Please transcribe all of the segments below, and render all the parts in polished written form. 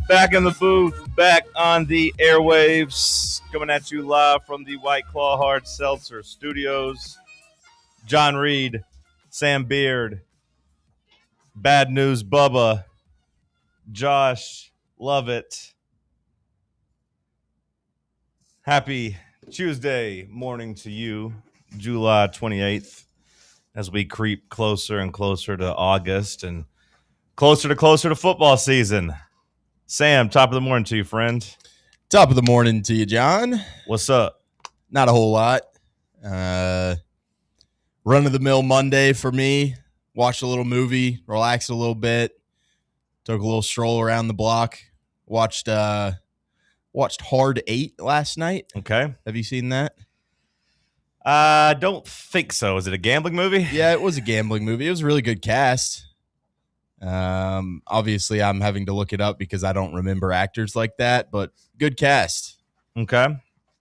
Back in the booth, back on the airwaves, coming at you live from the White Claw Hard Seltzer Studios. John Reed, Sam Beard, Bad News Bubba, Josh, love it. Happy Tuesday morning to you, July 28th, as we creep closer and closer to August and closer to football season. Sam, top of the morning to you, friend. Top of the morning to you, John. What's up? Not a whole lot. Run-of-the-mill Monday for me. Watched a little movie, relaxed a little bit, took a little stroll around the block. Watched Hard 8 last night. Okay. Have you seen that? I don't think so. Is it a gambling movie? Yeah, it was a gambling movie. It was a really good cast. Obviously, I'm having to look it up because I don't remember actors like that, but good cast. Okay.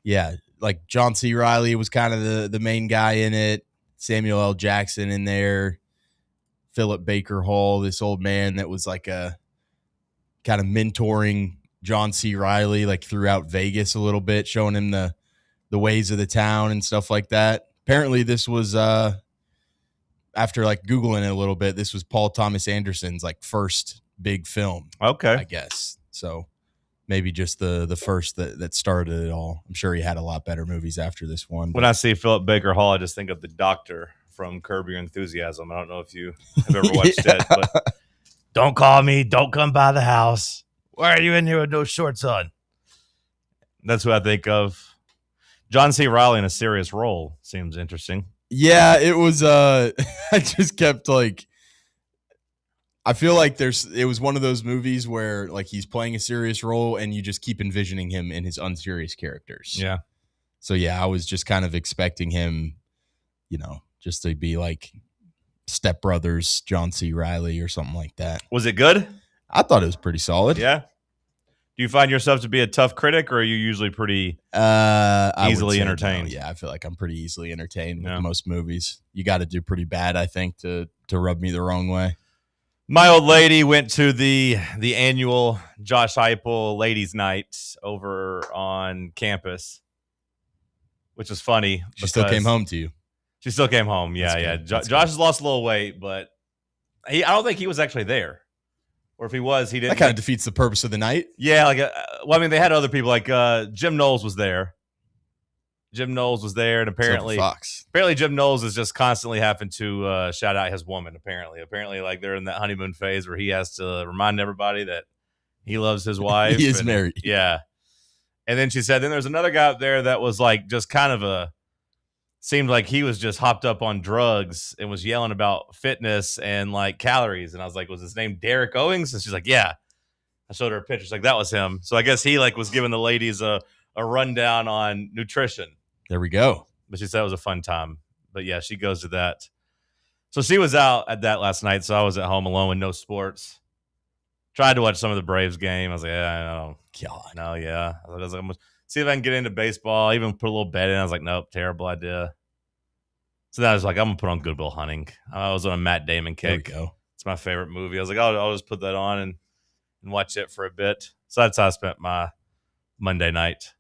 Yeah, like John C. Reilly was kind of the main guy in it. Samuel L. Jackson in there. Philip Baker Hall, this old man that was like a kind of mentoring John C. Reilly like throughout Vegas a little bit, showing him the ways of the town and stuff like that. Apparently, this was after like Googling it a little bit, this was Paul Thomas Anderson's like first big film. Okay. I guess. So maybe just the first that started it all. I'm sure he had a lot better movies after this one. When I see Philip Baker Hall, I just think of the doctor from Curb Your Enthusiasm. I don't know if you have ever watched it, but don't call me. Don't come by the house. Why are you in here with no shorts on? That's who I think of. John C. Reilly in a serious role seems interesting. Yeah, it was I just kept like I feel like it was one of those movies where like he's playing a serious role and you just keep envisioning him in his unserious characters. Yeah. So yeah, I was just kind of expecting him, just to be like Step Brothers, John C. Reilly or something like that. Was it good? I thought it was pretty solid. Yeah. Do you find yourself to be a tough critic, or are you usually pretty easily entertained? No. Yeah, I feel like I'm pretty easily entertained with most movies. You got to do pretty bad, I think, to rub me the wrong way. My old lady went to the annual Josh Heupel Ladies' Night over on campus, which was funny. She still came home to you. She still came home. Yeah. Josh has lost a little weight, but I don't think he was actually there. Or if he was, he didn't. That kind of defeats the purpose of the night. Yeah, they had other people. Like Jim Knowles was there. And apparently Jim Knowles is just constantly having to shout out his woman. Apparently, like they're in that honeymoon phase where he has to remind everybody that he loves his wife. He is married. Yeah. And then she said, then there's another guy up there that was like just kind of seemed like he was just hopped up on drugs and was yelling about fitness and like calories. And I was like, was his name Derek Owings? And she's like, yeah. I showed her a picture. She's like, that was him. So I guess he like was giving the ladies a rundown on nutrition. There we go. But she said it was a fun time. But yeah, she goes to that. So she was out at that last night. So I was at home alone with no sports. Tried to watch some of the Braves game. I was like, yeah, I know. God. No, yeah. I was like, I'm gonna see if I can get into baseball. I even put a little bet in. I was like, nope, terrible idea. So then I was like, I'm going to put on Good Will Hunting. I was on a Matt Damon kick. There we go. It's my favorite movie. I was like, I'll just put that on and watch it for a bit. So that's how I spent my Monday night.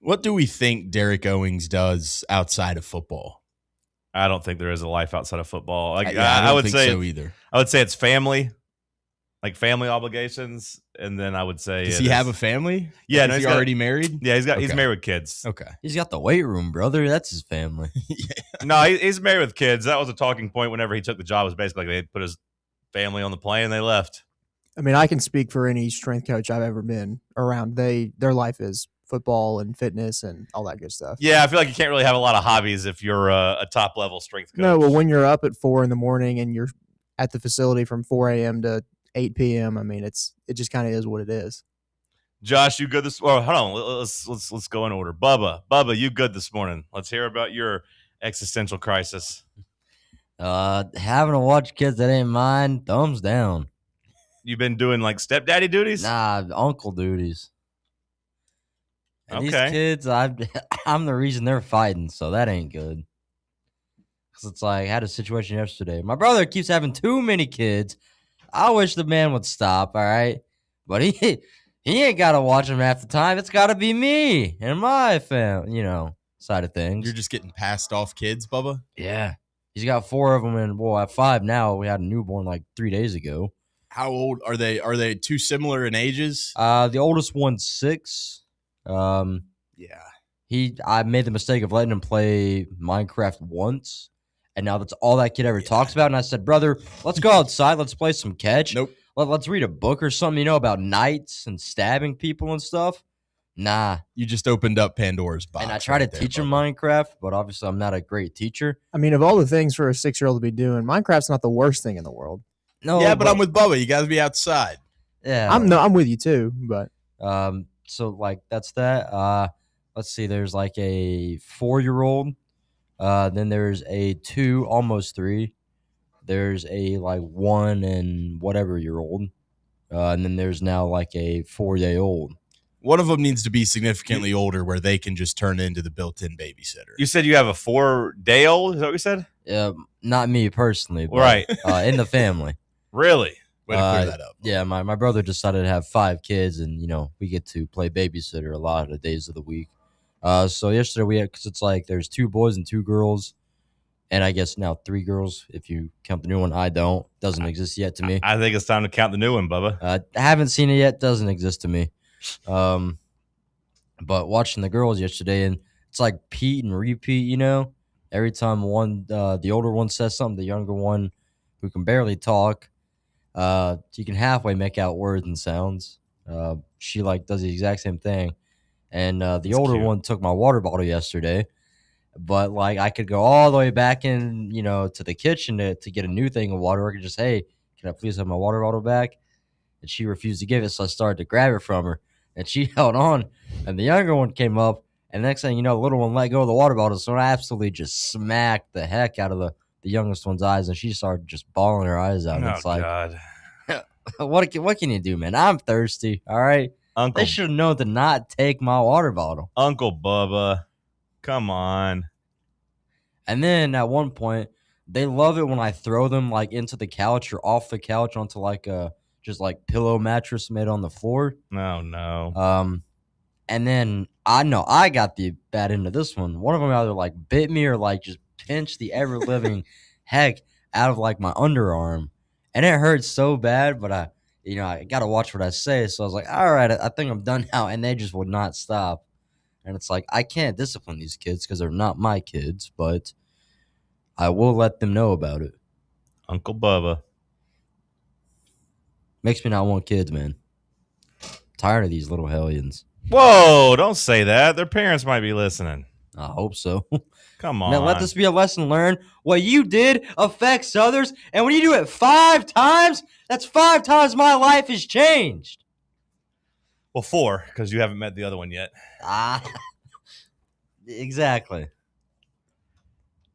What do we think Derek Owings does outside of football? I don't think there is a life outside of football. Like, I would think so either. I would say it's family. Like family obligations, and then I would say, does he have a family? Yeah, is he already married? Yeah, he's married with kids. Okay, he's got the weight room, brother. That's his family. Yeah. No, he's married with kids. That was a talking point whenever he took the job. Was basically like they put his family on the plane and they left. I mean, I can speak for any strength coach I've ever been around. Their life is football and fitness and all that good stuff. Yeah, I feel like you can't really have a lot of hobbies if you're a top level strength coach. No, well, when you're up at 4 a.m. and you're at the facility from 4 a.m. to 8 p.m. I mean, it just kind of is what it is. Josh, you good this? Well, hold on. Let's go in order. Bubba, you good this morning? Let's hear about your existential crisis. Having to watch kids that ain't mine, thumbs down. You've been doing like stepdaddy duties? Nah, uncle duties. And okay. These kids, I'm the reason they're fighting, so that ain't good. Because it's like, I had a situation yesterday. My brother keeps having too many kids. I wish the man would stop, all right? But He ain't got to watch them half the time. It's got to be me and my side of things. You're just getting passed off kids, Bubba? Yeah. He's got 4 of them, and well, at 5 now. We had a newborn like 3 days ago. How old are they? Are they too similar in ages? The oldest one's 6. Yeah. I made the mistake of letting him play Minecraft once, and now that's all that kid ever talks about. And I said, brother, let's go outside. Let's play some catch. Nope. Let's read a book or something, about knights and stabbing people and stuff. Nah. You just opened up Pandora's box. And I try to teach him Minecraft, but obviously I'm not a great teacher. I mean, of all the things for a 6-year-old to be doing, Minecraft's not the worst thing in the world. No. Yeah, but I'm with Bubba. You got to be outside. Yeah. I'm with you too, but so like that's that. Let's see, there's like a 4-year-old. Then there's a 2, almost 3. There's a like 1 and whatever year old. And then there's now like a 4-day-old. One of them needs to be significantly older where they can just turn into the built-in babysitter. You said you have a 4-day-old? Is that what you said? Not me personally, but Right. In the family. Really? Way to clear that up. Yeah, my brother decided to have 5 kids, and we get to play babysitter a lot of the days of the week. So yesterday we had, because it's like there's 2 boys and 2 girls, and I guess now 3 girls if you count the new one. I don't. Doesn't exist yet to me. I think it's time to count the new one, Bubba. I haven't seen it yet. Doesn't exist to me. But watching the girls yesterday, and it's like Pete and repeat. Every time the older one says something, the younger one, who can barely talk, she can halfway make out words and sounds. She like does the exact same thing. And the older one took my water bottle yesterday, but like I could go all the way back in, to the kitchen to get a new thing of water. Or I could just, hey, can I please have my water bottle back? And she refused to give it, so I started to grab it from her, and she held on. And the younger one came up, and next thing you know, the little one let go of the water bottle, so I absolutely just smacked the heck out of the youngest one's eyes, and she started just bawling her eyes out. And it's like, God. what can you do, man? I'm thirsty, all right? Uncle, they should have known to not take my water bottle. Uncle Bubba, come on. And then at one point, they love it when I throw them like into the couch or off the couch onto like a just like pillow mattress made on the floor. No. And then I know I got the bad end of this one. One of them either like bit me or like just pinched the ever living heck out of like my underarm, and it hurt so bad. But I got to watch what I say. So I was like, all right, I think I'm done now. And they just would not stop. And it's like, I can't discipline these kids because they're not my kids, but I will let them know about it. Uncle Bubba. Makes me not want kids, man. Tired of these little hellions. Whoa, don't say that. Their parents might be listening. I hope so. Come on. Man, let this be a lesson learned. What you did affects others, and when you do it 5 times, that's 5 times my life has changed. Well, 4, because you haven't met the other one yet. Exactly.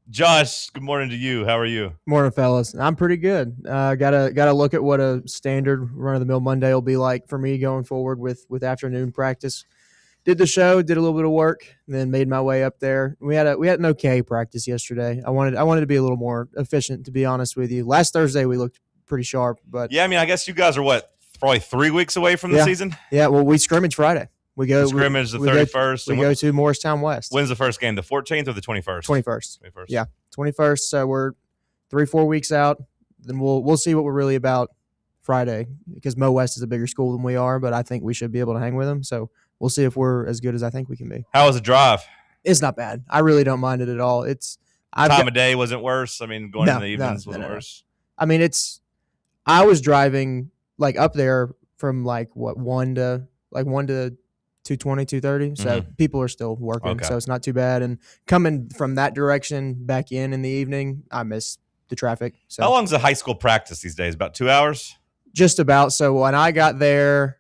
Josh, good morning to you. How are you? Morning, fellas. I'm pretty good. Gotta look at what a standard run-of-the-mill Monday will be like for me going forward with afternoon practice. Did the show, did a little bit of work, then made my way up there. We had an okay practice yesterday. I wanted to be a little more efficient, to be honest with you. Last Thursday we looked pretty sharp, but yeah, I mean, I guess you guys are probably 3 weeks away from the season. Yeah, well, we scrimmage Friday. We go scrimmage the 31st. We go to Morristown West. When's the first game? The 14th or the 21st? 21st. Yeah, 21st. So we're 3-4 weeks out. Then we'll see what we're really about Friday, because Mo West is a bigger school than we are, but I think we should be able to hang with them. So we'll see if we're as good as I think we can be. How was the drive? It's not bad. I really don't mind it at all. Time of day wasn't worse. I mean, going in the evenings wasn't worse. I mean, I was driving like up there from like 1 to 2:20, 2:30. So people are still working, so it's not too bad. And coming from that direction back in the evening, I miss the traffic. So how long's a high school practice these days? About 2 hours? Just about. So when I got there,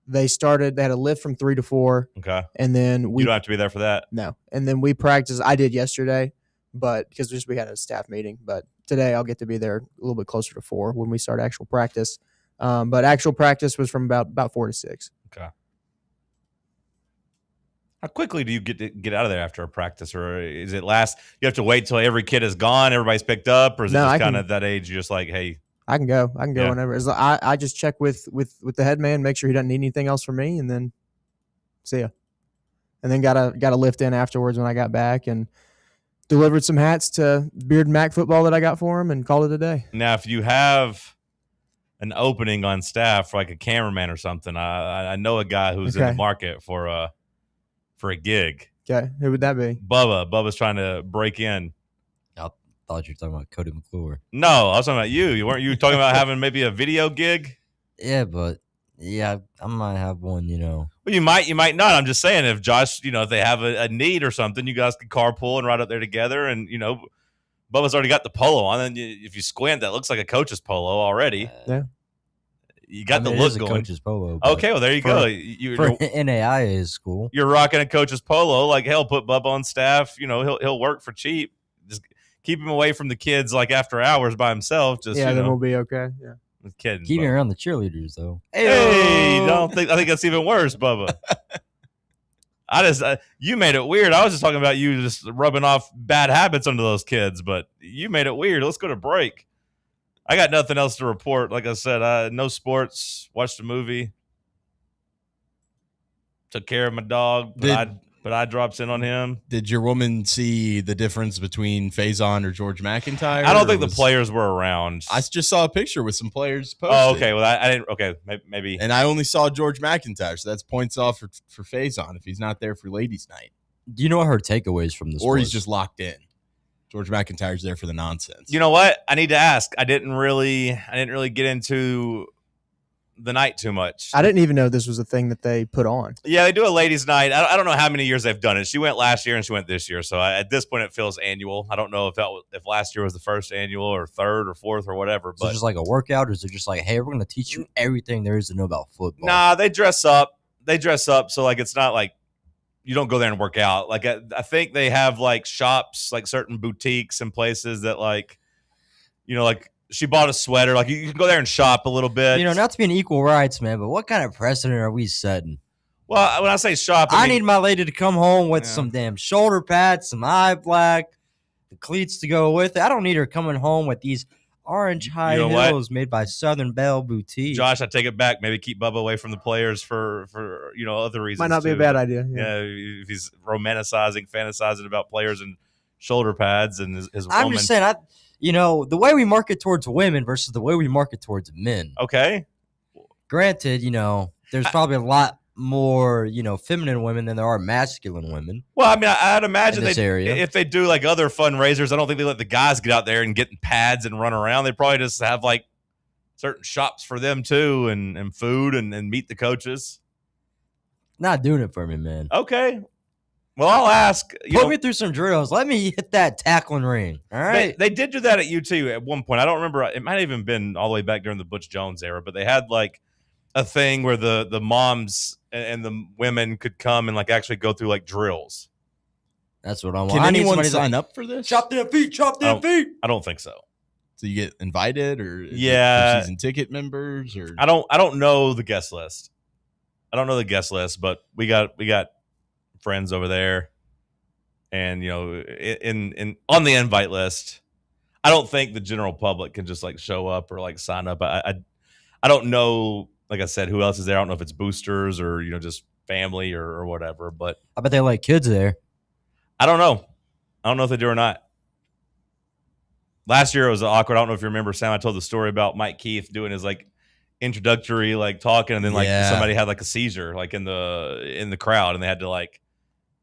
they had a lift from 3 to 4. Okay. And then you don't have to be there for that? No. And then we practiced. I did yesterday, but because we had a staff meeting. But today I'll get to be there a little bit closer to 4 when we start actual practice. But actual practice was from about 4 to 6. Okay. How quickly do you get out of there after a practice, or is it you have to wait till every kid is gone, everybody's picked up, or is it just kind of that age you're just like, hey? I can go. I can go Yeah. whenever. I just check with the head man, make sure he doesn't need anything else from me, and then see ya. And then got a lift in afterwards when I got back and delivered some hats to Beard and Mac football that I got for him and called it a day. Now, if you have an opening on staff for like a cameraman or something, I know a guy who's in the Okay. market for a gig. Okay, who would that be? Bubba's trying to break in. I thought you were talking about Cody McClure. No, I was talking about you. You weren't you talking about having maybe a video gig? Yeah, but yeah, I might have one. Well, you might not. I'm just saying, if Josh, if they have a need or something, you guys could carpool and ride up there together. And Bubba's already got the polo on, and if you squint, that looks like a coach's polo already. Yeah. You got the it look is a going. Coach's polo. but Okay, well there you for- go. For NAI is cool. You're rocking a coach's polo. Like hell, put Bubba on staff. He'll work for cheap. Just keep him away from the kids like after hours by himself. Just Yeah, then we'll be okay. Yeah. I'm kidding. Keep me Bubba. around the cheerleaders though. Hey, I think that's even worse, Bubba. You made it weird. I was just talking about you just rubbing off bad habits onto those kids, but you made it weird. Let's go to break. I got nothing else to report. Like I said, no sports. Watched a movie. Took care of my dog. But eye drops in on him. Did your woman see the difference between Faison or George McIntyre? I don't think the players were around. I just saw a picture with some players posted. Oh, okay. Well, I didn't. Okay, maybe. And I only saw George McIntyre, so that's points off for Faison if he's not there for ladies' night. Do you know what her takeaways from this? Or he's was? just locked in. George McIntyre's there for the nonsense. You know what? I need to ask. I didn't really get into the night too much. I didn't even know this was a thing that they put on. Yeah, they do a ladies' night. I don't know how many years they've done it. She went last year and she went this year. So at this point, it feels annual. I don't know if last year was the first annual or third or fourth or whatever. Is it But just like a workout, or is it just like, hey, we're going to teach you everything there is to know about football? nah, they dress up. So like it's not like you don't go there and work out. Like I think they have like shops, like certain boutiques and places that like she bought a sweater. Like you can go there and shop a little bit. Not to be an equal rights man, but what kind of precedent are we setting? Well, when I say shop, I mean, need my lady to come home with Yeah. some damn shoulder pads, some eye black, the cleats to go with it. I don't need her coming home with these orange high know what? heels made by Southern Belle Boutique. Josh, I take it back. Maybe keep Bubba away from the players for other reasons. Might not be a too. bad idea. Yeah, if he's fantasizing about players and shoulder pads and his I'm woman. just saying, the way we market towards women versus the way we market towards men. Okay. Granted, there's probably a lot more, feminine women than there are masculine women. Well, I mean, I'd imagine In this area. if they do like other fundraisers, I don't think they let the guys get out there and get in pads and run around. They probably just have like certain shops for them too, and food and meet the coaches. Not doing it for me, man. Okay. Well, I'll ask. Put me through some drills. Let me hit that tackling ring. All right. They did do that at UT at one point. I don't remember. It might have even been all the way back during the Butch Jones era, but they had like a thing where the moms and the women could come and like actually go through like drills. That's what I want. Can I need anyone somebody to- sign up for this? Chop their feet. Chop their feet. I don't think so. So you get invited, or is it Yeah. for season ticket members, or I don't know the guest list. I don't know the guest list, but we got friends over there, and in on the invite list. I don't think the general public can just like show up or like sign up. I don't know. Like I said, who else is there? I don't know if it's boosters or just family or whatever. But I bet they like kids there. I don't know. I don't know if they do or not. Last year it was awkward. I don't know if you remember, Sam. I told the story about Mike Keith doing his like introductory like talking, and then like Yeah. somebody had like a seizure like in the crowd, and they had to like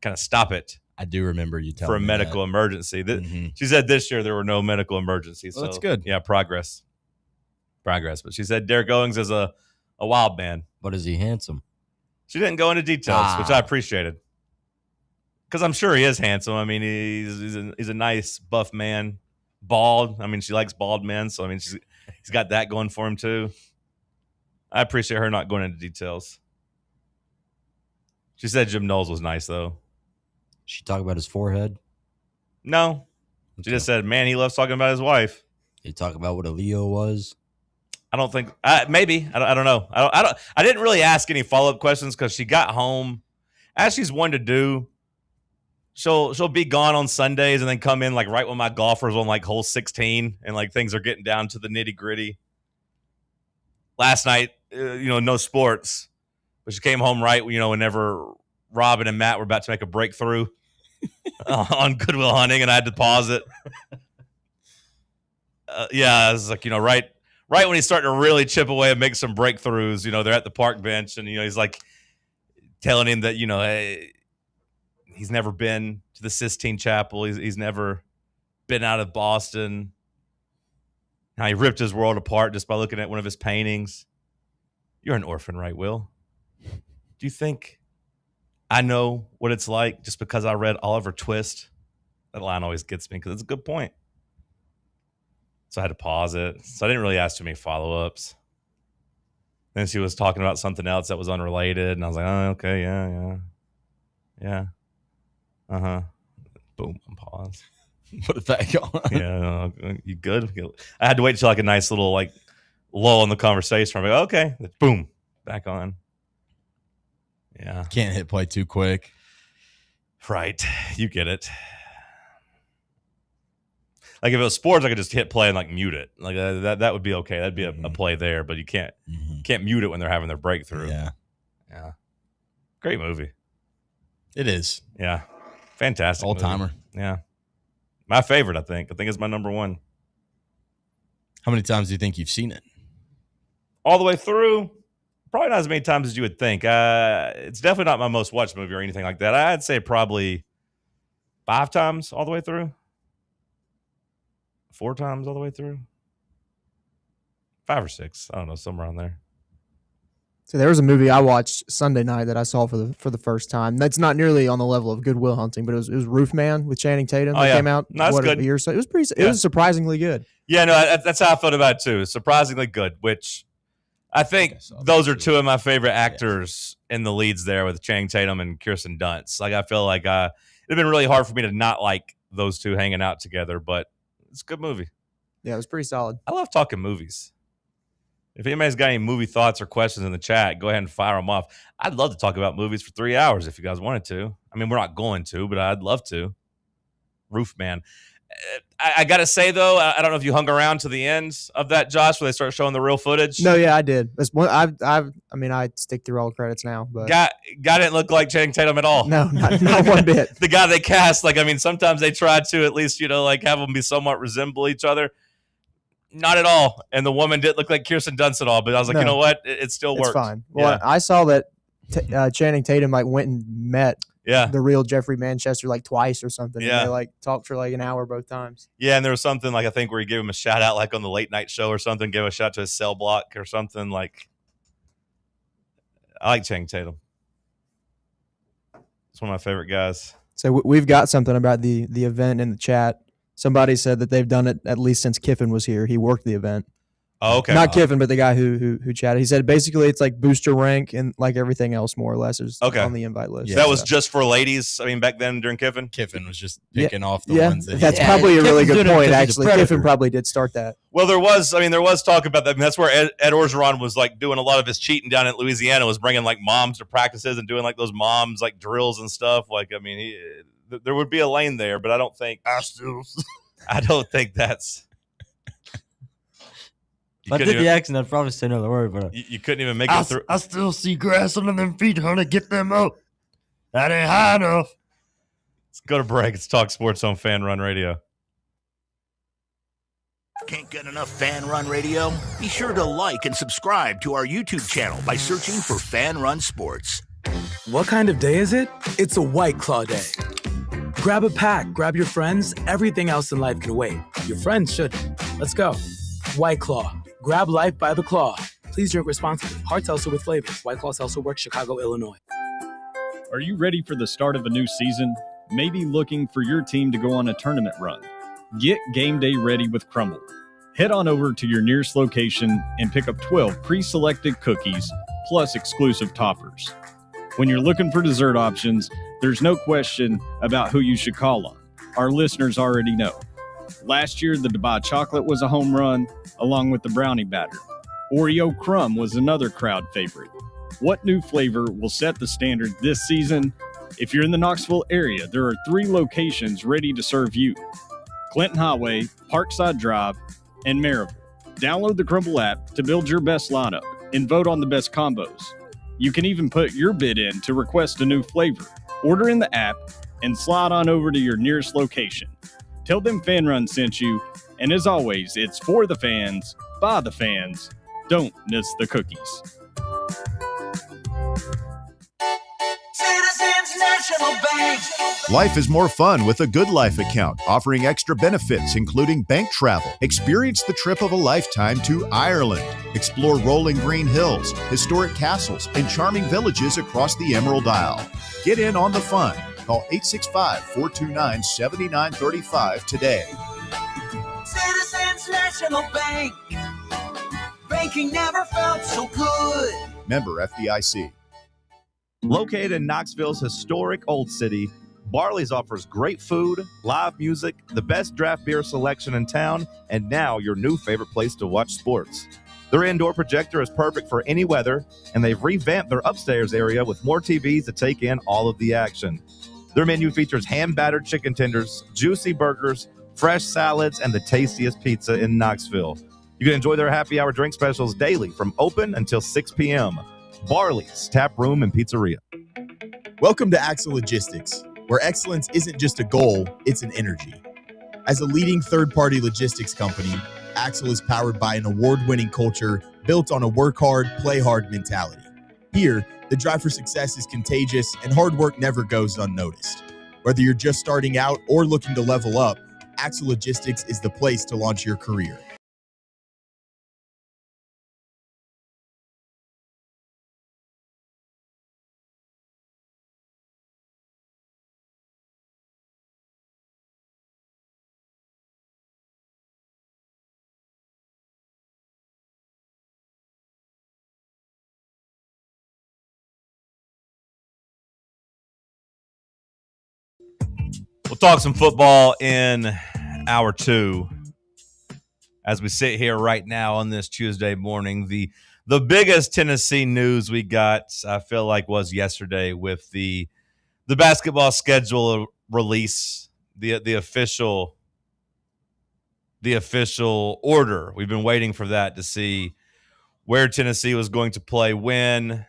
kind of stop it I do remember you telling for a me medical that. emergency. Mhm. She said this year there were no medical emergencies. Well, that's so, good. Yeah, progress. But she said Derek Owings is a wild man. But is he handsome? She didn't go into details, which I appreciated. Because I'm sure he is handsome. I mean, he's a nice buff man, bald. I mean, she likes bald men, so I mean, he's got that going for him too. I appreciate her not going into details. She said Jim Knowles was nice though. She talk about his forehead. No, she just said, man, he loves talking about his wife. He talk about what a Leo was. I don't think maybe I don't know. I didn't really ask any follow-up questions because she got home, as she's one to do. She'll be gone on Sundays and then come in like right when my golfer's on like hole 16 and like things are getting down to the nitty-gritty. last night, no sports, but she came home right, whenever Robin and Matt were about to make a breakthrough on Good Will Hunting, and I had to pause it. I was like, right when he's starting to really chip away and make some breakthroughs, they're at the park bench, and he's like telling him that hey, he's never been to the Sistine Chapel, he's never been out of Boston. How he ripped his world apart just by looking at one of his paintings. You're an orphan, right, Will? Do you think I know what it's like just because I read Oliver Twist? That line always gets me because it's a good point. So I had to pause it. So I didn't really ask too many follow-ups. Then she was talking about something else that was unrelated, and I was like, oh, okay, yeah. Uh-huh. Boom, I'm paused. Put it back on. Yeah, you good? I had to wait till like a nice little like lull in the conversation. I'm like, okay, boom, back on. Yeah. Can't hit play too quick. Right. You get it. Like if it was sports, I could just hit play and like mute it. Like that would be okay. That'd be a play there, but you can't mute it when they're having their breakthrough. Yeah. Great movie. It is. Yeah. Fantastic. All timer. Yeah. My favorite, I think. It's my number one. How many times do you think you've seen it? All the way through? Probably not as many times as you would think. It's definitely not my most watched movie or anything like that. I'd say probably 5 times all the way through. 4 times all the way through. 5 or 6. I don't know, somewhere on there. So there was a movie I watched Sunday night that I saw for the first time. That's not nearly on the level of Good Will Hunting, but it was Roof Man with Channing Tatum. That came out good. A year or so. It was it was surprisingly good. Yeah, no, that's how I felt about it too. Surprisingly good, which I think those are 2 of my favorite actors in the leads there with Channing Tatum and Kirsten Dunst. Like I feel like it'd been really hard for me to not like those 2 hanging out together, but it's a good movie. Yeah, it was pretty solid. I love talking movies. If anybody's got any movie thoughts or questions in the chat, go ahead and fire them off. I'd love to talk about movies for 3 hours if you guys wanted to. I mean, we're not going to, but I'd love to. Roof Man. I got to say, though, I don't know if you hung around to the end of that, Josh, where they start showing the real footage. No, yeah, I did. That's one. I stick through all the credits now, but guy didn't look like Channing Tatum at all. No, not one bit. The guy they cast, sometimes they try to at least, have them be somewhat resemble each other. Not at all. And the woman didn't look like Kirsten Dunst at all. But I was like, you know what? It still works. It's fine. Well, I saw that Channing Tatum went and met the real Jeffrey Manchester twice or something. Yeah. And they talked for an hour both times. Yeah, and there was something I think where he gave him a shout out on the late night show or something, gave a shout to his cell block or something. I like Channing Tatum. It's one of my favorite guys. So we've got something about the event in the chat. Somebody said that they've done it at least since Kiffin was here. He worked the event. Oh, okay. Not Kiffin, but the guy who chatted. He said basically it's like booster rank and like everything else more or less is on the invite list. Yeah. That was just for ladies. I mean, back then during Kiffin? Kiffin was just picking off the ones that that's probably a really good point, actually. Kiffin probably did start that. Well, there was talk about that. I mean, that's where Ed Orgeron was doing a lot of his cheating down in Louisiana, was bringing moms to practices and doing those moms drills and stuff. There would be a lane there, but I don't think that's. If I did the accent, I'd probably say another word, but you couldn't even make it through. I still see grass under them feet, honey. Get them up. That ain't high enough. Let's go to break. It's Talk Sports on Fan Run Radio. Can't get enough Fan Run Radio? Be sure to like and subscribe to our YouTube channel by searching for Fan Run Sports. What kind of day is it? It's a White Claw day. Grab a pack, grab your friends. Everything else in life can wait. Your friends shouldn't. Let's go. White Claw. Grab life by the claw. Please drink responsibly. Hard seltzer with flavors. White Claw Seltzer Works, Chicago, Illinois. Are you ready for the start of a new season? Maybe looking for your team to go on a tournament run? Get game day ready with Crumble. Head on over to your nearest location and pick up 12 pre-selected cookies plus exclusive toppers. When you're looking for dessert options, there's no question about who you should call on. Our listeners already know. Last year, the Dubai chocolate was a home run, along with the brownie batter. Oreo crumb was another crowd favorite. What new flavor will set the standard this season? If you're in the Knoxville area, there are 3 locations ready to serve you: Clinton Highway, Parkside Drive, and Maryville. Download the Crumble app to build your best lineup and vote on the best combos. You can even put your bid in to request a new flavor. Order in the app and slide on over to your nearest location. Tell them Fan Run sent you, and as always, it's for the fans, by the fans. Don't miss the cookies. Citizens National Bank. Life is more fun with a Good Life account, offering extra benefits, including bank travel. Experience the trip of a lifetime to Ireland. Explore rolling green hills, historic castles, and charming villages across the Emerald Isle. Get in on the fun. Call 865-429-7935 today. Citizens National Bank. Banking never felt so good. Member FDIC. Located in Knoxville's historic Old City, Barley's offers great food, live music, the best draft beer selection in town, and now your new favorite place to watch sports. Their indoor projector is perfect for any weather, and they've revamped their upstairs area with more TVs to take in all of the action. Their menu features hand-battered chicken tenders, juicy burgers, fresh salads, and the tastiest pizza in Knoxville. You can enjoy their happy hour drink specials daily from open until 6 p.m. Barley's Tap Room and Pizzeria. Welcome to Axle Logistics, where excellence isn't just a goal, it's an energy. As a leading third-party logistics company, Axle is powered by an award-winning culture built on a work-hard, play-hard mentality. Here, the drive for success is contagious and hard work never goes unnoticed. Whether you're just starting out or looking to level up, Axle Logistics is the place to launch your career. We'll talk some football in hour two. As we sit here right now on this Tuesday morning, the biggest Tennessee news we got, I feel like, was yesterday with the basketball schedule release, the official order. We've been waiting for that to see where Tennessee was going to play when,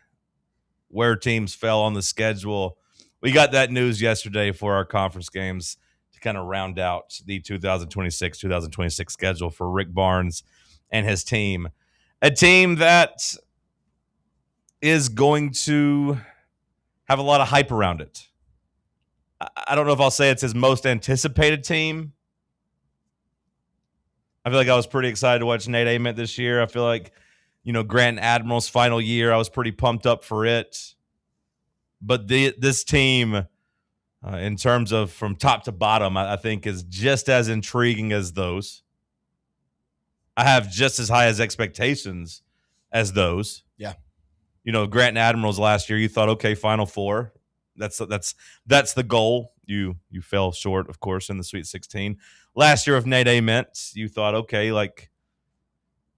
where teams fell on the schedule. We got that news yesterday for our conference games to kind of round out the 2026 schedule for Rick Barnes and his team. A team that is going to have a lot of hype around it. I don't know if I'll say it's his most anticipated team. I feel like I was pretty excited to watch Nate Ament this year. I feel like, Grant Admiral's final year, I was pretty pumped up for it. But this team, in terms of from top to bottom, I think is just as intriguing as those. I have just as high as expectations as those. Yeah. Grant Admiral's last year, you thought, okay, Final Four. That's the goal. You fell short, of course, in the Sweet 16. Last year of Nate Ament, you thought, okay,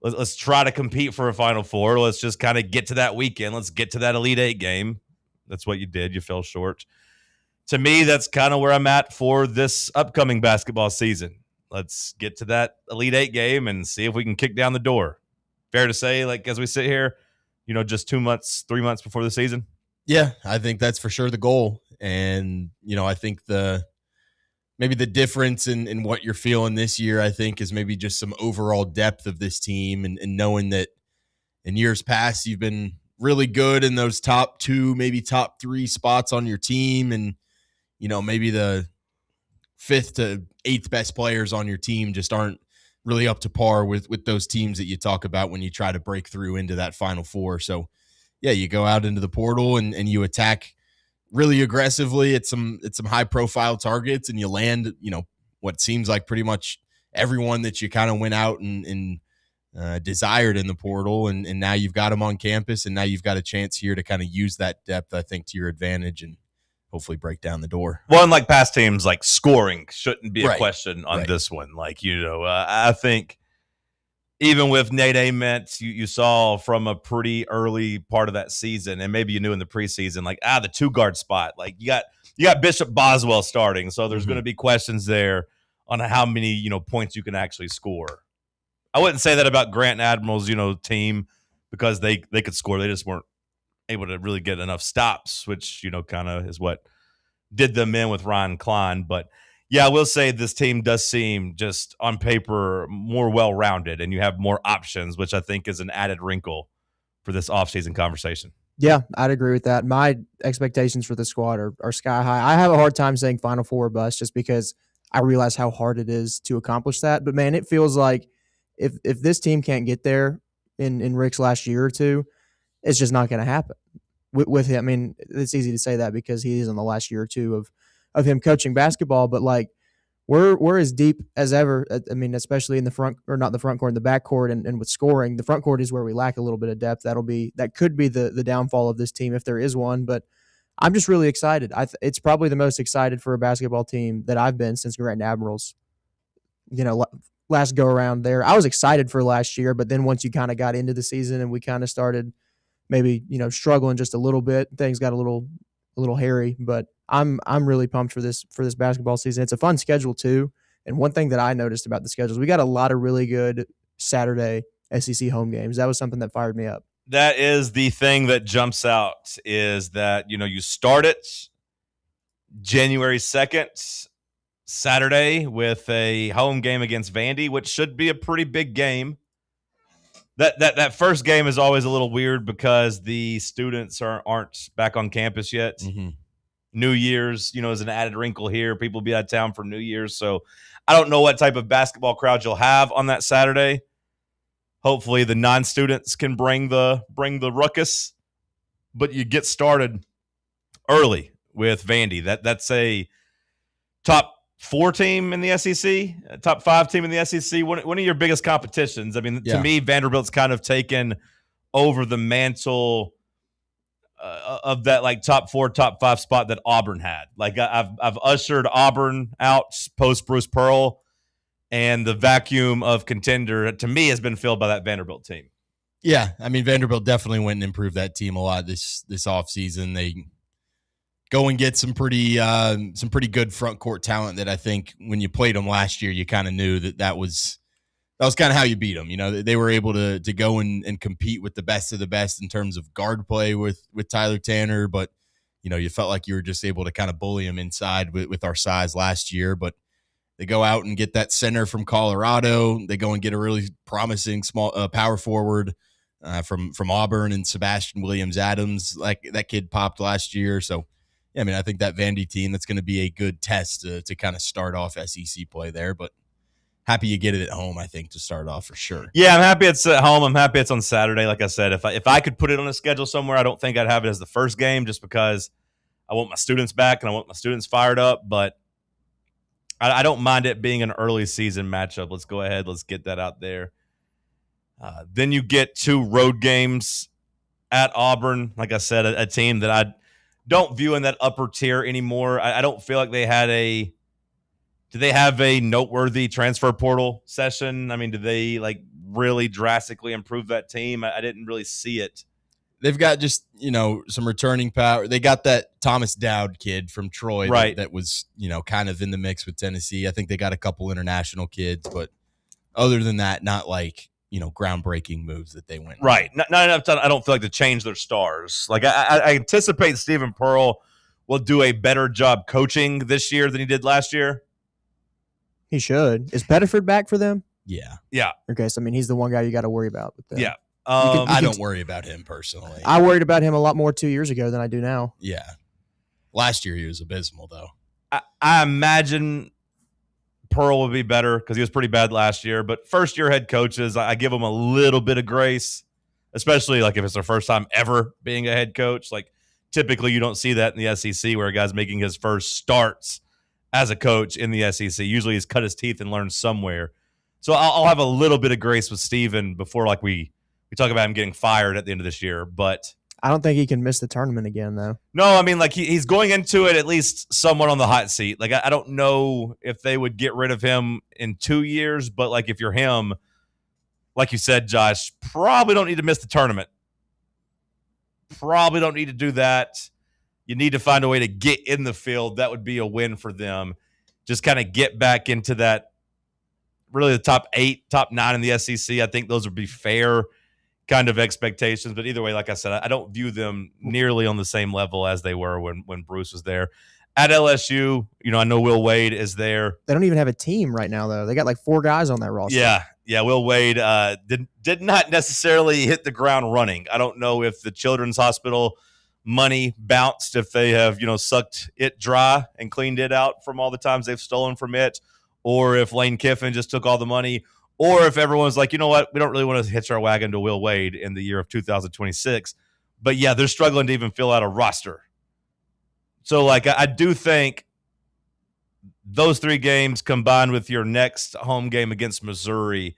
let's try to compete for a Final Four. Let's just kind of get to that weekend. Let's get to that Elite Eight game. That's what you did. You fell short. To me, that's kind of where I'm at for this upcoming basketball season. Let's get to that Elite Eight game and see if we can kick down the door. Fair to say, as we sit here, just 2 months, 3 months before the season? Yeah, I think that's for sure the goal. And, I think maybe the difference in what you're feeling this year, I think, is maybe just some overall depth of this team and knowing that in years past you've been really good in those top two, maybe top three spots on your team. And, maybe the fifth to eighth best players on your team just aren't really up to par with those teams that you talk about when you try to break through into that Final Four. So, yeah, you go out into the portal and you attack really aggressively at some high profile targets, and you land, what seems like pretty much everyone that you kind of went out and desired in the portal. And now you've got them on campus, and now you've got a chance here to kind of use that depth, I think, to your advantage and hopefully break down the door. Well, unlike past teams, scoring shouldn't be a Right. question on this one. I think even with Nate Ament, you saw from a pretty early part of that season, and maybe you knew in the preseason, the 2-guard spot. You got Bishop Boswell starting, so there's going to be questions there on how many points you can actually score. I wouldn't say that about Grant Admiral's, team because they could score. They just weren't able to really get enough stops, which, kind of is what did them in with Ryan Klein. But yeah, I will say this team does seem just on paper more well-rounded, and you have more options, which I think is an added wrinkle for this offseason conversation. Yeah, I'd agree with that. My expectations for the squad are sky high. I have a hard time saying Final Four or bust just because I realize how hard it is to accomplish that. But man, it feels like if this team can't get there in Rick's last year or two, it's just not going to happen with him. I mean, it's easy to say that because he is in the last year or two of him coaching basketball, but like we're as deep as ever. I mean, especially in the front, or not the front court, in the back court, and with scoring. The front court is where we lack a little bit of depth. That could be the downfall of this team if there is one. But I'm just really excited. It's probably the most excited for a basketball team that I've been since Grant Admirals. Last go around there, I was excited for last year, but then once you kind of got into the season and we kind of started maybe struggling just a little bit, things got a little hairy. But I'm really pumped for this basketball season. It's a fun schedule too. And one thing that I noticed about the schedules, we got a lot of really good Saturday SEC home games. That was something that fired me up. That is the thing that jumps out, is that you start it January 2nd, Saturday, with a home game against Vandy, which should be a pretty big game. That first game is always a little weird because the students aren't back on campus yet. Mm-hmm. New Year's, is an added wrinkle here. People will be out of town for New Year's. So I don't know what type of basketball crowd you'll have on that Saturday. Hopefully the non-students can bring the ruckus, but you get started early with Vandy. That's a top 4 team in the SEC, a top 5 team in the SEC. One of your biggest competitions. I mean, to me, Vanderbilt's kind of taken over the mantle of that like top 4, top 5 spot that Auburn had. Like I've ushered Auburn out post Bruce Pearl, and the vacuum of contender to me has been filled by that Vanderbilt team. Yeah, I mean Vanderbilt definitely went and improved that team a lot this offseason. They go and get some pretty good front court talent that I think when you played them last year, you kind of knew that was kind of how you beat them. They were able to go and compete with the best of the best in terms of guard play with Tyler Tanner, but you felt like you were just able to kind of bully them inside with our size last year. But they go out and get that center from Colorado. They go and get a really promising small power forward from Auburn, and Sebastian Williams-Adams. Like that kid popped last year. So, yeah, I mean, I think that Vandy team, that's going to be a good test to kind of start off SEC play there. But happy you get it at home, I think, to start off for sure. Yeah, I'm happy it's at home. I'm happy it's on Saturday. Like I said, if I could put it on a schedule somewhere, I don't think I'd have it as the first game just because I want my students back and I want my students fired up. But I don't mind it being an early season matchup. Let's go ahead. Let's get that out there. Then you get 2 road games at Auburn. Like I said, a team that I don't view in that upper tier anymore. I don't feel like they had did they have a noteworthy transfer portal session? I mean, did they like really drastically improve that team? I didn't really see it. They've got just, some returning power. They got that Thomas Dowd kid from Troy, right, that was, kind of in the mix with Tennessee. I think they got a couple international kids, but other than that, not like, groundbreaking moves that they went. Right. Not enough time. I don't feel like to change their stars. Like I anticipate Stephen Pearl will do a better job coaching this year than he did last year. He should. Is Pettiford back for them? Yeah. Yeah. Okay, so I mean, he's the one guy you got to worry about with them. Yeah. I don't worry about him personally. I worried about him a lot more 2 years ago than I do now. Yeah. Last year he was abysmal, though. I imagine Pearl would be better because he was pretty bad last year. But first-year head coaches, I give them a little bit of grace, especially like if it's their first time ever being a head coach. Like typically you don't see that in the SEC where a guy's making his first starts as a coach in the SEC. Usually he's cut his teeth and learned somewhere. So I'll have a little bit of grace with Steven before like we talk about him getting fired at the end of this year. But I don't think he can miss the tournament again, though. No, I mean, like he's going into it at least somewhat on the hot seat. Like I don't know if they would get rid of him in 2 years, but like if you're him, like you said, Josh, probably don't need to miss the tournament. Probably don't need to do that. You need to find a way to get in the field. That would be a win for them. Just kind of get back into that really the top 8, top 9 in the SEC. I think those would be fair kind of expectations. But either way, like I said, I don't view them nearly on the same level as they were when Bruce was there. At LSU, I know Will Wade is there. They don't even have a team right now, though. They got like 4 guys on that roster. Yeah. Will Wade did not necessarily hit the ground running. I don't know if the Children's Hospital money bounced, if they have sucked it dry and cleaned it out from all the times they've stolen from it, or if Lane Kiffin just took all the money, or if everyone's like, you know what, we don't really want to hitch our wagon to Will Wade in the year of 2026. But yeah, they're struggling to even fill out a roster. So like I do think those 3 games combined with your next home game against Missouri,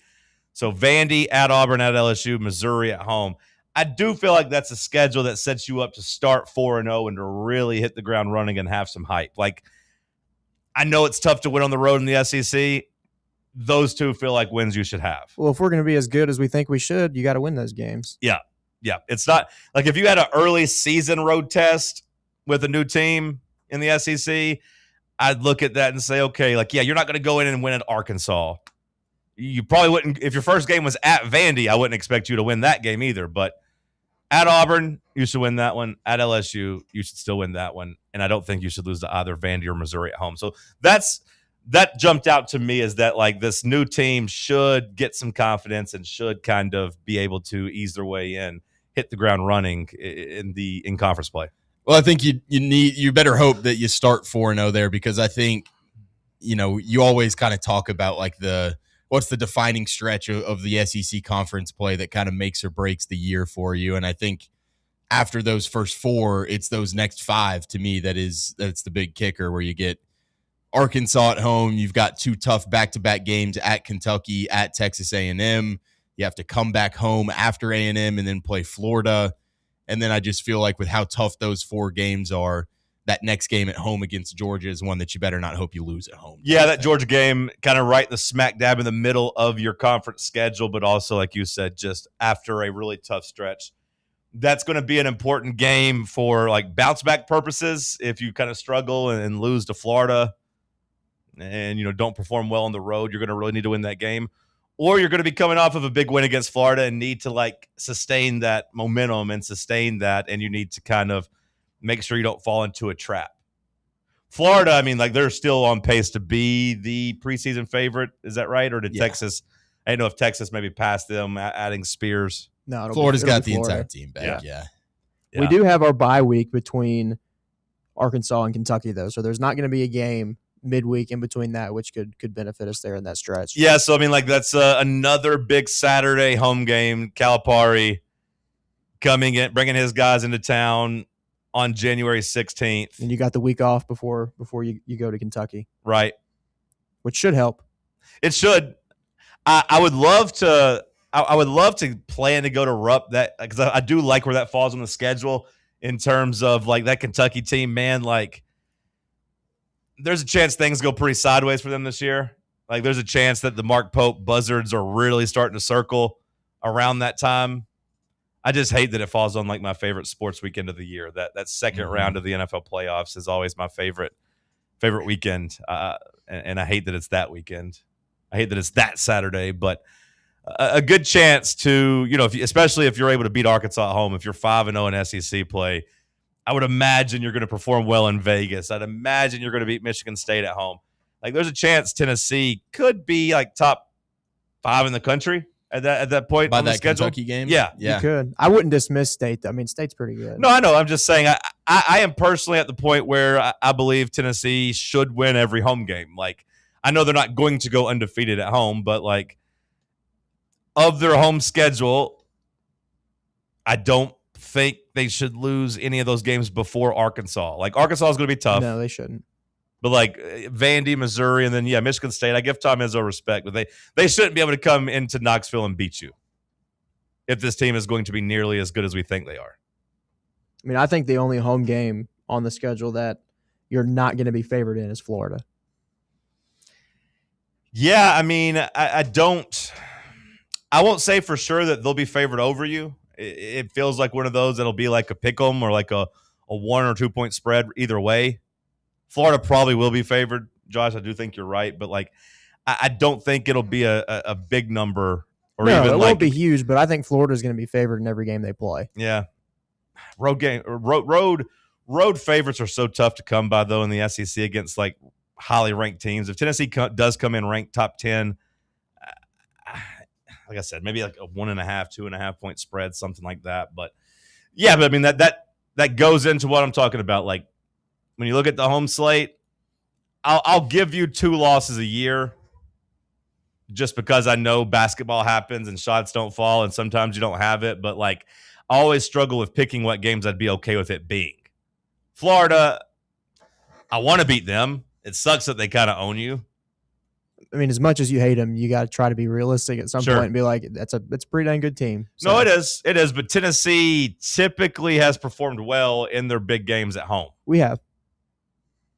so Vandy at Auburn at LSU, Missouri at home, I do feel like that's a schedule that sets you up to start 4-0 and to really hit the ground running and have some hype. Like, I know it's tough to win on the road in the SEC. Those 2 feel like wins you should have. Well, if we're going to be as good as we think we should, you got to win those games. Yeah. It's not like if you had an early season road test with a new team in the SEC, I'd look at that and say, okay, like, yeah, you're not going to go in and win at Arkansas. You probably wouldn't. If your first game was at Vandy, I wouldn't expect you to win that game either. But at Auburn, you should win that one. At LSU, you should still win that one. And I don't think you should lose to either Vandy or Missouri at home. So that jumped out to me, is that like this new team should get some confidence and should kind of be able to ease their way in, hit the ground running in conference play. Well, I think you better hope that you start 4-0 there, because I think, you always kind of talk about like what's the defining stretch of the SEC conference play that kind of makes or breaks the year for you. And I think after those first 4, it's those next 5 to me that's the big kicker, where you get Arkansas at home. You've got 2 tough back-to-back games at Kentucky, at Texas A&M. You have to come back home after A&M and then play Florida. And then I just feel like with how tough those 4 games are, that next game at home against Georgia is one that you better not hope you lose at home. Yeah, that Georgia game kind of right in the smack dab in the middle of your conference schedule, but also, like you said, just after a really tough stretch. That's going to be an important game for like bounce back purposes. If you kind of struggle and lose to Florida and don't perform well on the road, you're going to really need to win that game. Or you're going to be coming off of a big win against Florida and need to like sustain that momentum and sustain that, and you need to kind of make sure you don't fall into a trap. Florida, I mean, like they're still on pace to be the preseason favorite. Is that right? Or did Texas? I don't know if Texas maybe passed them, adding Spears. No, Florida's got the entire team back. Yeah. We do have our bye week between Arkansas and Kentucky, though, so there's not going to be a game midweek in between that, which could benefit us there in that stretch. Yeah, so I mean, like that's another big Saturday home game. Calipari coming in, bringing his guys into town on January 16th. And you got the week off before you go to Kentucky. Right. Which should help. It should. I would love to plan to go to Rupp, that because I do like where that falls on the schedule in terms of like that Kentucky team, man. Like there's a chance things go pretty sideways for them this year. Like there's a chance that the Mark Pope Buzzards are really starting to circle around that time. I just hate that it falls on like my favorite sports weekend of the year. That second round of the NFL playoffs is always my favorite weekend, and I hate that it's that weekend. I hate that it's that Saturday, but a good chance to, especially if you're able to beat Arkansas at home, if you're 5-0 in SEC play, I would imagine you're going to perform well in Vegas. I'd imagine you're going to beat Michigan State at home. Like there's a chance Tennessee could be like top 5 in the country at that point by on the that schedule. Kentucky game. Yeah. You could. I wouldn't dismiss State, though. I mean, State's pretty good. No, I know. I'm just saying I am personally at the point where I believe Tennessee should win every home game. Like I know they're not going to go undefeated at home, but like of their home schedule, I don't think they should lose any of those games before Arkansas. Like Arkansas is going to be tough. No, they shouldn't. But like Vandy, Missouri, and then Michigan State. I give Tom Izzo respect, but they shouldn't be able to come into Knoxville and beat you if this team is going to be nearly as good as we think they are. I mean, I think the only home game on the schedule that you're not going to be favored in is Florida. Yeah, I mean, I won't say for sure that they'll be favored over you. It feels like one of those that'll be like a pick 'em or like a 1 or 2 point spread either way. Florida probably will be favored, Josh. I do think you're right, but like I don't think it'll be a big number or No, even it like won't be huge, but I think Florida's going to be favored in every game they play. yeah. Road favorites are so tough to come by though in the SEC against like highly ranked teams. If Tennessee does come in ranked top 10, like I said, maybe like a 1.5, 2.5 point spread, something like that. But yeah, but I mean that goes into what I'm talking about. Like when you look at the home slate, I'll give you 2 losses a year just because I know basketball happens and shots don't fall and sometimes you don't have it. But like I always struggle with picking what games I'd be okay with it being. Florida, I want to beat them. It sucks that they kind of own you. I mean, as much as you hate them, you got to try to be realistic at some point and be like, it's a pretty dang good team. So. No, it is. But Tennessee typically has performed well in their big games at home. We have.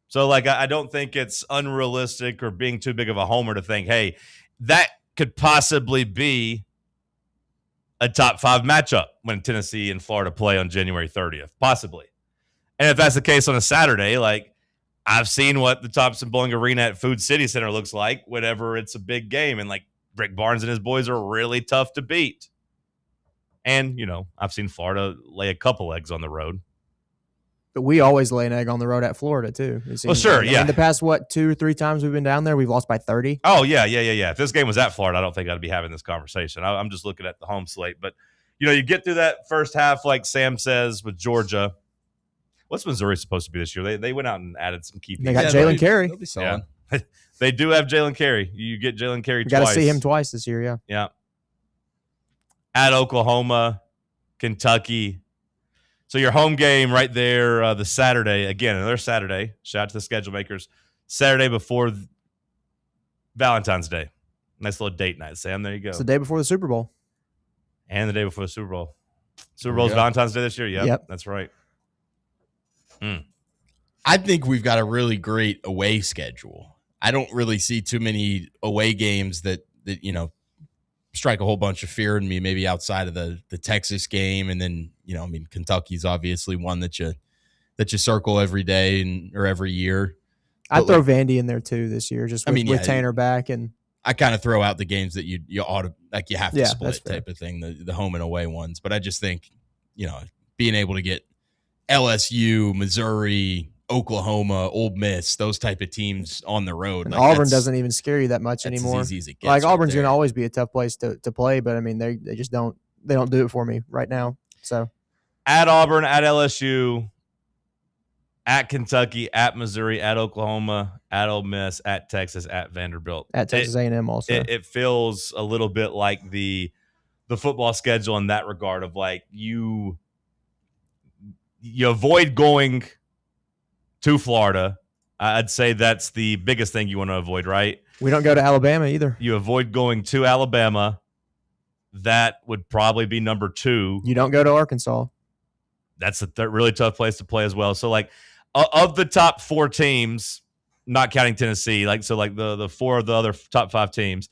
So, like, I don't think it's unrealistic or being too big of a homer to think, hey, that could possibly be a top 5 matchup when Tennessee and Florida play on January 30th. Possibly. And if that's the case on a Saturday, like, I've seen what the Thompson Bowling Arena at Food City Center looks like whenever it's a big game. And, like, Rick Barnes and his boys are really tough to beat. And, I've seen Florida lay a couple eggs on the road. But we always lay an egg on the road at Florida, too. Well, sure, yeah. In the past, 2 or 3 times we've been down there, we've lost by 30. Oh, yeah. If this game was at Florida, I don't think I'd be having this conversation. I'm just looking at the home slate. But, you get through that first half, like Sam says, with Georgia. What's Missouri supposed to be this year? They went out and added some key pieces. They got Jalen Carey. They'll be solid. Yeah. They do have Jalen Carey. You get Jalen Carey twice. Got to see him twice this year, yeah. Yeah. At Oklahoma, Kentucky. So your home game right there, the Saturday. Again, another Saturday. Shout out to the schedule makers. Saturday before Valentine's Day. Nice little date night, Sam. There you go. It's the day before the Super Bowl. And the day before the Super Bowl. Super Bowl's Valentine's Day this year? Yep. That's right. I think we've got a really great away schedule. I don't really see too many away games that strike a whole bunch of fear in me, maybe outside of the Texas game. And then, Kentucky's obviously one that you circle every day or every year. I'd throw Vandy in there too this year, just with Tanner back. And I kind of throw out the games that you ought to, like, you have to split type of thing, the home and away ones. But I just think, being able to get LSU, Missouri, Oklahoma, Ole Miss, those type of teams on the road. Like, Auburn doesn't even scare you that much anymore. As easy as it gets. Like, Auburn's going to always be a tough place to play, but I mean, they just don't do it for me right now. So at Auburn, at LSU, at Kentucky, at Missouri, at Oklahoma, at Ole Miss, at Texas, at Vanderbilt, at Texas A&M also. It feels a little bit like the football schedule in that regard of like you avoid going to Florida. I'd say that's the biggest thing you want to avoid, right? We don't go to Alabama either. You avoid going to Alabama. That would probably be number 2. You don't go to Arkansas. That's a really tough place to play as well. So, like, of the top 4 teams, not counting Tennessee, the 4 of the other top 5 teams,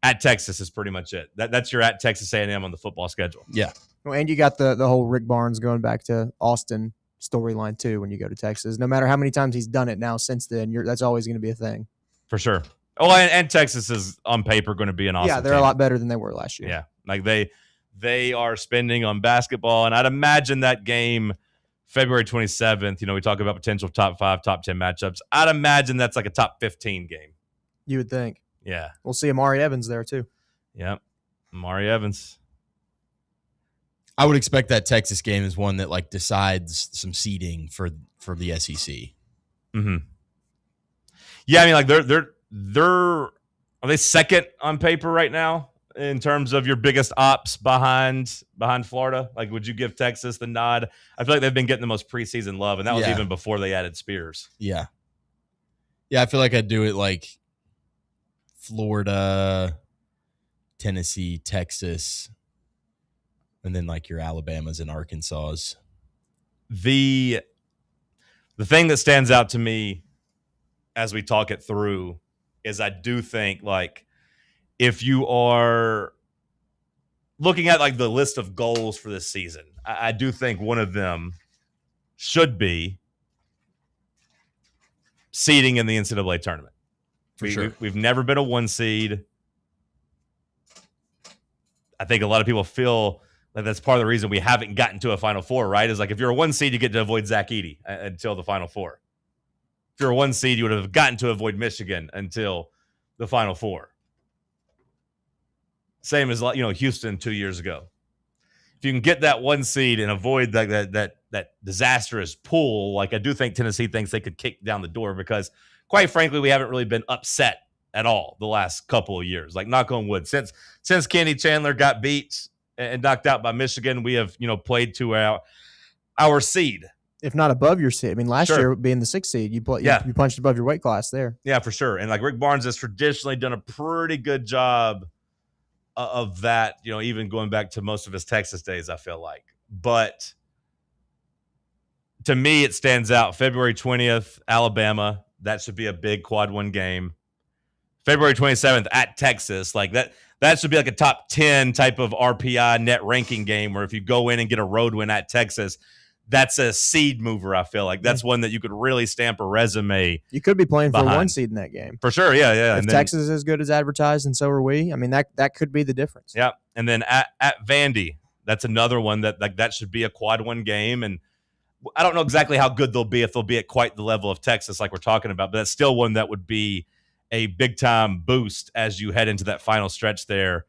at Texas is pretty much it. That's your at Texas A&M on the football schedule. Yeah. Well, and you got the whole Rick Barnes going back to Austin storyline too when you go to Texas. No matter how many times he's done it now since then, that's always going to be a thing. For sure. Oh, and Texas is on paper going to be an awesome they're team. a lot better than they were last year. Yeah, like they are spending on basketball, and I'd imagine that game February 27th, we talk about potential top 5, top 10 matchups. I'd imagine that's like a top 15 game. You would think. Yeah. We'll see Amari Evans there too. Yep. Amari Evans. I would expect that Texas game is one that like decides some seeding for the SEC. Mm-hmm. Yeah, I mean, like they're are they second on paper right now in terms of your biggest ops behind Florida? Like, would you give Texas the nod? I feel like they've been getting the most preseason love, and that was even before they added Spears. Yeah. Yeah, I feel like I'd do it like Florida, Tennessee, Texas, and then like your Alabamas and Arkansas. The thing that stands out to me as we talk it through is I do think, like, if you are looking at like the list of goals for this season, I do think one of them should be seeding in the NCAA tournament. We've never been a 1 seed. I think a lot of people feel like that's part of the reason we haven't gotten to a Final Four, right? Is like if you're a 1 seed, you get to avoid Zach Edey until the Final Four. If you're a 1 seed, you would have gotten to avoid Michigan until the Final Four. Same as Houston 2 years ago. If you can get that 1 seed and avoid that disastrous pool, like I do think Tennessee thinks they could kick down the door because, quite frankly, we haven't really been upset at all the last couple of years. Like, knock on wood, since Kenny Chandler got beat and knocked out by Michigan, we have played to our seed, if not above your seed. I mean, last year being the 6th seed, you punched above your weight class there. Yeah, for sure. And like Rick Barnes has traditionally done a pretty good job of that, even going back to most of his Texas days, I feel like. But to me, it stands out. February 20th, Alabama. That should be a big quad 1 game. February 27th at Texas. Like that should be like a top 10 type of RPI net ranking game where if you go in and get a road win at Texas, that's a seed mover, I feel like. That's one that you could really stamp a resume. You could be playing behind. for 1 seed in that game. For sure, yeah. If Texas is as good as advertised and so are we, I mean, that could be the difference. Yeah, and then at Vandy, that's another one that should be a quad 1 game. And I don't know exactly how good they'll be, if they'll be at quite the level of Texas like we're talking about, but that's still one that would be a big-time boost as you head into that final stretch there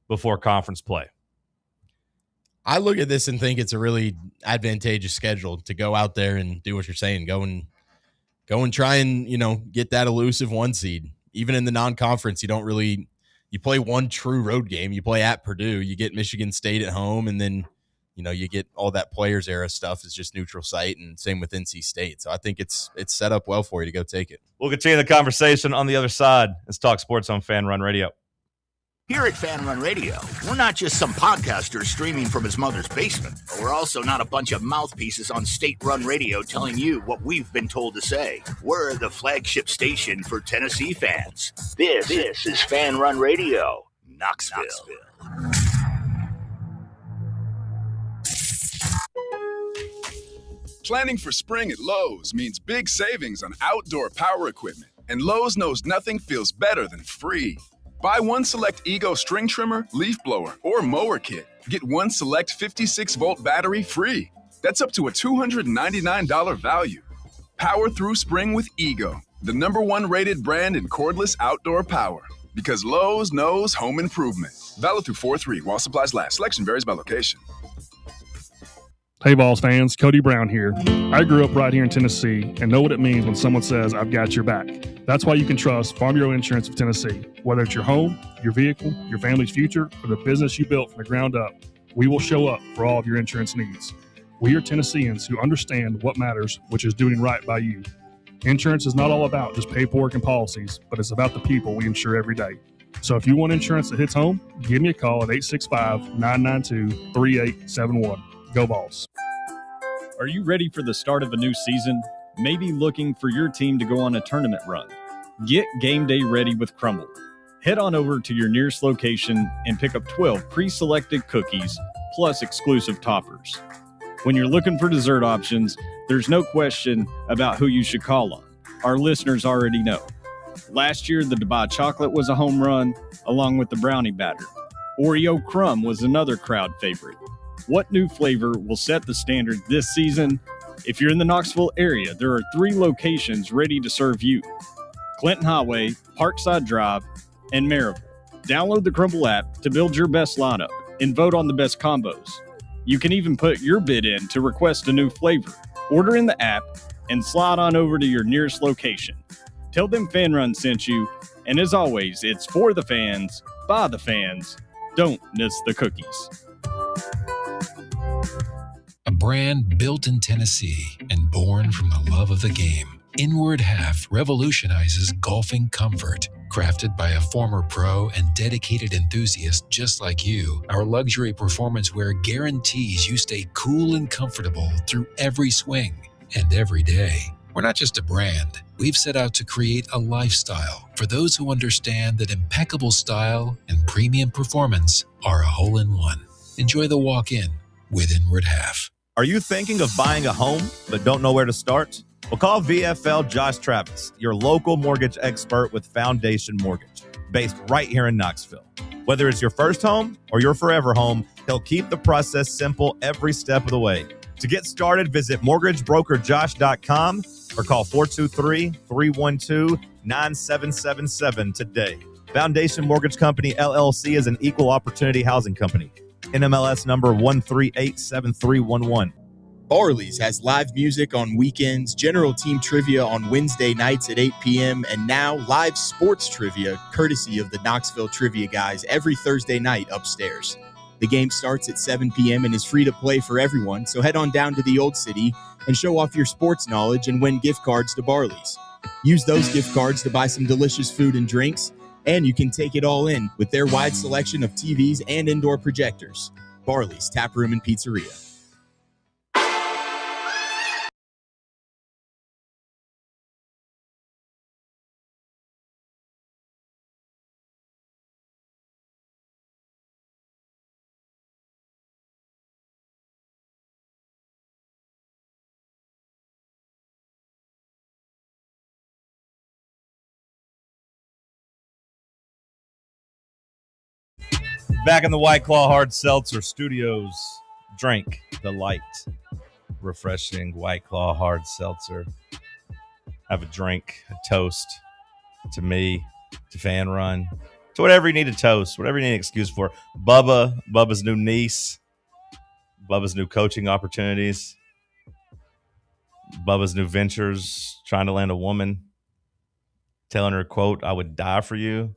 before conference play. I look at this and think it's a really advantageous schedule to go out there and do what you're saying. Go and try and, get that elusive 1 seed. Even in the non-conference, you play one true road game. You play at Purdue, you get Michigan State at home, and then, you get all that players era stuff is just neutral site, and same with NC State. So I think it's set up well for you to go take it. We'll continue the conversation on the other side. Let's talk sports on Fan Run Radio. Here at Fan Run Radio, we're not just some podcaster streaming from his mother's basement, but we're also not a bunch of mouthpieces on state-run radio telling you what we've been told to say. We're the flagship station for Tennessee fans. This is Fan Run Radio, Knoxville. Planning for spring at Lowe's means big savings on outdoor power equipment, and Lowe's knows nothing feels better than free. Buy one select Ego string trimmer, leaf blower, or mower kit. Get one select 56-volt battery free. That's up to a $299 value. Power through spring with Ego, the #1 rated brand in cordless outdoor power. Because Lowe's knows home improvement. Valid through 4/3 while supplies last. Selection varies by location. Hey, Vols fans, Cody Brown here. I grew up right here in Tennessee and know what it means when someone says, I've got your back. That's why you can trust Farm Bureau Insurance of Tennessee. Whether it's your home, your vehicle, your family's future, or the business you built from the ground up, we will show up for all of your insurance needs. We are Tennesseans who understand what matters, which is doing right by you. Insurance is not all about just paperwork and policies, but it's about the people we insure every day. So if you want insurance that hits home, give me a call at 865-992-3871. Go Vols. Are you ready for the start of a new season? Maybe looking for your team to go on a tournament run? Get game day ready with Crumble. Head on over to your nearest location and pick up 12 pre-selected cookies plus exclusive toppers. When you're looking for dessert options, there's no question about who you should call on. Our listeners already know. Last year, the Dubai chocolate was a home run, along with the brownie batter. Oreo crumb was another crowd favorite. What new flavor will set the standard this season? If you're in the Knoxville area, there are 3 locations ready to serve you: Clinton Highway, Parkside Drive, and Maryville. Download the Crumble app to build your best lineup and vote on the best combos. You can even put your bid in to request a new flavor. Order in the app and slide on over to your nearest location. Tell them Fan Run sent you, and as always, it's for the fans, by the fans. Don't miss the cookies. A brand built in Tennessee and born from the love of the game, Inward Half revolutionizes golfing comfort. Crafted by a former pro and dedicated enthusiast just like you, our luxury performance wear guarantees you stay cool and comfortable through every swing and every day. We're not just a brand. We've set out to create a lifestyle for those who understand that impeccable style and premium performance are a hole-in-one. Enjoy the walk-in with Inward Half. Are you thinking of buying a home but don't know where to start? Well, call VFL Josh Travis, your local mortgage expert with Foundation Mortgage, based right here in Knoxville. Whether it's your first home or your forever home, he'll keep the process simple every step of the way. To get started, visit mortgagebrokerjosh.com or call 423-312-9777 today. Foundation Mortgage Company, LLC is an equal opportunity housing company. NMLS number 1387311. Barley's has live music on weekends, general team trivia on Wednesday nights at 8 p.m., and now live sports trivia courtesy of the Knoxville Trivia Guys every Thursday night upstairs. The game starts at 7 p.m. and is free to play for everyone, so head on down to the Old City and show off your sports knowledge and win gift cards to Barley's. Use those gift cards to buy some delicious food and drinks, and you can take it all in with their wide selection of TVs and indoor projectors. Barley's Tap Room and Pizzeria. Back in the White Claw Hard Seltzer Studios. Drink the light, refreshing White Claw Hard Seltzer. Have a drink, a toast to me, to Fan Run, to whatever you need to toast, whatever you need an excuse for. Bubba's new niece, Bubba's new coaching opportunities, Bubba's new ventures, trying to land a woman, telling her, quote, "I would die for you."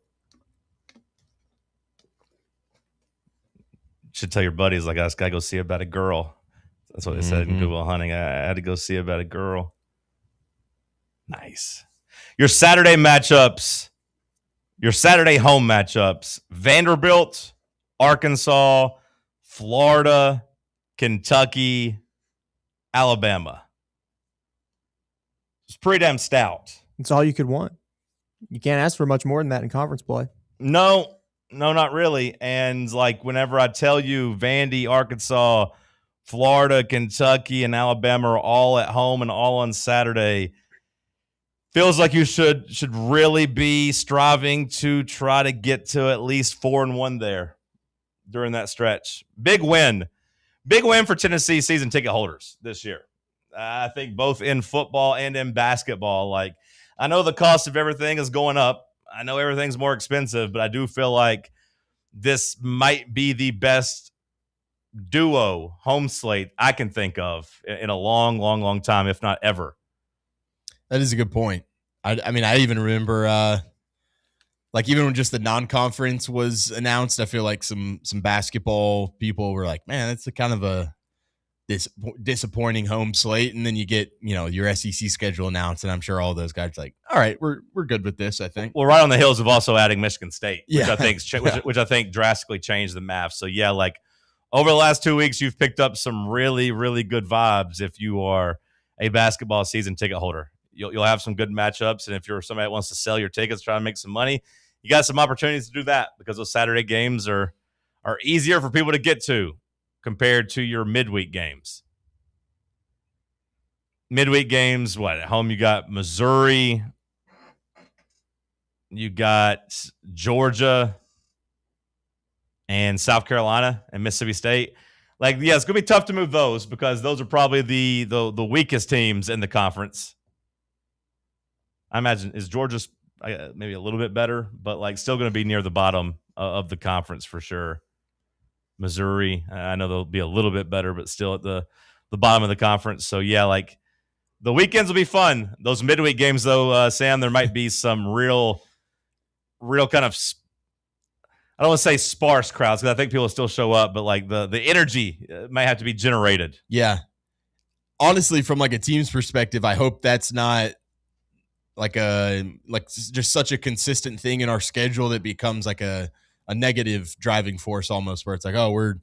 Should tell your buddies, like, I just got to go see about a girl. That's what they said in Good Will Hunting. I had to go see about a girl. Nice. Your Saturday matchups, your Saturday home matchups: Vanderbilt, Arkansas, Florida, Kentucky, Alabama. It's pretty damn stout. It's all you could want. You can't ask for much more than that in conference play. No, not really. And like whenever I tell you Vandy, Arkansas, Florida, Kentucky, and Alabama are all at home and all on Saturday, feels like you should really be striving to try to get to at least 4-1 there during that stretch. Big win for Tennessee season ticket holders this year. I think both in football and in basketball. Like, I know the cost of everything is going up. I know everything's more expensive, but I do feel like this might be the best duo home slate I can think of in a long time, if not ever. That is a good point. I mean, I even remember, like, even when just the non-conference was announced, I feel like some basketball people were like, man, that's a kind of a disappointing home slate. And then you get, your SEC schedule announced, and I'm sure all those guys are like, all right, we're good with this, I think. Well, right on the heels of also adding Michigan State, Yeah. which I think drastically changed the math. So, yeah, like over the last 2 weeks, you've picked up some really, really good vibes if you are a basketball season ticket holder. You'll have some good matchups, and if you're somebody that wants to sell your tickets, try to make some money, you got some opportunities to do that because those Saturday games are easier for people to get to compared to your midweek games. Midweek games, what? At home you got Missouri, you got Georgia, and South Carolina and Mississippi State. Like, yeah, it's going to be tough to move those because those are probably the weakest teams in the conference. I imagine is Georgia maybe a little bit better, but like still going to be near the bottom of the conference for sure. Missouri, I know they'll be a little bit better, but still at the bottom of the conference. So yeah, like the weekends will be fun. Those midweek games, though, Sam, there might be some real kind of, I don't want to say sparse crowds because I think people will still show up, but like the energy might have to be generated. Yeah. Honestly, from like a team's perspective, I hope that's not just such a consistent thing in our schedule that becomes like a negative driving force almost, where it's like, oh, we're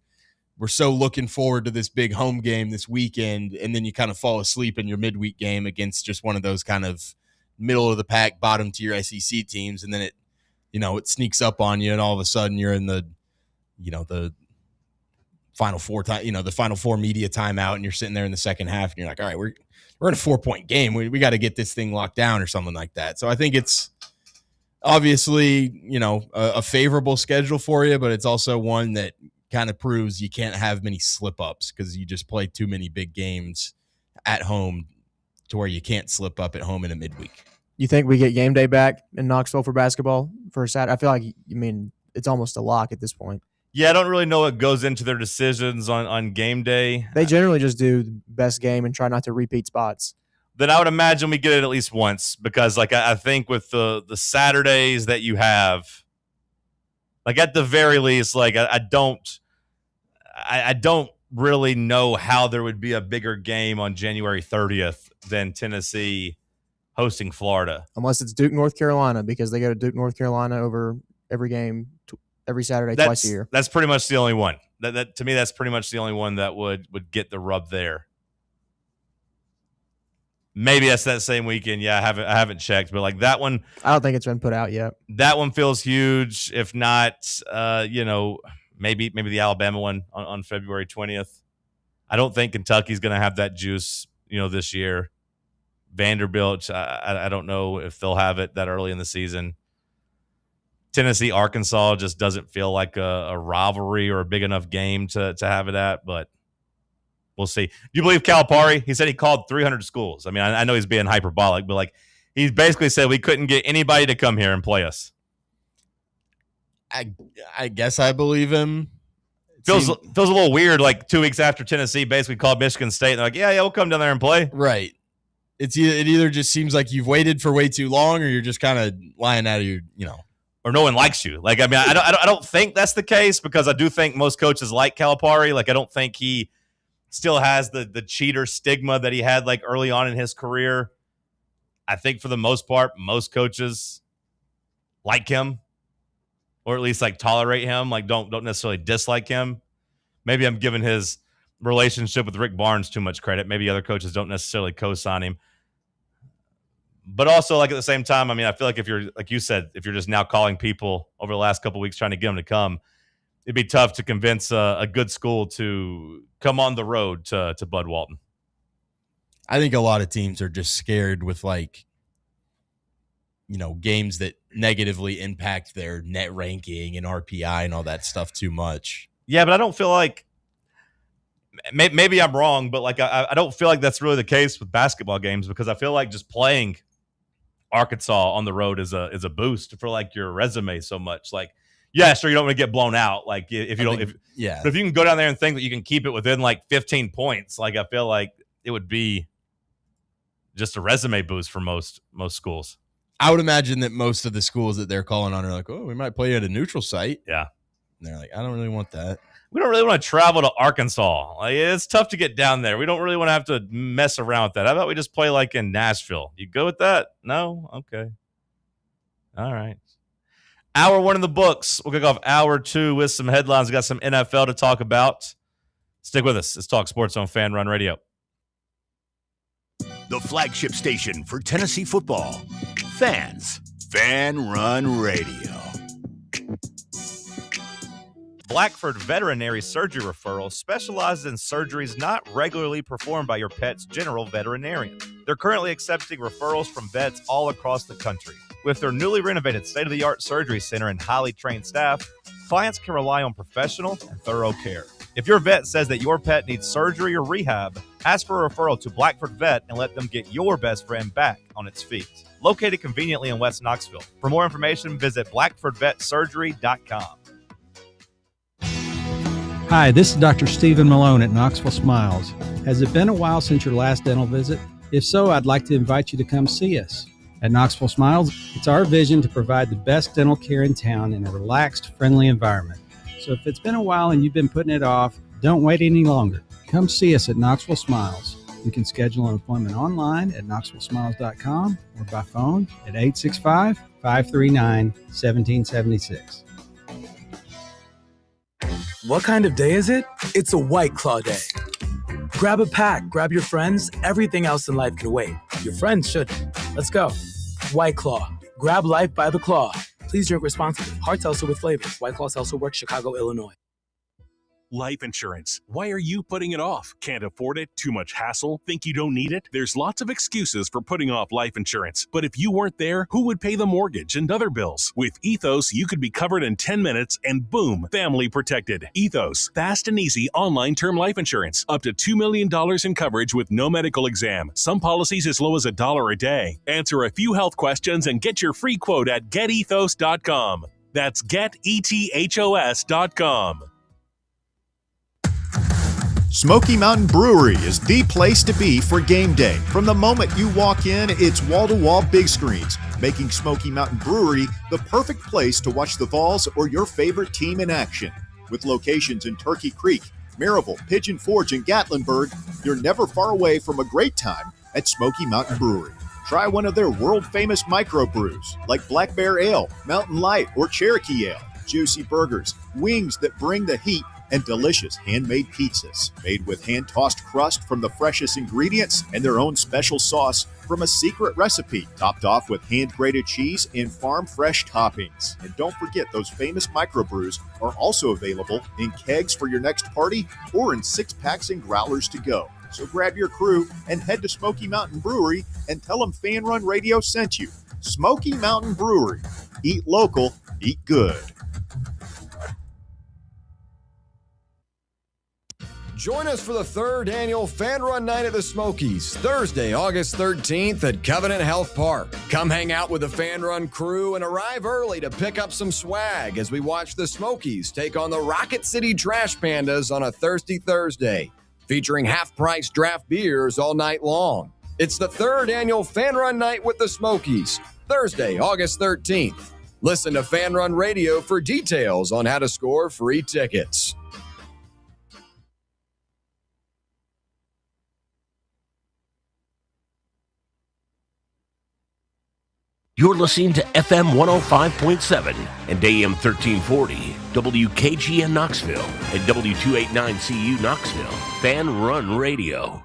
so looking forward to this big home game this weekend, and then you kind of fall asleep in your midweek game against just one of those kind of middle of the pack, bottom tier SEC teams, and then it sneaks up on you, and all of a sudden you're in the Final Four time, the Final Four media timeout, and you're sitting there in the second half, and you're like, all right, we're in a 4-point game. We got to get this thing locked down or something like that. So I think it's obviously, a favorable schedule for you, but it's also one that kind of proves you can't have many slip ups because you just play too many big games at home to where you can't slip up at home in a midweek. You think we get game day back in Knoxville for basketball for Saturday? I feel like, it's almost a lock at this point. Yeah, I don't really know what goes into their decisions on game day. They generally just do the best game and try not to repeat spots. Then I would imagine we get it at least once because, I think with the Saturdays that you have, at the very least, I don't really know how there would be a bigger game on January 30th than Tennessee hosting Florida. Unless it's Duke, North Carolina, because they go to Duke, North Carolina over every game every Saturday, twice a year. That's pretty much the only one. That to me, that's pretty much the only one that would get the rub there. Maybe that's that same weekend. Yeah, I haven't checked, but that one, I don't think it's been put out yet. That one feels huge. If not, maybe the Alabama one on February 20th. I don't think Kentucky's going to have that juice, this year. Vanderbilt, I don't know if they'll have it that early in the season. Tennessee, Arkansas just doesn't feel like a rivalry or a big enough game to have it at, but we'll see. Do you believe Calipari? He said he called 300 schools. I know he's being hyperbolic, but he basically said we couldn't get anybody to come here and play us. I guess I believe him. Feels a little weird. 2 weeks after Tennessee basically called Michigan State, and they're like, yeah, we'll come down there and play. Right. It either just seems like you've waited for way too long, or you're just kind of lying out of your, or no one likes you. I don't think that's the case because I do think most coaches like Calipari. I don't think he still has the cheater stigma that he had early on in his career. I think for the most part, most coaches like him, or at least tolerate him. Don't necessarily dislike him. Maybe I'm giving his relationship with Rick Barnes too much credit. Maybe other coaches don't necessarily co-sign him. But also, at the same time, I feel like if you're, like you said, if you're just now calling people over the last couple of weeks trying to get them to come, it'd be tough to convince a good school to come on the road to Bud Walton. I think a lot of teams are just scared with games that negatively impact their net ranking and RPI and all that stuff too much. Yeah, but I don't feel like maybe I'm wrong, but I don't feel like that's really the case with basketball games because I feel like just playing Arkansas on the road is a boost for your resume so much. Yeah, sure, you don't want to get blown out. But if you can go down there and think that you can keep it within 15 points, I feel like it would be just a resume boost for most schools. I would imagine that most of the schools that they're calling on are like, oh, we might play at a neutral site. Yeah. And they're like, I don't really want that. We don't really want to travel to Arkansas. It's tough to get down there. We don't really want to have to mess around with that. How about we just play in Nashville? You go with that? No? Okay. All right. Hour 1 in the books. We'll kick off hour 2 with some headlines. We got some NFL to talk about. Stick with us. It's Talk Sports on Fan Run Radio. The flagship station for Tennessee football. Fans. Fan Run Radio. Blackford Veterinary Surgery Referral specializes in surgeries not regularly performed by your pet's general veterinarian. They're currently accepting referrals from vets all across the country. With their newly renovated state-of-the-art surgery center and highly trained staff, clients can rely on professional and thorough care. If your vet says that your pet needs surgery or rehab, ask for a referral to Blackford Vet and let them get your best friend back on its feet. Located conveniently in West Knoxville. For more information, visit blackfordvetsurgery.com. Hi, this is Dr. Stephen Malone at Knoxville Smiles. Has it been a while since your last dental visit? If so, I'd like to invite you to come see us. At Knoxville Smiles, it's our vision to provide the best dental care in town in a relaxed, friendly environment. So if it's been a while and you've been putting it off, don't wait any longer. Come see us at Knoxville Smiles. You can schedule an appointment online at knoxvillesmiles.com or by phone at 865-539-1776. What kind of day is it? It's a White Claw day. Grab a pack, grab your friends, everything else in life can wait. Your friends shouldn't. Let's go. White Claw. Grab life by the claw. Please drink responsibly. Hard seltzer with flavors. White Claw Seltzer Works, Chicago, Illinois. Life insurance. Why are you putting it off? Can't afford it? Too much hassle? Think you don't need it? There's lots of excuses for putting off life insurance. But if you weren't there, who would pay the mortgage and other bills? With Ethos, you could be covered in 10 minutes and boom, family protected. Ethos, fast and easy online term life insurance. Up to $2 million in coverage with no medical exam. Some policies as low as $1 a day. Answer a few health questions and get your free quote at getethos.com. That's getethos.com. Smoky Mountain Brewery is the place to be for game day. From the moment you walk in, it's wall-to-wall big screens, making Smoky Mountain Brewery the perfect place to watch the Vols or your favorite team in action. With locations in Turkey Creek, Maryville, Pigeon Forge, and Gatlinburg, you're never far away from a great time at Smoky Mountain Brewery. Try one of their world-famous microbrews like Black Bear Ale, Mountain Light, or Cherokee Ale. Juicy burgers, wings that bring the heat, and delicious handmade pizzas made with hand-tossed crust from the freshest ingredients and their own special sauce from a secret recipe, topped off with hand-grated cheese and farm-fresh toppings. And don't forget, those famous microbrews are also available in kegs for your next party or in 6-packs and growlers to go. So grab your crew and head to Smoky Mountain Brewery and tell them Fan Run Radio sent you. Smoky Mountain Brewery. Eat local, eat good. Join us for the third annual Fan Run Night at the Smokies, Thursday, August 13th at Covenant Health Park. Come hang out with the Fan Run crew and arrive early to pick up some swag as we watch the Smokies take on the Rocket City Trash Pandas on a thirsty Thursday, featuring half-price draft beers all night long. It's the third annual Fan Run Night with the Smokies, Thursday, August 13th. Listen to Fan Run Radio for details on how to score free tickets. You're listening to FM 105.7 and AM 1340, WKGN Knoxville, and W289CU Knoxville, Fan Run Radio.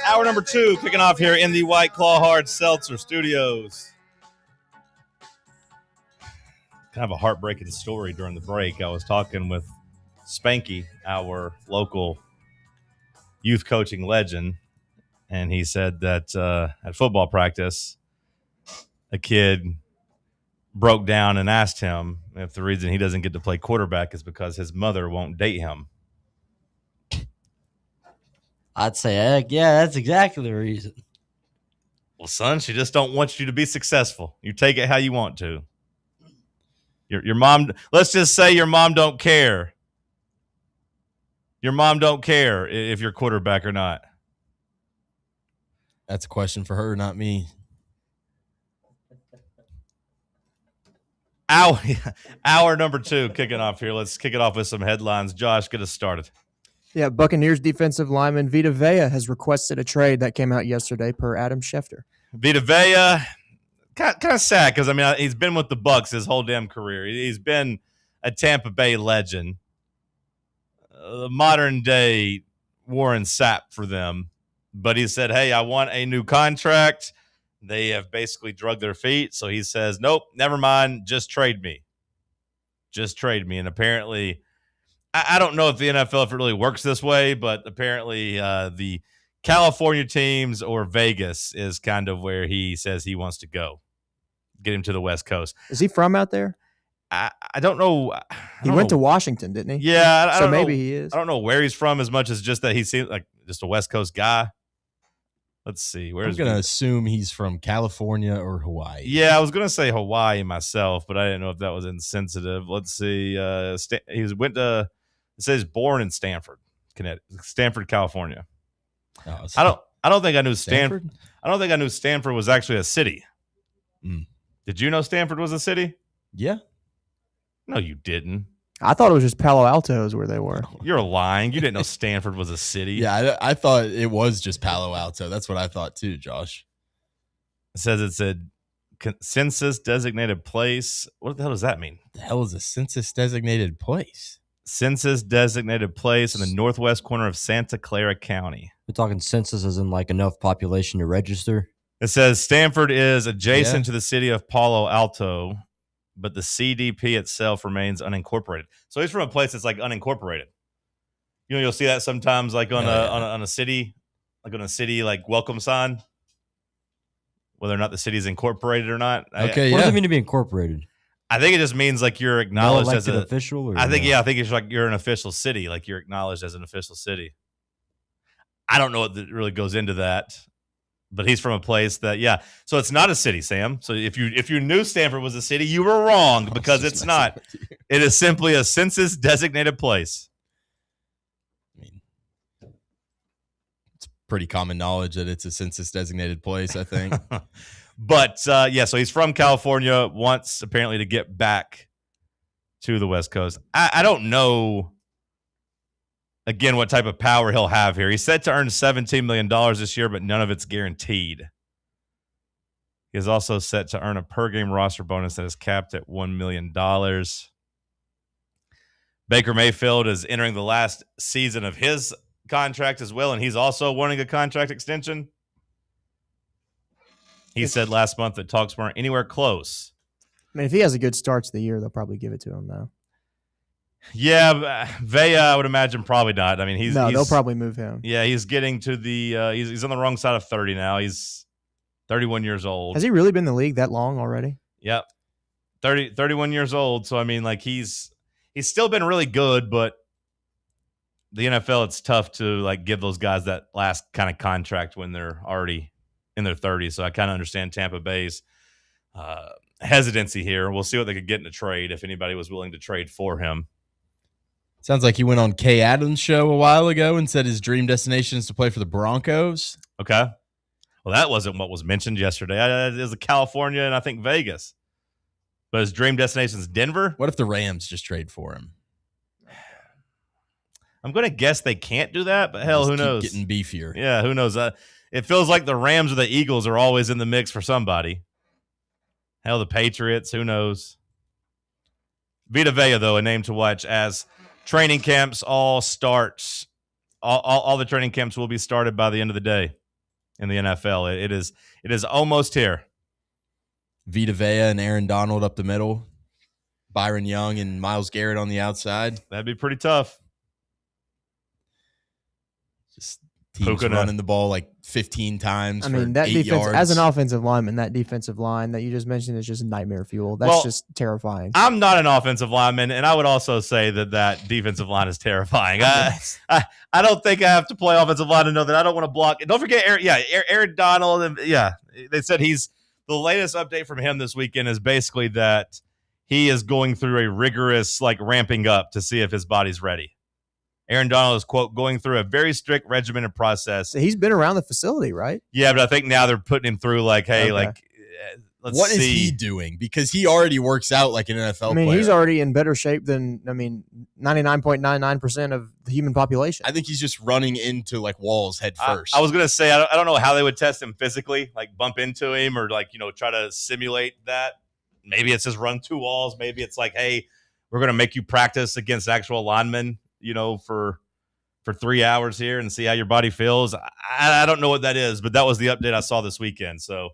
Hour number 2 kicking off here in the White Claw Hard Seltzer Studios. Kind of a heartbreaking story during the break. I was talking with Spanky, our local youth coaching legend, and he said that at football practice, a kid broke down and asked him if the reason he doesn't get to play quarterback is because his mother won't date him. I'd say, heck yeah, that's exactly the reason. Well, son, she just don't want you to be successful. You take it how you want to. Your mom, let's just say your mom don't care. Your mom don't care if you're quarterback or not. That's a question for her, not me. Hour number 2 kicking off here. Let's kick it off with some headlines. Josh, get us started. Yeah, Buccaneers defensive lineman Vita Vea has requested a trade that came out yesterday per Adam Schefter. Vita Vea, kind of sad because, I mean, he's been with the Bucs his whole damn career. He's been a Tampa Bay legend, the modern-day Warren Sapp for them. But he said, hey, I want a new contract. They have basically drug their feet. So he says, nope, never mind, just trade me. Just trade me. And apparently – I don't know if the NFL, if it really works this way, but apparently the California teams or Vegas is kind of where he says he wants to go. Get him to the West Coast. Is he from out there? I don't know. He went to Washington, didn't he? Yeah. I don't maybe know. He is. I don't know where he's from as much as just that he seems like just a West Coast guy. Let's see. I'm going to assume he's from California or Hawaii. Yeah, I was going to say Hawaii myself, but I didn't know if that was insensitive. Let's see. He went to... It says born in Stanford, California. Oh, I don't think I knew Stanford. I don't think I knew Stanford was actually a city. Did you know Stanford was a city? Yeah. No, you didn't. I thought it was just Palo Alto is where they were. You're lying. You didn't know Stanford was a city. Yeah, I thought it was just Palo Alto. That's what I thought too, Josh. It says it's a census designated place. What the hell does that mean? The hell is a census designated place? Census designated place in the northwest corner of Santa Clara County. We're talking census as in like enough population to register. It says Stanford is adjacent to the city of Palo Alto, but the CDP itself remains unincorporated. So he's from a place that's like unincorporated. You know, you'll see that sometimes like on a city, like on a city like welcome sign, whether or not the city is incorporated or not. Okay, what does it mean to be incorporated? I think it just means like you're acknowledged as an official. Or I think I think it's like you're an official city, like you're acknowledged as an official city. I don't know what really goes into that, but he's from a place that So it's not a city, Sam. So if you knew Stanford was a city, you were wrong because it's not. It is simply a census designated place. I mean, it's pretty common knowledge that it's a census designated place, I think. But so he's from California, wants apparently to get back to the West Coast. I don't know, again, what type of power he'll have here. He's set to earn $17 million this year, but none of it's guaranteed. He is also set to earn a per-game roster bonus that is capped at $1 million. Baker Mayfield is entering the last season of his contract as well, and he's also wanting a contract extension. He said last month that talks weren't anywhere close. I mean, if he has a good start to the year, they'll probably give it to him, though. Yeah, Vea, I would imagine probably not. I mean, they'll probably move him. Yeah, he's getting to the he's on the wrong side of 30 now. He's 31 years old. Has he really been in the league that long already? Yep. 31 years old. So I mean, like he's still been really good, but the NFL, it's tough to like give those guys that last kind of contract when they're already in their 30s. So I kind of understand Tampa Bay's hesitancy here. We'll see what they could get in a trade if anybody was willing to trade for him. Sounds like he went on Kay Adams' show a while ago and said his dream destination is to play for the Broncos. Okay. Well, that wasn't what was mentioned yesterday. It was California and I think Vegas. But his dream destination is Denver. What if the Rams just trade for him? I'm going to guess they can't do that, but hell, who knows? Getting beefier. Yeah, who knows? It feels like the Rams or the Eagles are always in the mix for somebody. Hell, the Patriots, who knows? Vita Vea, though, a name to watch as training camps all starts. All the training camps will be started by the end of the day in the NFL. It is almost here. Vita Vea and Aaron Donald up the middle. Byron Young and Myles Garrett on the outside. That'd be pretty tough. Just teams running the ball like 15 times. I mean, that defense, as an offensive lineman, that defensive line that you just mentioned is just nightmare fuel. That's just terrifying. I'm not an offensive lineman, and I would also say that defensive line is terrifying. I don't think I have to play offensive line to know that I don't want to block. Don't forget, Aaron Donald. They said the latest update from him this weekend is basically that he is going through a rigorous ramping up to see if his body's ready. Aaron Donald is, quote, going through a very strict regimented process. So he's been around the facility, right? Yeah, but I think now they're putting him through let's what see. Is he doing? Because he already works out like an NFL player. He's already in better shape than 99.99% of the human population. I think he's just running into walls head first. I was going to say, I don't know how they would test him physically, bump into him or try to simulate that. Maybe it's just run two walls. Maybe it's hey, we're going to make you practice against actual linemen, for 3 hours here and see how your body feels. I don't know what that is, but that was the update I saw this weekend. So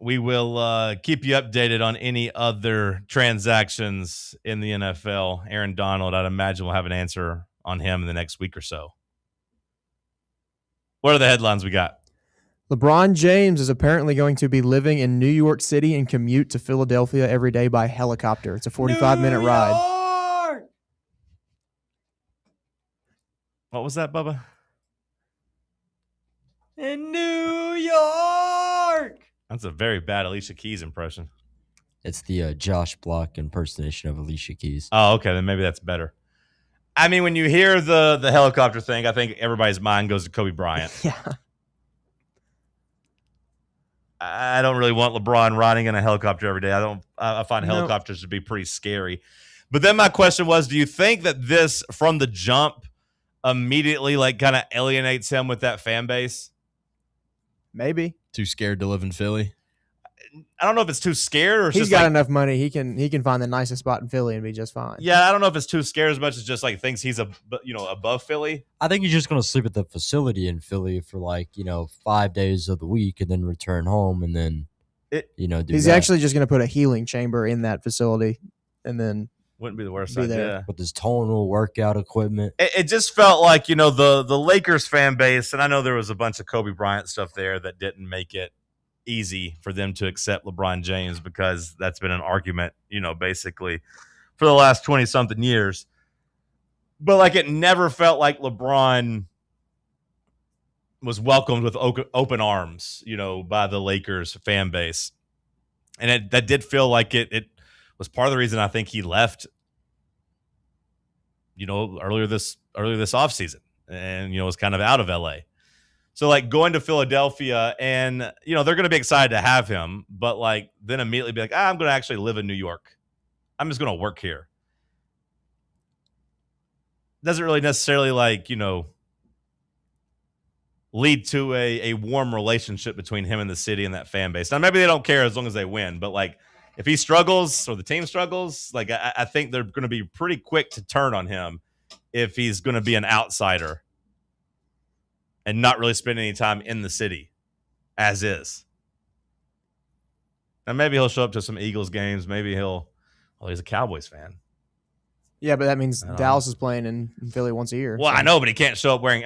we will keep you updated on any other transactions in the NFL. Aaron Donald, I'd imagine we'll have an answer on him in the next week or so. What are the headlines we got? LeBron James is apparently going to be living in New York City and commute to Philadelphia every day by helicopter. It's a 45-minute ride. What was that, Bubba? In New York. That's a very bad Alicia Keys impression. It's the Josh Block impersonation of Alicia Keys. Oh, okay. Then maybe that's better. I mean, when you hear the helicopter thing, I think everybody's mind goes to Kobe Bryant. Yeah. I don't really want LeBron riding in a helicopter every day. I find No. helicopters to be pretty scary. But then my question was, do you think that this from the jump immediately like kind of alienates him with that fan base? Maybe. Too scared to live in Philly. I don't know if it's too scared or it's He's just got like, enough money. He can find the nicest spot in Philly and be just fine. yeah, I don't know if it's too scared as much as just like thinks he's above Philly. I think he's just going to sleep at the facility in Philly for 5 days of the week and then return home and then, do He's that. actually just going to put a healing chamber in that facility and then Wouldn't be the worst be idea. there. With his tonal workout equipment. It just felt like, the Lakers fan base, and I know there was a bunch of Kobe Bryant stuff there that didn't make it easy for them to accept LeBron James because that's been an argument, basically for the last 20-something years. But, like, it never felt like LeBron was welcomed with open arms, by the Lakers fan base. And that did feel like it was part of the reason I think he left, earlier this offseason and, was kind of out of LA. So like going to Philadelphia and, they're going to be excited to have him, but like then immediately be like, I'm going to actually live in New York. I'm just going to work here. Doesn't really necessarily lead to a warm relationship between him and the city and that fan base. Now, maybe they don't care as long as they win, but like if he struggles or the team struggles, like I think they're going to be pretty quick to turn on him if he's going to be an outsider and not really spend any time in the city as is. Now, maybe he'll show up to some Eagles games. Maybe he's a Cowboys fan. Yeah, but that means Dallas is playing in Philly once a year. Well, I know, but he can't show up wearing,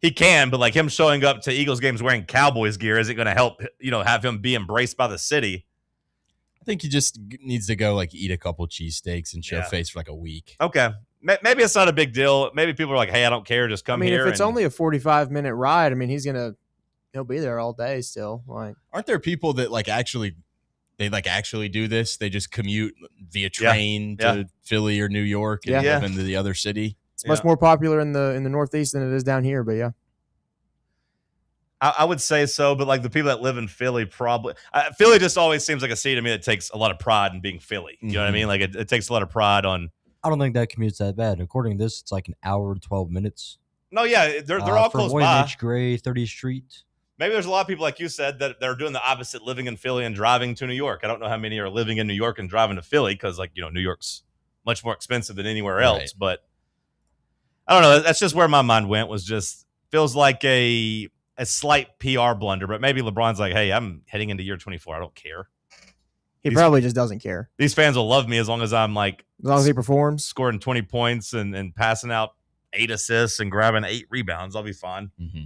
he can, but like him showing up to Eagles games wearing Cowboys gear isn't going to help, have him be embraced by the city. I think he just needs to go like eat a couple cheesesteaks and show face for like a week. Okay. Maybe it's not a big deal. Maybe people are like, hey, I don't care. Just come here. If it's only a 45-minute ride, he'll be there all day still. Like, aren't there people that actually do this? They just commute via train to Philly or New York and live into the other city. It's much more popular in the Northeast than it is down here, but yeah. I would say so, but like the people that live in Philly probably Philly just always seems like a city to me that takes a lot of pride in being Philly. You know what I mean? Like it takes a lot of pride on. I don't think that commute's that bad. According to this, it's like an hour and 12 minutes. No, yeah, they're all close by. H. Gray, 30th Street. Maybe there's a lot of people, like you said, that are doing the opposite, living in Philly and driving to New York. I don't know how many are living in New York and driving to Philly because, New York's much more expensive than anywhere else. Right. But I don't know. That's just where my mind went. Was just feels like a slight PR blunder. But maybe LeBron's like, hey, I'm heading into year 24. I don't care. He probably just doesn't care. These fans will love me as long as I'm as long as he performs, scoring 20 points and passing out 8 assists and grabbing 8 rebounds. I'll be fine. Mm-hmm.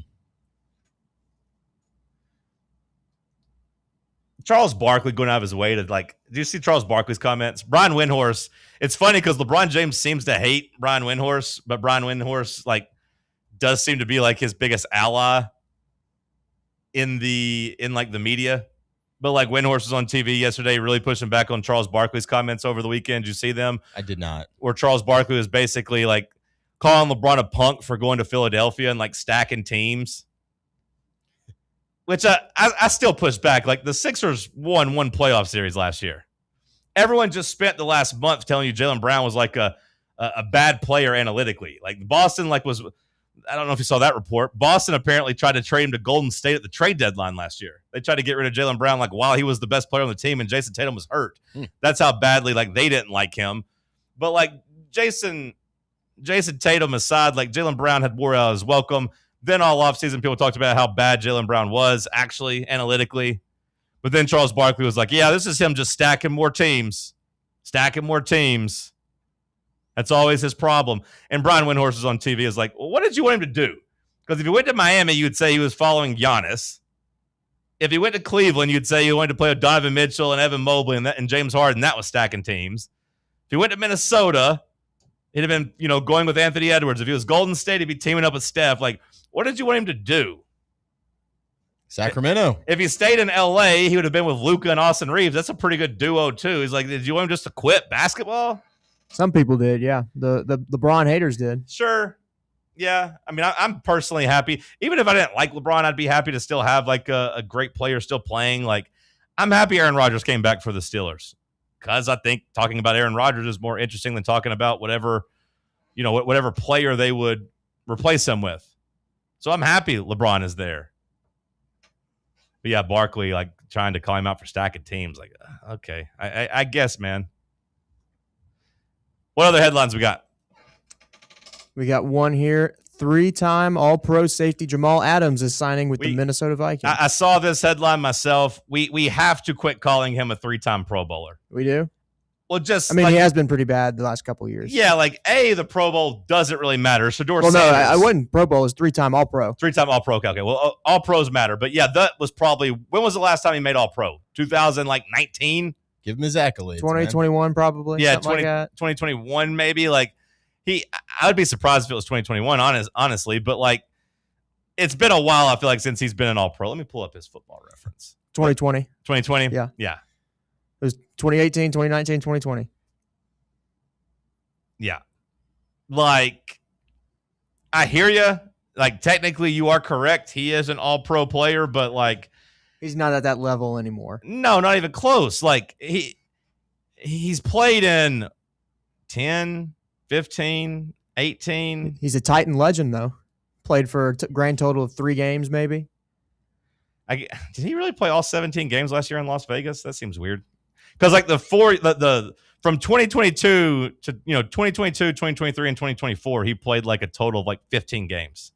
Charles Barkley going out of his way to do you see Charles Barkley's comments? Brian Windhorst. It's funny because LeBron James seems to hate Brian Windhorst, but Brian Windhorst does seem to be his biggest ally in the media. But Windhorst was on TV yesterday, really pushing back on Charles Barkley's comments over the weekend. Did you see them? I did not. Where Charles Barkley was basically calling LeBron a punk for going to Philadelphia and stacking teams. Which I still push back. The Sixers won one playoff series last year. Everyone just spent the last month telling you Jaylen Brown was a bad player analytically. Boston was, I don't know if you saw that report. Boston apparently tried to trade him to Golden State at the trade deadline last year. They tried to get rid of Jaylen Brown while he was the best player on the team and Jason Tatum was hurt. That's how badly they didn't like him. But Jason Tatum aside, Jaylen Brown had wore out his welcome. Then all offseason, people talked about how bad Jaylen Brown was, actually, analytically. But then Charles Barkley was like, yeah, this is him just stacking more teams. That's always his problem. And Brian Windhorst was on TV is like, well, what did you want him to do? Because if he went to Miami, you would say he was following Giannis. If he went to Cleveland, you'd say he wanted to play with Donovan Mitchell and Evan Mobley and James Harden. That was stacking teams. If he went to Minnesota, he'd have been, going with Anthony Edwards. If he was Golden State, he'd be teaming up with Steph. What did you want him to do? Sacramento. If he stayed in LA, he would have been with Luka and Austin Reeves. That's a pretty good duo, too. He's like, did you want him just to quit basketball? Some people did, yeah. The LeBron haters did. Sure. Yeah, I mean, I'm personally happy. Even if I didn't like LeBron, I'd be happy to still have like a great player still playing. Like, I'm happy Aaron Rodgers came back for the Steelers because I think talking about Aaron Rodgers is more interesting than talking about whatever player they would replace him with. So I'm happy LeBron is there. But yeah, Barkley like trying to call him out for stacking teams. Like, okay, I guess, man. What other headlines we got? We got one here. 3-time All-Pro safety Jamal Adams is signing with the Minnesota Vikings. I saw this headline myself. We have to quit calling him a 3-time Pro Bowler. We do? Well, just I mean, he has been pretty bad the last couple of years. Yeah, like the Pro Bowl doesn't really matter. Shedeur Well, no, Sanders, I wouldn't. Pro Bowl is 3-time All-Pro. 3-time All-Pro. Okay, well, All Pros matter, but yeah, that was probably when was the last time he made All-Pro? 2019. Give him his accolades. 2021 probably. Yeah, something like that. 2021 maybe. Like I would be surprised if it was 2021. Honestly, but like it's been a while. I feel like since he's been an All-Pro. Let me pull up his Football Reference. 2020. 2020. Yeah. Yeah. It was 2018, 2019, 2020. Yeah. Like, I hear you. Like, technically, you are correct. He is an all-pro player, but, like... He's not at that level anymore. No, not even close. Like, he's played in 10, 15, 18... He's a Titan legend, though. Played for a grand total of 3 games, maybe. Did he really play all 17 games last year in Las Vegas? That seems weird. Because, like, from 2022 to 2022, 2023, and 2024, he played like a total of like 15 games.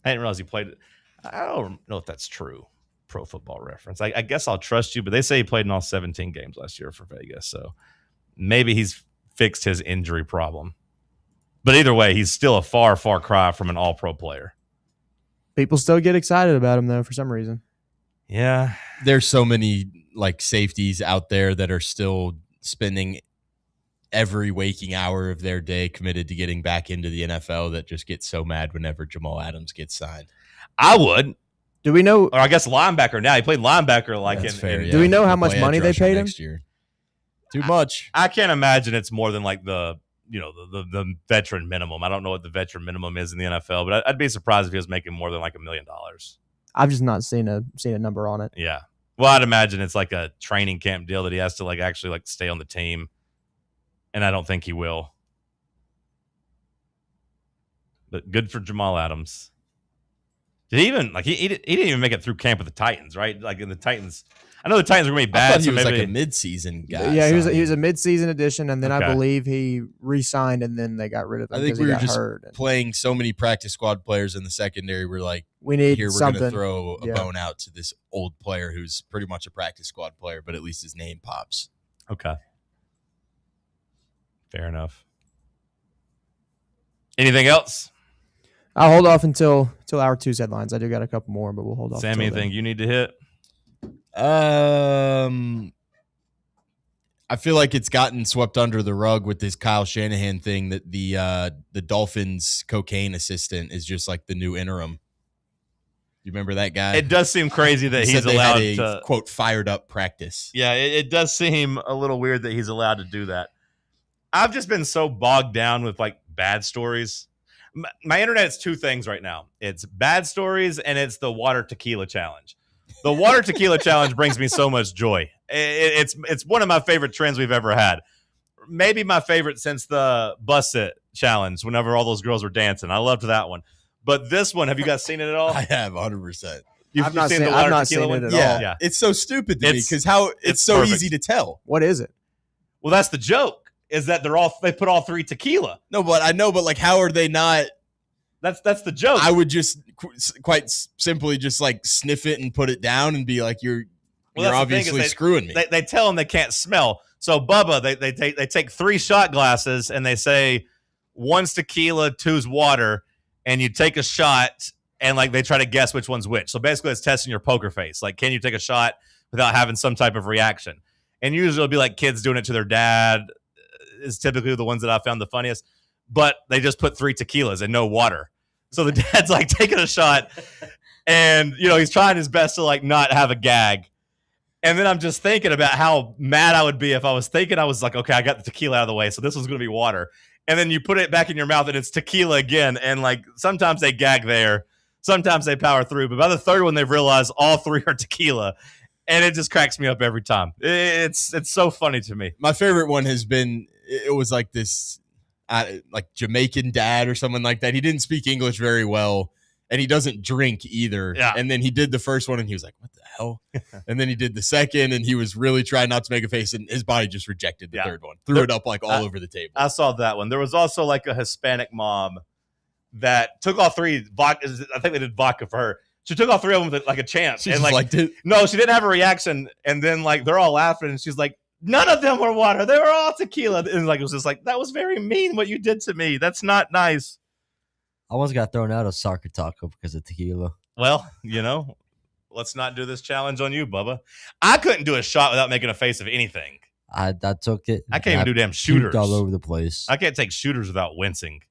I didn't realize he played it. I don't know if that's true. Pro Football Reference. I guess I'll trust you, but they say he played in all 17 games last year for Vegas. So maybe he's fixed his injury problem. But either way, he's still a far, far cry from an all-pro player. People still get excited about him, though, for some reason. Yeah. There's so many like safeties out there that are still spending every waking hour of their day committed to getting back into the NFL that just get so mad whenever Jamal Adams gets signed. I would. Do we know? Or I guess linebacker now. He played linebacker like That's fair, yeah. Do we know how He'll much play money edge they rusher paid him? next year. Too much. I can't imagine it's more than like the veteran minimum. I don't know what the veteran minimum is in the NFL, but I'd be surprised if he was making more than like $1 million. I've just not seen a number on it. Yeah. Well, I'd imagine it's like a training camp deal that he has to like actually like stay on the team, and I don't think he will. But good for Jamal Adams. Did he even like he didn't even make it through camp with the Titans, right? Like in the Titans, I know the Titans were going to be bad. I thought he so was maybe like a mid-season guy. Yeah, he was a mid-season addition, and then Okay. I believe he re-signed, and then they got rid of him. I think 'cause we he were got just hurt. playing so many practice squad players in the secondary. We're like, We need here we're something. going to throw a Yeah. bone out to this old player who's pretty much a practice squad player, but at least his name pops. Okay. Fair enough. Anything else? I'll hold off until hour 2's headlines. I do got a couple more, but we'll hold off. Sam, until anything then. you need to hit? I feel like it's gotten swept under the rug with this Kyle Shanahan thing that the Dolphins cocaine assistant is just like the new interim. You remember that guy? It does seem crazy that He he's said they allowed had a, to quote, fired up practice. Yeah, it does seem a little weird that he's allowed to do that. I've just been so bogged down with like bad stories. My internet's 2 things right now. It's bad stories and it's the water tequila challenge. The water tequila challenge brings me so much joy. It's one of my favorite trends we've ever had. Maybe my favorite since the bus it challenge whenever all those girls were dancing. I loved that one. But this one, have you guys seen it at all? I have 100%. I've not seen the water I've not tequila seen one? it at all. Yeah, it's so stupid to me It's- because how it's so perfect. easy to tell. What is it? Well, that's the joke. Is that they put all 3 tequila. No, but I know, but like, how are they not? That's the joke. I would just quite simply just like sniff it and put it down and be like, you're Well, that's the thing obviously is screwing me. They tell them they can't smell. So Bubba, they take 3 shot glasses and they say 1's tequila, 2's water, and you take a shot and like they try to guess which one's which. So basically, it's testing your poker face. Like, can you take a shot without having some type of reaction? And usually it'll be like kids doing it to their dad. Is typically the ones that I found the funniest. But they just put 3 tequilas and no water. So the dad's like taking a shot, and he's trying his best to like not have a gag. And then I'm just thinking about how mad I would be if I was thinking I was like, okay, I got the tequila out of the way, so this was going to be water. and then you put it back in your mouth and it's tequila again. And like sometimes they gag there, sometimes they power through, but by the third one they've realized all three are tequila, and it just cracks me up every time. It's so funny to me. My favorite one has been, it was like this like Jamaican dad or someone like that. He didn't speak English very well, and he doesn't drink either. Yeah. And then he did the first one and he was like, what the hell? And then he did the second and he was really trying not to make a face, and his body just rejected the third one. Threw it up like all over the table. I saw that one. There was also like a Hispanic mom that took all three vodka. I think they did vodka for her. She took all three of them with like a chance. She and just like liked it? No, she didn't have a reaction. And then like they're all laughing and she's like, none of them were water. They were all tequila. And like it was just like, that was very mean what you did to me. That's not nice. I once got thrown out of soccer taco because of tequila. Well, let's not do this challenge on you, Bubba. I couldn't do a shot without making a face of anything. I took it. I can't even do damn shooters. All over the place. I can't take shooters without wincing.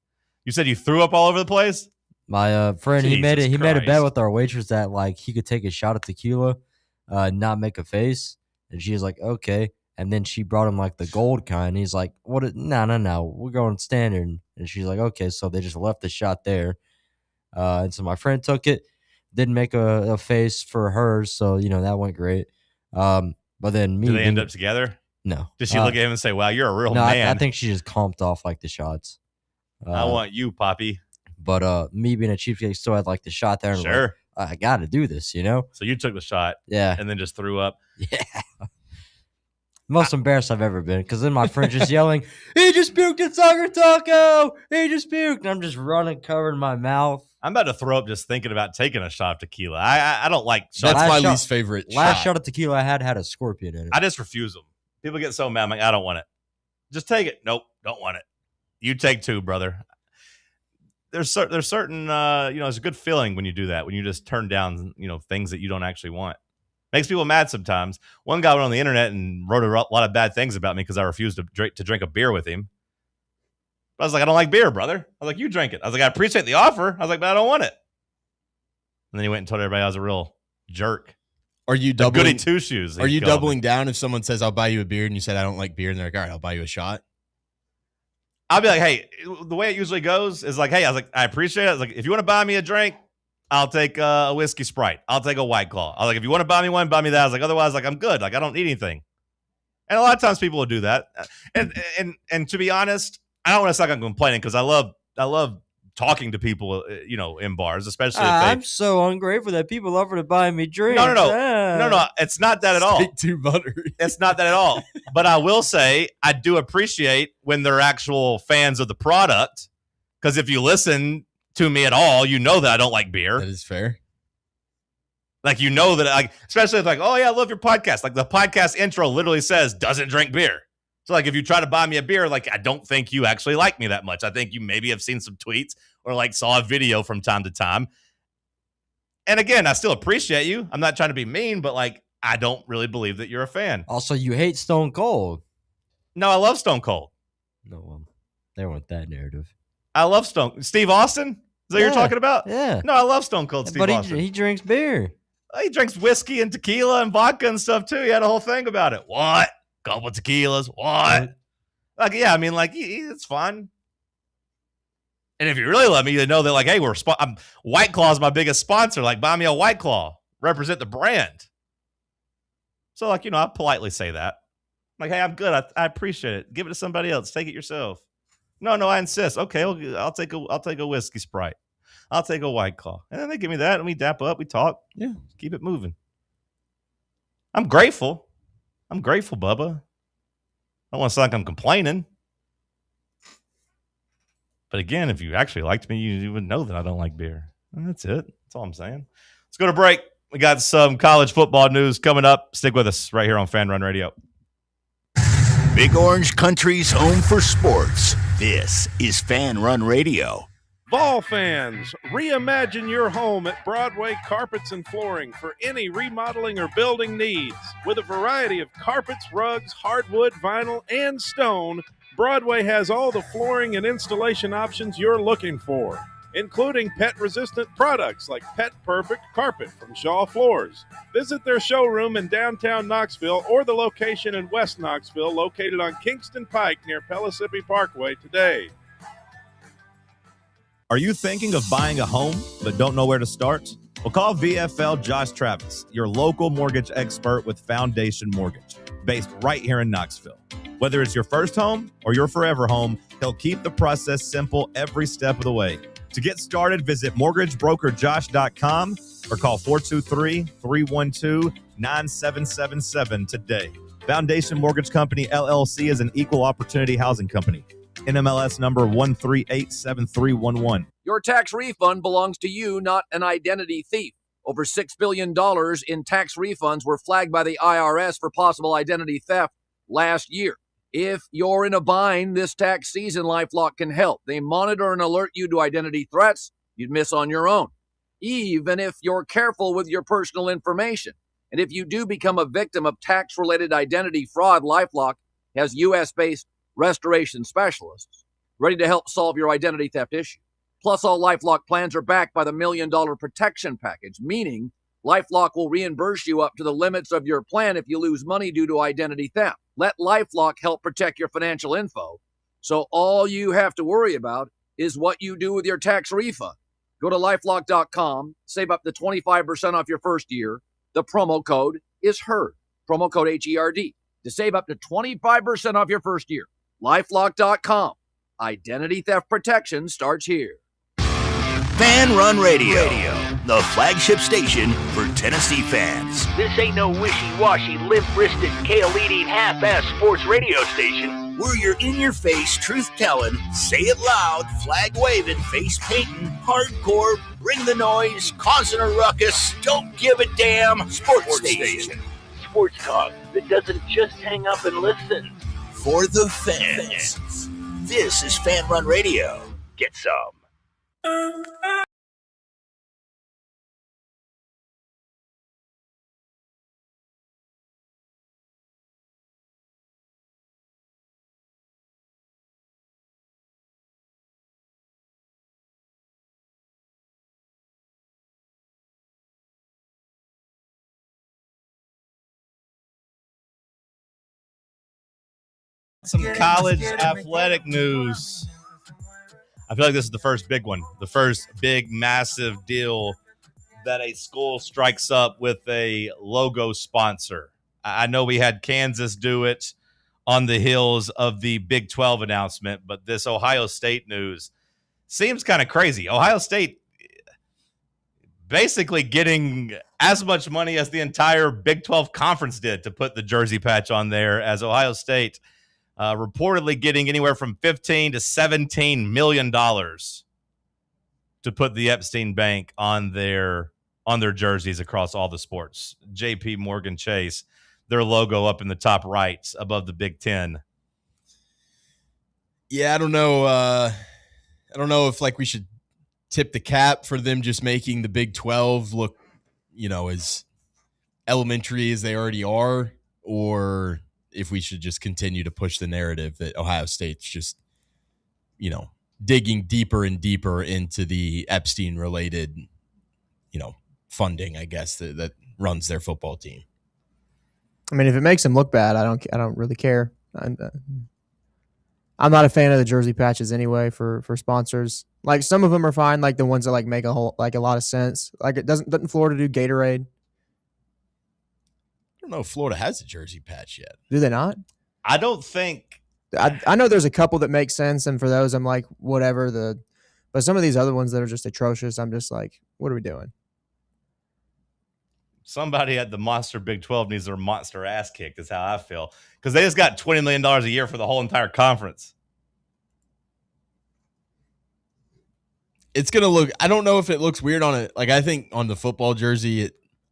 You said you threw up all over the place? My friend, he made Jesus a bet Christ. with our waitress that like he could take a shot of tequila, not make a face, and she was like, okay. And then she brought him like the gold kind. He's like, what? No, we're going standard. And she's like, okay. So they just left the shot there, and so my friend took it, didn't make a face for hers, so that went great. But then me, Did they end up together? No. Did she look at him and say, wow, you're a real no, man? I think she just comped off like the shots. I want you, Poppy. But me being a cheapskate still had like the shot there. And Sure. like, I got to do this, So you took the shot. Yeah. And then just threw up. Yeah. Most embarrassed I've ever been, because then my friend just yelling, he just puked at soccer taco. He just puked. And I'm just running, covering my mouth. I'm about to throw up just thinking about taking a shot of tequila. I don't like shots. That's my least favorite Last shot of tequila I had a scorpion in it. I just refuse them. People get so mad. I'm like, I don't want it. Just take it. Nope, don't want it. You take two, brother. There's certain it's a good feeling when you do that, when you just turn down things that you don't actually want. Makes people mad sometimes. One guy went on the internet and wrote a lot of bad things about me because I refused to drink a beer with him. But I was like, I don't like beer, brother. I was like, you drink it. I was like, I appreciate the offer. I was like, but I don't want it. And then he went and told everybody I was a real jerk. Are you A doubling goody two shoes? Are you doubling down if someone says, I'll buy you a beer, and you said, I don't like beer, and they're like, all right, I'll buy you a shot? I'll be like, hey, the way it usually goes is like, hey, I was like, I appreciate it. I was like, if you want to buy me a drink, I'll take a whiskey Sprite. I'll take a White Claw. I was like, if you want to buy me one, buy me that. I was like, otherwise, like, I'm good. Like, I don't need anything. And a lot of times people will do that. And to be honest, I don't want to sound like I'm complaining because I love talking to people, in bars, especially if I'm so ungrateful that people offer to buy me drinks. No. It's not that at all. Steak too buttery. It's not that at all. But I will say I do appreciate when they're actual fans of the product, because if you listen to me at all, you know that I don't like beer. That is fair. Like, that, like, especially if like, oh yeah, I love your podcast. Like the podcast intro literally says doesn't drink beer. So like if you try to buy me a beer, like I don't think you actually like me that much. I think you maybe have seen some tweets or like saw a video from time to time. And again, I still appreciate you. I'm not trying to be mean, but like I don't really believe that you're a fan. Also, you hate Stone Cold. No, I love Stone Cold. No, they weren't that narrative. I love Steve Austin. Is that what you're talking about? Yeah. No, I love Stone Cold Steve Austin. But he drinks beer. He drinks whiskey and tequila and vodka and stuff too. He had a whole thing about it. What? Couple tequilas. What? Like, yeah, I mean, like, it's fun. And if you really love me, you know that, like, hey, White Claw is my biggest sponsor. Like, buy me a White Claw. Represent the brand. So, like, I politely say that. Like, hey, I'm good. I appreciate it. Give it to somebody else. Take it yourself. No, I insist. Okay, I'll take a whiskey Sprite. I'll take a White Claw. And then they give me that, and we dap up. We talk. Yeah, keep it moving. I'm grateful. Bubba. I don't want to sound like I'm complaining. But again, if you actually liked me, you would know that I don't like beer. And that's it. That's all I'm saying. Let's go to break. We got some college football news coming up. Stick with us right here on Fan Run Radio. Big Orange Country's home for sports. This is Fan Run Radio. Vol fans, reimagine your home at Broadway Carpets and Flooring for any remodeling or building needs. With a variety of carpets, rugs, hardwood, vinyl, and stone, Broadway has all the flooring and installation options you're looking for, including pet-resistant products like Pet Perfect Carpet from Shaw Floors. Visit their showroom in downtown Knoxville or the location in West Knoxville located on Kingston Pike near Pellissippi Parkway today. Are you thinking of buying a home but don't know where to start? Well, call VFL Josh Travis, your local mortgage expert with Foundation Mortgage, based right here in Knoxville. Whether it's your first home or your forever home, he'll keep the process simple every step of the way. To get started, visit mortgagebrokerjosh.com or call 423-312-9777 today. Foundation Mortgage Company, LLC is an equal opportunity housing company. NMLS number 1387311. Your tax refund belongs to you, not an identity thief. Over $6 billion in tax refunds were flagged by the IRS for possible identity theft last year. If you're in a bind this tax season, LifeLock can help. They monitor and alert you to identity threats you'd miss on your own, even if you're careful with your personal information. And if you do become a victim of tax-related identity fraud, LifeLock has U.S.-based restoration specialists ready to help solve your identity theft issue. Plus, all LifeLock plans are backed by the $1 Million Protection Package, meaning LifeLock will reimburse you up to the limits of your plan if you lose money due to identity theft. Let LifeLock help protect your financial info, so all you have to worry about is what you do with your tax refund. Go to LifeLock.com, save up to 25% off your first year. The promo code is HERD, promo code HERD, to save up to 25% off your first year. LifeLock.com. Identity theft protection starts here. Fan Run Radio, the flagship station for Tennessee fans. This ain't no wishy-washy, limp-wristed, kale-eating, half-ass sports radio station. We're your in-your-face, truth-telling, say it loud, flag-waving, face-painting, hardcore, bring the noise, causing a ruckus, don't give a damn sports station. Sports talk that doesn't just hang up and listen. For the fans. This is Fan Run Radio. Get some. Some college athletic news. I feel like this is the first big one, the first big, massive deal that a school strikes up with a logo sponsor. I know we had Kansas do it on the heels of the Big 12 announcement, but this Ohio State news seems kind of crazy. Ohio State basically getting as much money as the entire Big 12 conference did to put the jersey patch on there, as Ohio State reportedly getting anywhere from $15 to $17 million to put the Epstein Bank on their jerseys across all the sports. JP Morgan Chase, their logo up in the top right above the Big Ten. Yeah, I don't know. I don't know if we should tip the cap for them just making the Big 12 look, as elementary as they already are, or if we should just continue to push the narrative that Ohio State's just, digging deeper and deeper into the Epstein related, funding, I guess, that runs their football team. I mean, if it makes them look bad, I don't really care. I'm not a fan of the jersey patches anyway for sponsors. Like, some of them are fine, like the ones that make a lot of sense. Like, doesn't Florida do Gatorade? I don't know if Florida has a jersey patch yet. Do they not? I don't think. I know there's a couple that make sense, and for those I'm like, whatever. But some of these other ones that are just atrocious, I'm just like, what are we doing? Somebody at the monster Big 12 needs their monster ass kicked, is how I feel, because they just got $20 million a year for the whole entire conference. It's going to look, I don't know if it looks weird on it. Like, I think on the football jersey,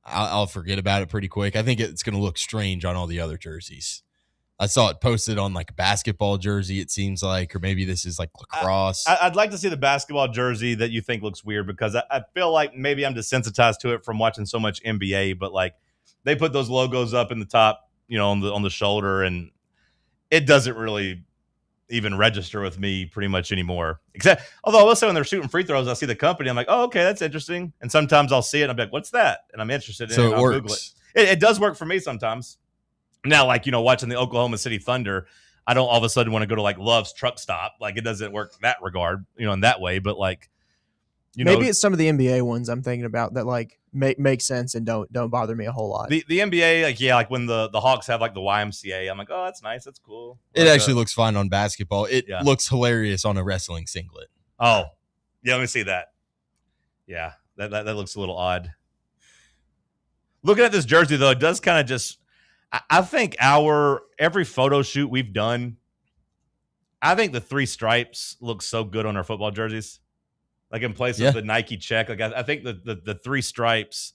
I'll forget about it pretty quick. I think it's going to look strange on all the other jerseys. I saw it posted on a basketball jersey, it seems like, or maybe this is lacrosse. I'd like to see the basketball jersey that you think looks weird, because I feel like maybe I'm desensitized to it from watching so much NBA, but they put those logos up in the top, on the shoulder, and it doesn't really even register with me pretty much anymore. Although I will say, when they're shooting free throws, I see the company, I'm like, oh, okay, that's interesting. And sometimes I'll see it and I'll be like, what's that? And I'm interested in it. So I'll Google it. It does work for me sometimes. Now, watching the Oklahoma City Thunder, I don't all of a sudden want to go to Love's Truck Stop. It doesn't work in that regard, in that way. But Maybe it's some of the NBA ones I'm thinking about that like make sense and don't bother me a whole lot. The NBA, like when the Hawks have like the YMCA, I'm like, oh, that's nice, that's cool. It actually looks fine on basketball. It looks hilarious on a wrestling singlet. Oh, yeah, let me see that. Yeah, that looks a little odd. Looking at this jersey though, it does kind of just. I think every photo shoot we've done, I think the 3 stripes look so good on our football jerseys. Like in place of the Nike check. Like I think the 3 stripes,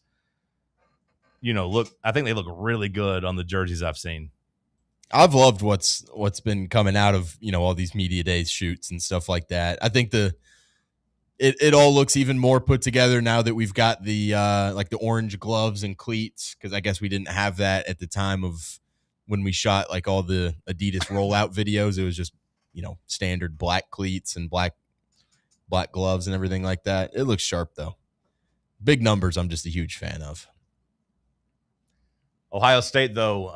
I think they look really good on the jerseys I've seen. I've loved what's been coming out of, all these media days shoots and stuff like that. I think it all looks even more put together now that we've got the like the orange gloves and cleats, because I guess we didn't have that at the time of when we shot like all the Adidas rollout videos. It was just, standard black cleats and black gloves and everything like that. It looks sharp though. Big numbers I'm just a huge fan of. Ohio State though,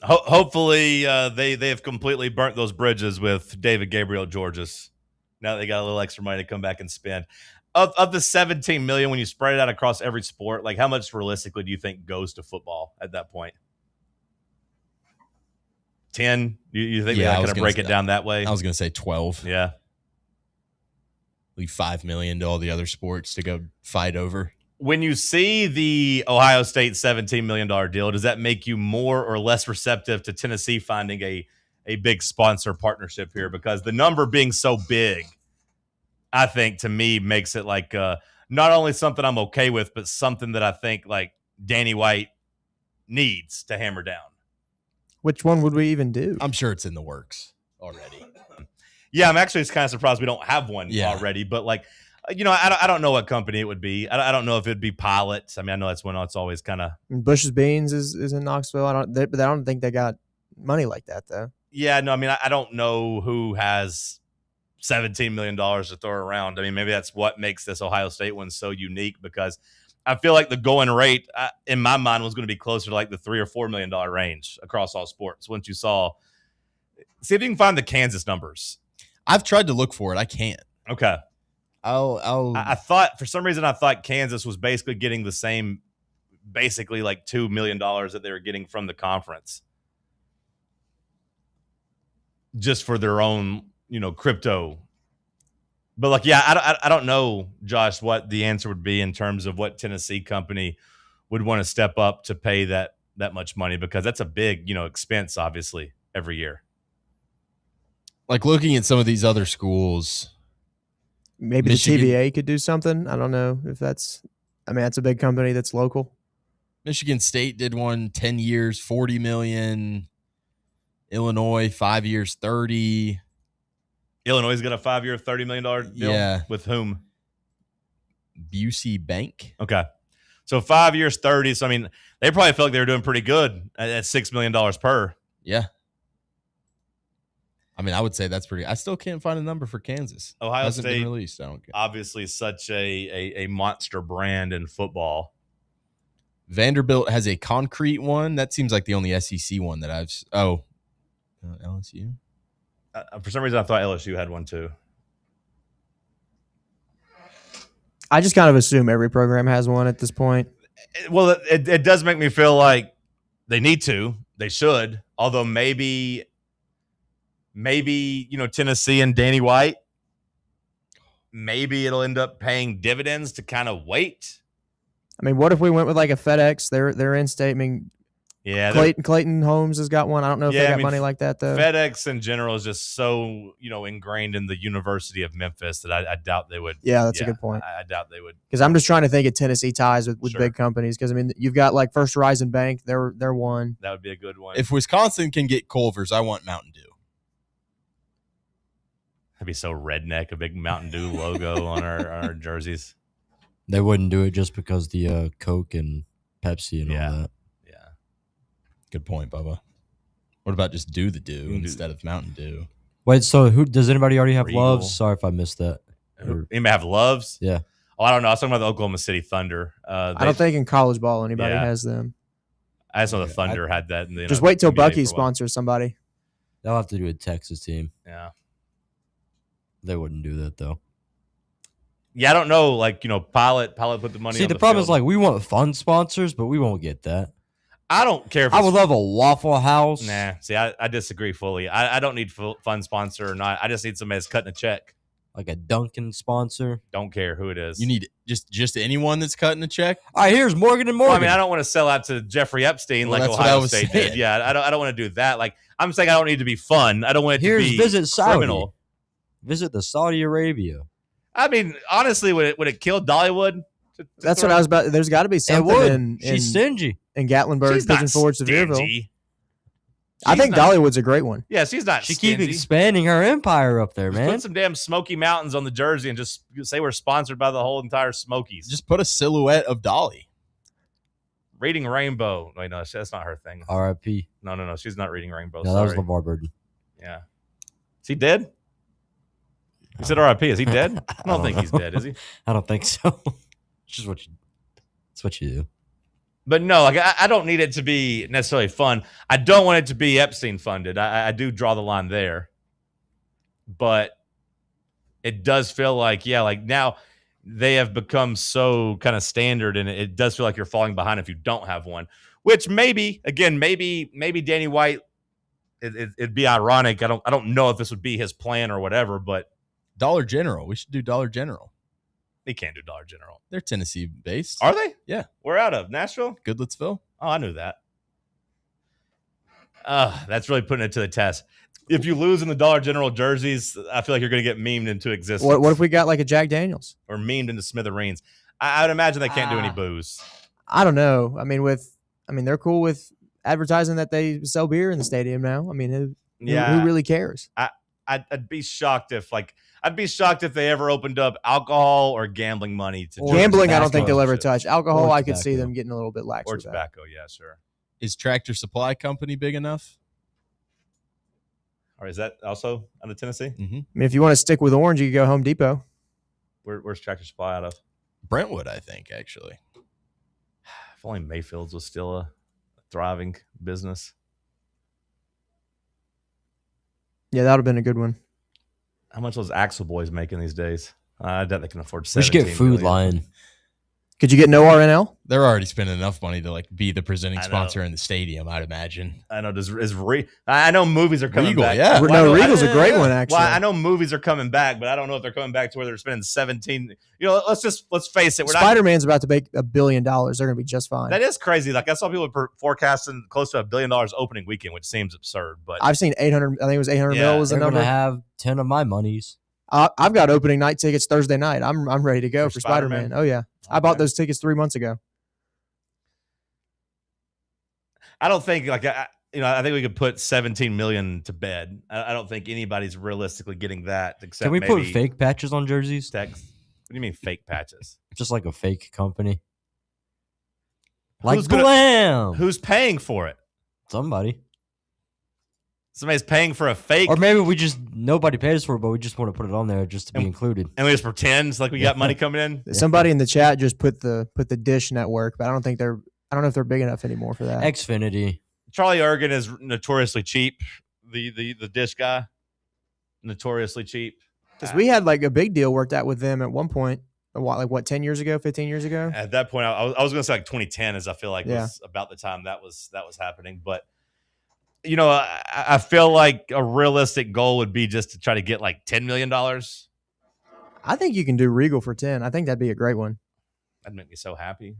hopefully they have completely burnt those bridges with David Gabriel Georges. Now they got a little extra money to come back and spend. Of the $17 million, when you spread it out across every sport, like how much realistically do you think goes to football at that point? 10? You think they're not going to break it down that way? I was going to say 12. Yeah. Leave $5 million to all the other sports to go fight over. When you see the Ohio State $17 million deal, does that make you more or less receptive to Tennessee finding a big sponsor partnership here? Because the number being so big, I think, to me, makes it like not only something I'm okay with, but something that I think like Danny White needs to hammer down. Which one would we even do? I'm sure it's in the works already. Yeah, I'm actually kind of surprised we don't have one already. But like, I don't know what company it would be. I don't know if it'd be Pilot. I mean, I know that's when it's always kind of Bush's Beans is in Knoxville. But I don't think they got money like that though. Yeah, no, I mean, I don't know who has $17 million to throw around. I mean, maybe that's what makes this Ohio State one so unique, because I feel like the going rate in my mind was going to be closer to like the $3 or $4 million range across all sports. Once you saw, see if you can find the Kansas numbers. I've tried to look for it. I can't. Okay. I thought for some reason Kansas was basically getting the same, basically like $2 million that they were getting from the conference, just for their own, crypto. But like, yeah, I don't know, Josh, what the answer would be in terms of what Tennessee company would want to step up to pay that much money, because that's a big, expense, obviously, every year. Like looking at some of these other schools, maybe Michigan, the TVA could do something. I don't know if that's a big company that's local. Michigan State did one 10 years, $40 million. Illinois, 5 years, 30. Illinois got a 5-year, $30 million deal. Yeah. With whom? Busey Bank. Okay. So 5 years, 30. So, I mean, they probably felt like they were doing pretty good at $6 million per. Yeah. I mean, I would say that's pretty. I still can't find a number for Kansas. Ohio Hasn't State been released. I don't care. Obviously, such a monster brand in football. Vanderbilt has a concrete one. That seems like the only SEC one that I've. LSU. For some reason, I thought LSU had one too. I just kind of assume every program has one at this point. Well, it does make me feel like they need to. They should. Although maybe Tennessee and Danny White, maybe it'll end up paying dividends to kind of wait. I mean, what if we went with like a FedEx? They're in state. I mean, yeah, Clayton Holmes has got one. I don't know if they got money like that though. FedEx in general is just so ingrained in the University of Memphis that I doubt they would. Yeah, that's a good point. I doubt they would. Because I'm just trying to think of Tennessee ties with Sure. big companies. Because I mean, you've got like First Horizon Bank. They're one. That would be a good one. If Wisconsin can get Culver's, I want Mountain Dew. That'd be so redneck, a big Mountain Dew logo on our jerseys. They wouldn't do it just because the Coke and Pepsi and all that. Yeah. Good point, Bubba. What about just do the Dew instead of Mountain Dew? Wait, so who does anybody already have Regal. Loves? Sorry if I missed that. Anybody have Loves? Yeah. Oh, I don't know. I was talking about the Oklahoma City Thunder. I don't think in college ball anybody Yeah. has them. I just know the Thunder had that. In the, Just wait till NBA Bucky for a while. sponsors somebody. They'll have to do a Texas team. Yeah. They wouldn't do that though. Yeah, I don't know. Like, Pilot put the money. See, on the problem field. is like we want fun sponsors, but we won't get that. I don't care if I would love a Waffle House. Nah, see, I disagree fully. I don't need fun sponsor or not. I just need somebody that's cutting a check. Like a Dunkin' sponsor. Don't care who it is. You need just anyone that's cutting a check. All right, here's Morgan and Morgan. Well, I mean, I don't want to sell out to Jeffrey Epstein like Ohio State did. Yeah, I don't want to do that. Like, I'm saying I don't need to be fun. I don't want it to be Visit Saudi. criminal. Visit the Saudi Arabia. I mean, honestly, would it kill Dollywood? That's what I was about. There's got to be something. She's stingy. In Gatlinburg, She's not Pigeon Forge, Sevierville. stingy. I think Dollywood's a great one. Yeah, she's not. She stingy. keeps expanding her empire up there, man. Put some damn Smoky Mountains on the jersey and just say we're sponsored by the whole entire Smokies. Just put a silhouette of Dolly. Reading Rainbow. Wait, no, that's not her thing. R.I.P. No. She's not Reading Rainbow. No, Sorry. that was LeVar Burton. Yeah. Is he dead? He said R.I.P. Is he dead? I don't think he's dead, is he? I don't think so. It's just it's what you do. But no, like I don't need it to be necessarily fun. I don't want it to be Epstein funded. I do draw the line there. But it does feel like, like now they have become so kind of standard, and it does feel like you're falling behind if you don't have one. Which maybe Danny White, it'd be ironic. I don't know if this would be his plan or whatever, but Dollar General. We should do Dollar General. they can't do Dollar General. They're Tennessee based. Are they? Yeah. We're out of Nashville? Goodlettsville. Oh, I knew that. That's really putting it to the test. If you lose in the Dollar General jerseys, I feel like you're going to get memed into existence. What if we got like a Jack Daniels? Or memed into smithereens. I would imagine they can't do any booze. I don't know. I mean, they're cool with advertising that they sell beer in the stadium now. I mean, who really cares? I'd be shocked if they ever opened up alcohol or gambling money to gambling. I don't think they'll ever touch alcohol. I could see them getting a little bit lax or with tobacco. Yeah, sure. Is Tractor Supply Company big enough? Or is that also out of Tennessee? Mm-hmm. I mean, if you want to stick with orange, you could go Home Depot. Where's Tractor Supply out of? Brentwood, I think, actually. If only Mayfield's was still a thriving business. Yeah, that would have been a good one. How much those Axel boys making these days? I doubt they can afford. We should get Food Lion. Could you get no RNL? They're already spending enough money to be the presenting sponsor in the stadium, I'd imagine. I know. I know movies are coming Regal, back. yeah. No, Regal's a great one, actually. Well, I know movies are coming back, but I don't know if they're coming back to where they're spending 17. Let's face it. Spider-Man's about to make $1 billion. They're going to be just fine. That is crazy. Like, I saw people forecasting close to $1 billion opening weekend, which seems absurd. But I've seen 800. I think it was 800 mil was the They're number. going to have 10 of my monies. I've got opening night tickets Thursday night. I'm ready to go for Spider-Man? Spider-Man. Oh yeah, I bought those tickets 3 months ago. I don't think I think we could put 17 million to bed. I don't think anybody's realistically getting that. Except Can we maybe put fake patches on jerseys? What do you mean fake patches? Just like a fake company. Like Who's Glam. Who's paying for it? Somebody. Somebody's paying for a fake. Or maybe nobody pays for it, but we just want to put it on there just to be included. And we just pretend like we got money coming in. Somebody in the chat just put the Dish Network, but I don't know if they're big enough anymore for that. Xfinity. Charlie Ergen is notoriously cheap. The Dish guy, notoriously cheap. Because we had like a big deal worked out with them at one point. 10 years ago, 15 years ago? At that point, I was going to say like 2010, as I feel like was about the time that was happening. But I feel like a realistic goal would be just to try to get like $10 million. I think you can do Regal for 10. I think that'd be a great one. That'd make me so happy.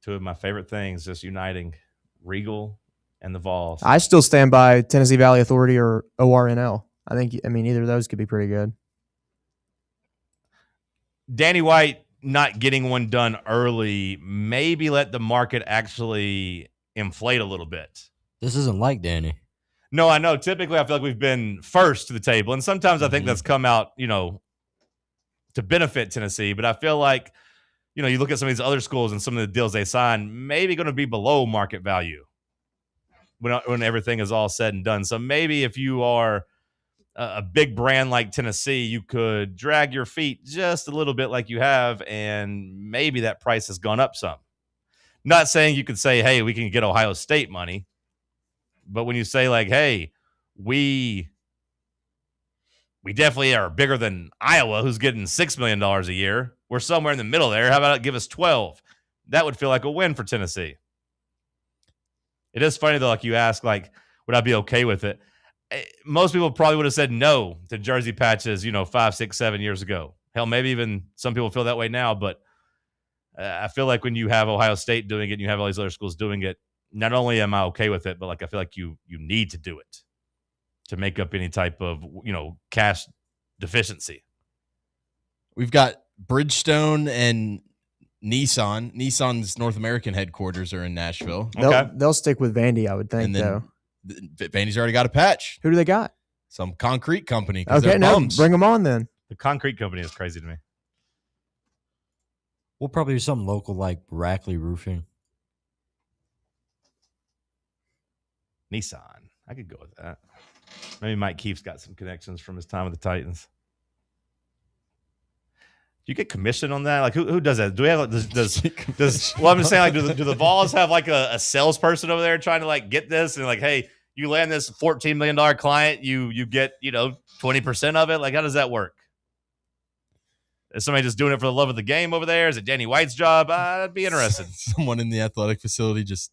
Two of my favorite things just uniting, Regal and the Vols. I still stand by Tennessee Valley Authority or ORNL. I mean, either of those could be pretty good. Danny White not getting one done early, maybe let the market actually inflate a little bit. This isn't like Danny. No, I know. Typically, I feel like we've been first to the table, and sometimes I think that's come out, to benefit Tennessee. But I feel like, you look at some of these other schools and some of the deals they sign, maybe going to be below market value when everything is all said and done. So maybe if you are a big brand like Tennessee, you could drag your feet just a little bit like you have, and maybe that price has gone up some. Not saying you could say, hey, we can get Ohio State money. But when you say like, hey, we we definitely are bigger than Iowa, who's getting $6 million a year. We're somewhere in the middle there. How about give us 12? That would feel like a win for Tennessee. It is funny, though, like you ask, like, would I be okay with it? Most people probably would have said no to jersey patches, 5, 6, 7 years ago. Hell, maybe even some people feel that way now, but I feel like when you have Ohio State doing it and you have all these other schools doing it, not only am I okay with it, but like I feel like you need to do it to make up any type of, cash deficiency. We've got Bridgestone and Nissan. Nissan's North American headquarters are in Nashville. They'll stick with Vandy, I would think, And then though. Vandy's already got a patch. Who do they got? Some concrete company. 'Cause Okay, they're no, bums. bring them on then. The concrete company is crazy to me. We'll probably do something local like Rackley Roofing. Nissan. I could go with that. Maybe Mike Keefe's got some connections from his time with the Titans. Do you get commission on that? Like, who does that? Do we have does well, I'm just saying, like, do the Vols have like a salesperson over there trying to like get this and like, hey, you land this $14 million client, you get 20% of it? Like, how does that work? Is somebody just doing it for the love of the game over there? Is it Danny White's job? I'd be interested. Someone in the athletic facility just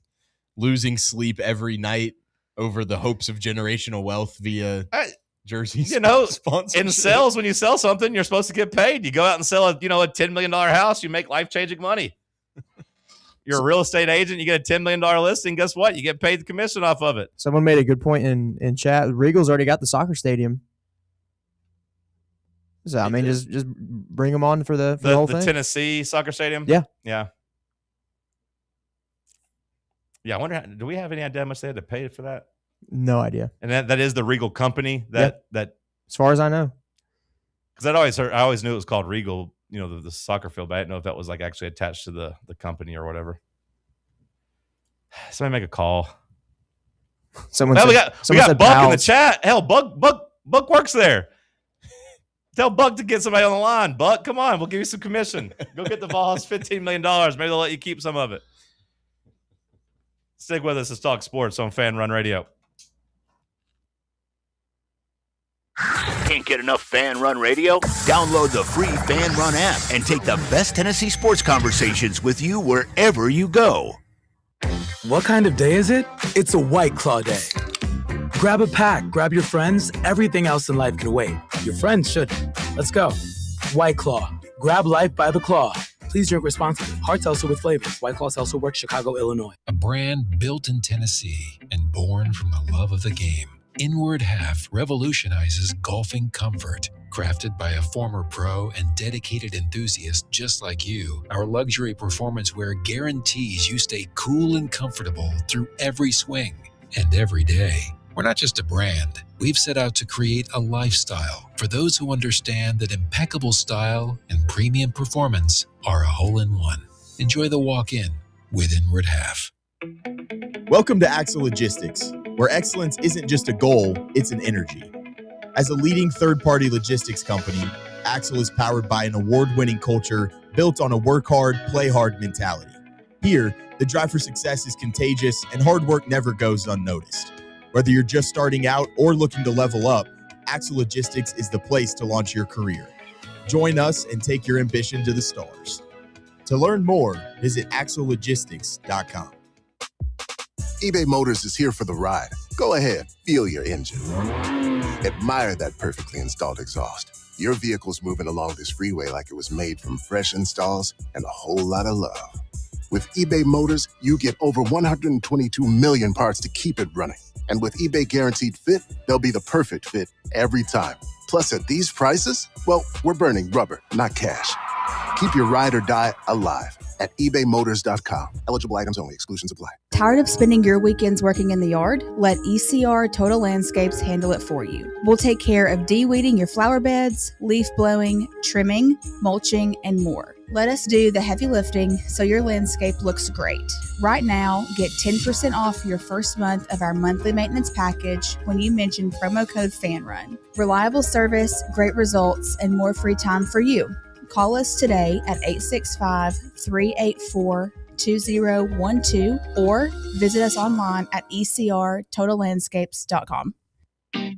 losing sleep every night over the hopes of generational wealth via jerseys. In sales, when you sell something, you're supposed to get paid. You go out and sell a $10 million house, you make life-changing money. You're a real estate agent, you get a $10 million listing, guess what? You get paid the commission off of it. Someone made a good point in chat. Regal's already got the soccer stadium. So, I mean, just bring them on for the whole thing. The Tennessee soccer stadium? Yeah. Yeah. Yeah, I wonder, do we have any idea how much they had to pay for that? No idea. And that is the Regal company that as far as I know. Because I always knew it was called Regal, the soccer field, but I didn't know if that was like actually attached to the company or whatever. Somebody make a call. We got Buck in the chat. Hell, Buck works there. Tell Buck to get somebody on the line. Buck, come on, we'll give you some commission. Go get the Vols $15 million. Maybe they'll let you keep some of it. Stick with us. It's Talk Sports on Fan Run Radio. Can't get enough Fan Run Radio? Download the free Fan Run app and take the best Tennessee sports conversations with you wherever you go. What kind of day is it? It's a White Claw day. Grab a pack, grab your friends, everything else in life can wait. Your friends shouldn't. Let's go. White Claw. Grab life by the claw. Please drink responsibly. Hard seltzer with flavors. White Claw Seltzer Works, Chicago, Illinois. A brand built in Tennessee and born from the love of the game. Inward Half revolutionizes golfing comfort. Crafted by a former pro and dedicated enthusiast just like you, our luxury performance wear guarantees you stay cool and comfortable through every swing and every day. We're not just a brand. We've set out to create a lifestyle for those who understand that impeccable style and premium performance are a hole-in-one. Enjoy the walk-in with Inward Half. Welcome to Axle Logistics, where excellence isn't just a goal, it's an energy. As a leading third-party logistics company, Axle is powered by an award-winning culture built on a work hard, play hard mentality. Here, the drive for success is contagious and hard work never goes unnoticed. Whether you're just starting out or looking to level up, Axle Logistics is the place to launch your career. Join us and take your ambition to the stars. To learn more, visit axlelogistics.com. eBay Motors is here for the ride. Go ahead, feel your engine. Admire that perfectly installed exhaust. Your vehicle's moving along this freeway like it was made from fresh installs and a whole lot of love. With eBay Motors, you get over 122 million parts to keep it running. And with eBay Guaranteed Fit, they'll be the perfect fit every time. Plus, at these prices, well, we're burning rubber, not cash. Keep your ride or die alive at ebaymotors.com. Eligible items only. Exclusions apply. Tired of spending your weekends working in the yard? Let ECR Total Landscapes handle it for you. We'll take care of de-weeding your flower beds, leaf blowing, trimming, mulching, and more. Let us do the heavy lifting so your landscape looks great. Right now, get 10% off your first month of our monthly maintenance package when you mention promo code FANRUN. Reliable service, great results, and more free time for you. Call us today at 865-384-2012 or visit us online at ecrtotallandscapes.com.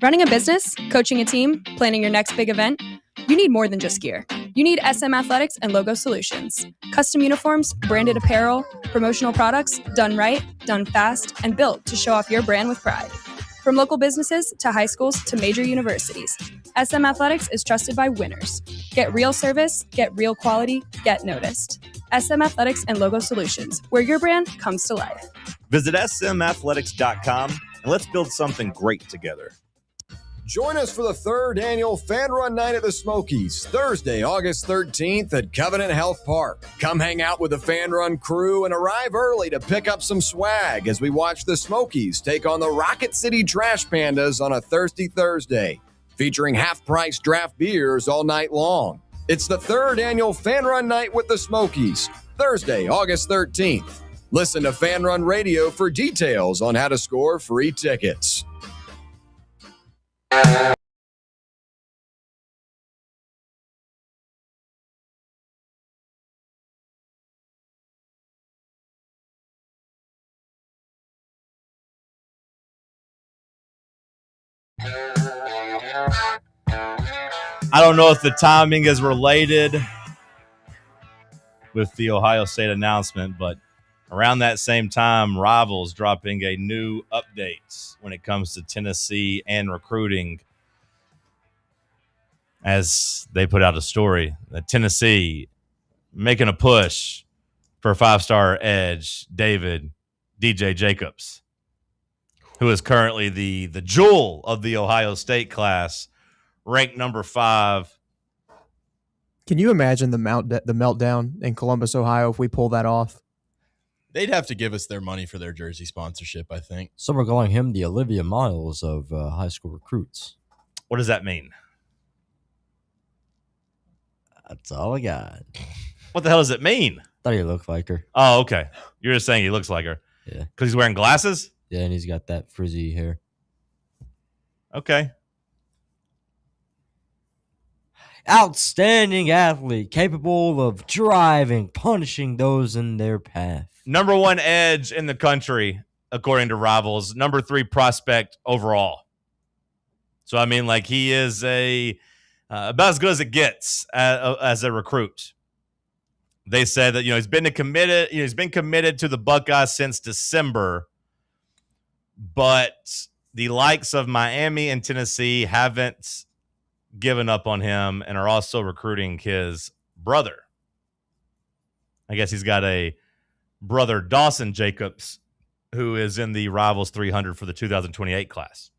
Running a business, coaching a team, planning your next big event, you need more than just gear. You need SM Athletics and Logo Solutions. Custom uniforms, branded apparel, promotional products, done right, done fast, and built to show off your brand with pride. From local businesses to high schools to major universities, SM Athletics is trusted by winners. Get real service, get real quality, get noticed. SM Athletics and Logo Solutions, where your brand comes to life. Visit smathletics.com and let's build something great together. Join us for the third annual Fan Run Night at the Smokies, Thursday, August 13th at Covenant Health Park. Come hang out with the Fan Run crew and arrive early to pick up some swag as we watch the Smokies take on the Rocket City Trash Pandas on a Thirsty Thursday, featuring half-price draft beers all night long. It's the third annual Fan Run Night with the Smokies, Thursday, August 13th. Listen to Fan Run Radio for details on how to score free tickets. I don't know if the timing is related with the Ohio State announcement, but around that same time, Rivals dropping a new update when it comes to Tennessee and recruiting, as they put out a story that Tennessee making a push for 5-star edge DJ Jacobs, who is currently the jewel of the Ohio State class, ranked number 5. Can you imagine the meltdown in Columbus, Ohio, if we pull that off? They'd have to give us their money for their jersey sponsorship, I think. Some are calling him the Olivia Miles of high school recruits. What does that mean? That's all I got. What the hell does it mean? Thought he looked like her. Oh, okay. You're just saying he looks like her. Yeah. Because he's wearing glasses? Yeah, and he's got that frizzy hair. Okay. Outstanding athlete, capable of driving, punishing those in their path. Number 1 edge in the country, according to Rivals. Number 3 prospect overall. So, I mean, like, he is about as good as it gets as a recruit. They said that, he's been committed to the Buckeyes since December, but the likes of Miami and Tennessee haven't given up on him and are also recruiting his brother. I guess he's got a brother, Dawson Jacobs, who is in the Rivals 300 for the 2028 class.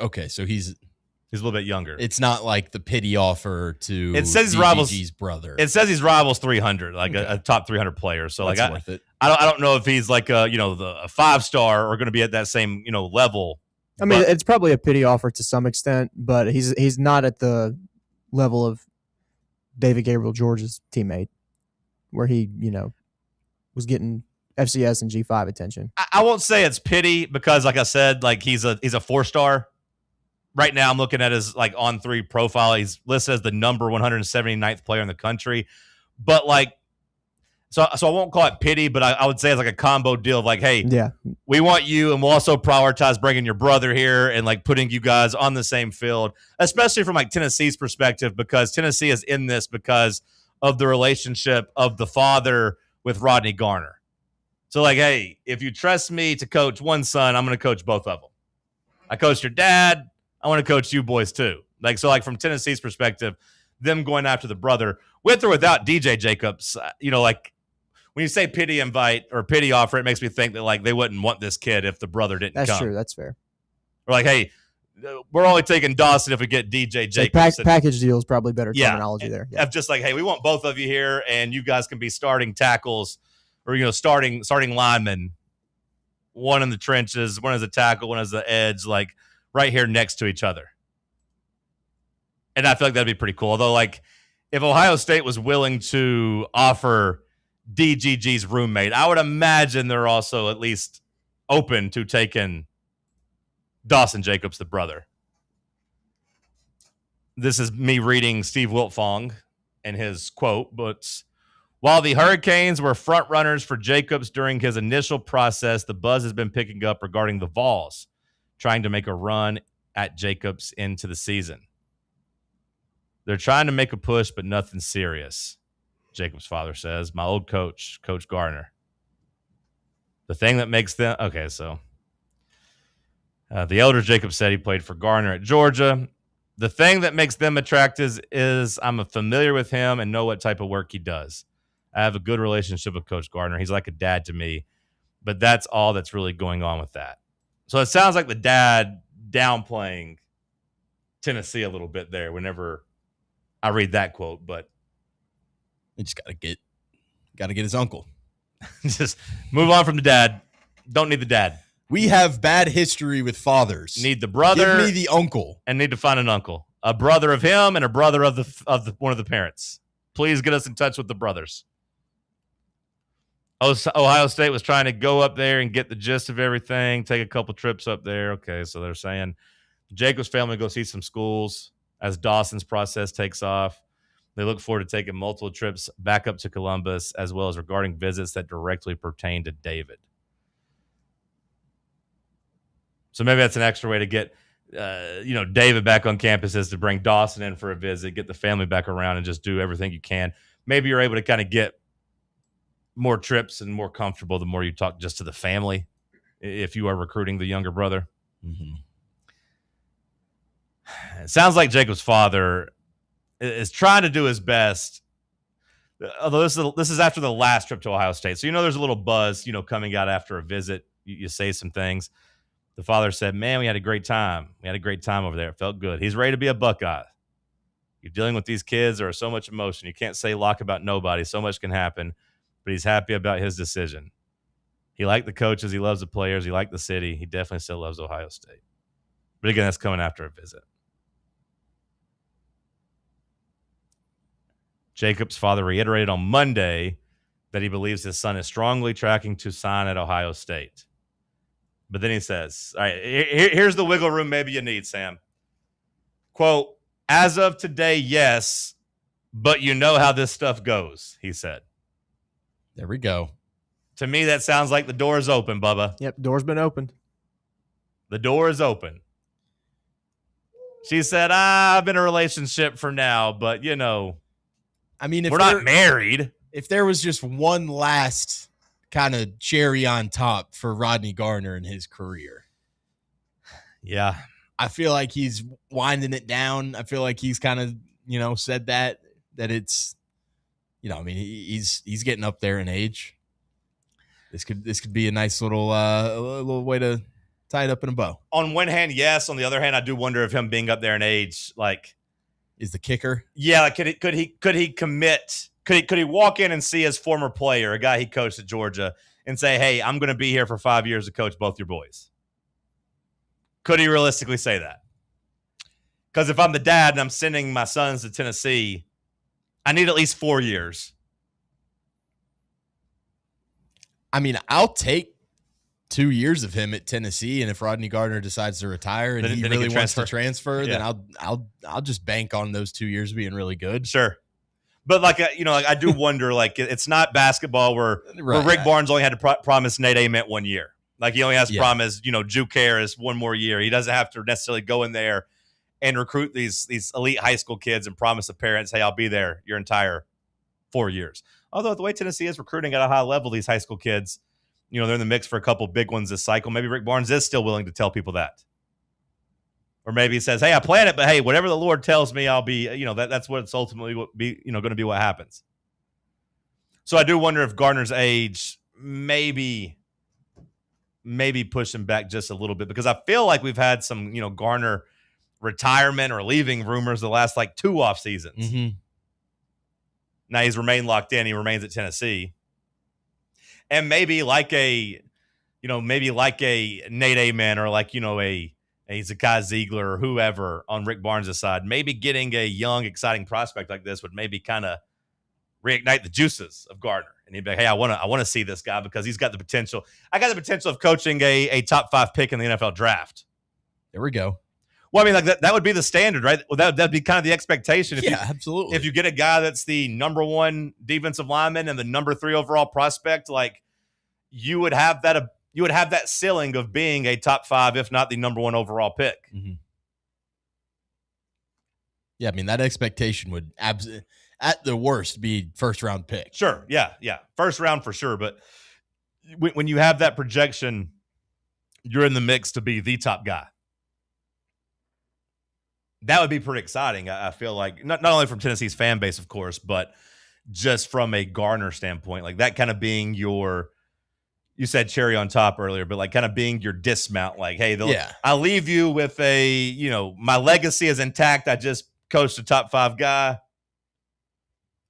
Okay, so he's a little bit younger. It's not like the pity offer to it says DGG's brother. It says he's Rivals 300, like a top 300 player. So that's like worth it. I don't know if he's like a 5-star or going to be at that same level. I mean, it's probably a pity offer to some extent, but he's not at the level of David Gabriel George's teammate, where he was getting FCS and G5 attention. I won't say it's pity because, like I said, like he's a 4-star. Right now, I'm looking at his like On3 profile. He's listed as the number 179th player in the country, but like. So I won't call it pity, but I would say it's like a combo deal of like, hey, yeah, we want you, and we'll also prioritize bringing your brother here and like putting you guys on the same field, especially from like Tennessee's perspective, because Tennessee is in this because of the relationship of the father with Rodney Garner. So like, hey, if you trust me to coach one son, I'm going to coach both of them. I coached your dad. I want to coach you boys too. Like, so like from Tennessee's perspective, them going after the brother with or without DJ Jacobs, like, when you say pity invite or pity offer, it makes me think that like they wouldn't want this kid if the brother didn't come. That's true. That's fair. Or like, hey, we're only taking Dawson if we get DJ Jacobs. Package deal is probably better terminology there. Yeah. Just like, hey, we want both of you here, and you guys can be starting tackles or starting linemen. One in the trenches, one as a tackle, one as the edge, like right here next to each other. And I feel like that'd be pretty cool. Although, like, if Ohio State was willing to offer DGG's roommate, I would imagine they're also at least open to taking Dawson Jacobs, the brother. This is me reading Steve Wiltfong and his quote, but while the Hurricanes were front runners for Jacobs during his initial process, the buzz has been picking up regarding the Vols. trying to make a run at Jacobs into the season. They're trying to make a push, but nothing serious, Jacobs' father says. My old coach, Coach Gardner. The thing that makes them... Okay, so the elder Jacob said he played for Gardner at Georgia. The thing that makes them attractive is I'm familiar with him and know what type of work he does. I have a good relationship with Coach Gardner. He's like a dad to me, but that's all that's really going on with that. So it sounds like the dad downplaying Tennessee a little bit there whenever I read that quote, but you just got to get his uncle. Just move on from the dad. Don't need the dad. We have bad history with fathers. Need the brother. Give me the uncle. And need to find an uncle. A brother of him and a brother of the one of the parents. Please get us in touch with the brothers. Ohio State was trying to go up there and get the gist of everything, take a couple trips up there. Okay, so they're saying Jacob's family go see some schools as Dawson's process takes off. They look forward to taking multiple trips back up to Columbus, as well as regarding visits that directly pertain to David. So maybe that's an extra way to get, David back on campus is to bring Dawson in for a visit, get the family back around, and just do everything you can. Maybe you're able to kind of get more trips and more comfortable the more you talk just to the family if you are recruiting the younger brother. Mm-hmm. It sounds like Jacob's father is trying to do his best. Although this is after the last trip to Ohio State. So, there's a little buzz, coming out after a visit. You say some things. The father said, man, we had a great time. We had a great time over there. It felt good. He's ready to be a Buckeye. You're dealing with these kids. There are so much emotion. You can't say lock about nobody. So much can happen. But he's happy about his decision. He liked the coaches. He loves the players. He liked the city. He definitely still loves Ohio State. But again, that's coming after a visit. Jacob's father reiterated on Monday that he believes his son is strongly tracking to sign at Ohio State. But then he says, all right, here's the wiggle room maybe you need, Sam. Quote, as of today, yes, but you know how this stuff goes, he said. There we go. To me, that sounds like the door is open, Bubba. Yep, door's been opened. The door is open. She said, I've been in a relationship for now, but, I mean, if we're not married. If there was just one last kind of cherry on top for Rodney Gardner in his career. Yeah. I feel like he's winding it down. I feel like he's kind of, said that it's, he's getting up there in age. This could be a nice little way to tie it up in a bow. On one hand, yes. On the other hand, I do wonder if him being up there in age, is the kicker. Yeah, like could he commit? Could he walk in and see his former player, a guy he coached at Georgia, and say, "Hey, I'm going to be here for 5 years to coach both your boys"? Could he realistically say that? Because if I'm the dad and I'm sending my sons to Tennessee, I need at least 4 years. I mean, I'll take 2 years of him at Tennessee, and if Rodney Gardner decides to retire and he really wants to transfer, then I'll just bank on those 2 years being really good. Sure. But I do wonder, it's not basketball where Rick Barnes only had to promise Nate Ament 1 year. Like he only has to promise, Juke Harris 1 more year. He doesn't have to necessarily go in there and recruit these elite high school kids and promise the parents, hey, I'll be there your entire 4 years. Although the way Tennessee is recruiting at a high level, these high school kids, they're in the mix for a couple big ones this cycle. Maybe Rick Barnes is still willing to tell people that. Or maybe he says, hey, I plan it, but hey, whatever the Lord tells me, I'll be, that's what it's ultimately going to be what happens. So I do wonder if Gardner's age maybe push him back just a little bit, because I feel like we've had some, Gardner retirement or leaving rumors the last 2 off seasons. Mm-hmm. Now he's remained locked in. He remains at Tennessee. And maybe like a Nate Ament or a Zakai Ziegler or whoever on Rick Barnes' side, maybe getting a young, exciting prospect like this would maybe kind of reignite the juices of Gardner. And he'd be like, hey, I want to see this guy because he's got the potential. I got the potential of coaching a top 5 pick in the NFL draft. There we go. Well, I mean, that would be the standard, right? Well, that'd be kind of the expectation. Absolutely. If you get a guy that's the number 1 defensive lineman and the number 3 overall prospect, you would have that you would have that ceiling of being a top 5, if not the number 1 overall pick. Mm-hmm. Yeah, I mean, that expectation would at the worst be first-round pick. Sure, yeah. First round for sure, but when you have that projection, you're in the mix to be the top guy. That would be pretty exciting, I feel like. Not only from Tennessee's fan base, of course, but just from a Garner standpoint. Like that kind of being your, you said cherry on top earlier, but like kind of being your dismount. Like, hey, I'll leave you with my legacy is intact. I just coached a top 5 guy.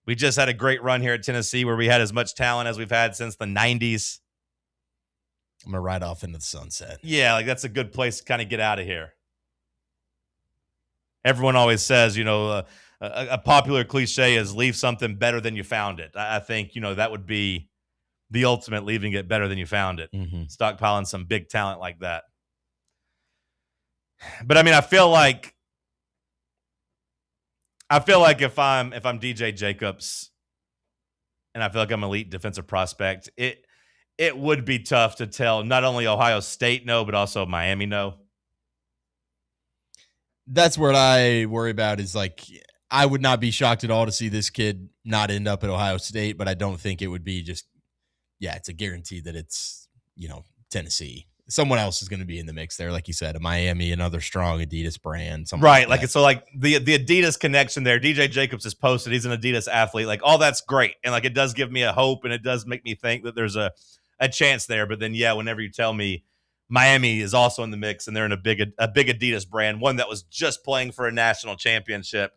We just had a great run here at Tennessee where we had as much talent as we've had since the 90s. I'm going to ride off into the sunset. Yeah, like that's a good place to kind of get out of here. Everyone always says, a popular cliche is leave something better than you found it. I think, that would be the ultimate, leaving it better than you found it. Mm-hmm. Stockpiling some big talent like that. But I mean, I feel like if I'm DJ Jacobs and I feel like I'm an elite defensive prospect, it would be tough to tell not only Ohio State no, but also Miami no. That's what I worry about is like, I would not be shocked at all to see this kid not end up at Ohio State, but I don't think it would be just, it's a guarantee that it's, Tennessee. Someone else is going to be in the mix there. Like you said, a Miami, another strong Adidas brand. Right. Like so like the Adidas connection there, DJ Jacobs has posted, he's an Adidas athlete. Like all that's great. And like, it does give me a hope and it does make me think that there's a chance there. But then, whenever you tell me Miami is also in the mix and they're in a big Adidas brand, one that was just playing for a national championship,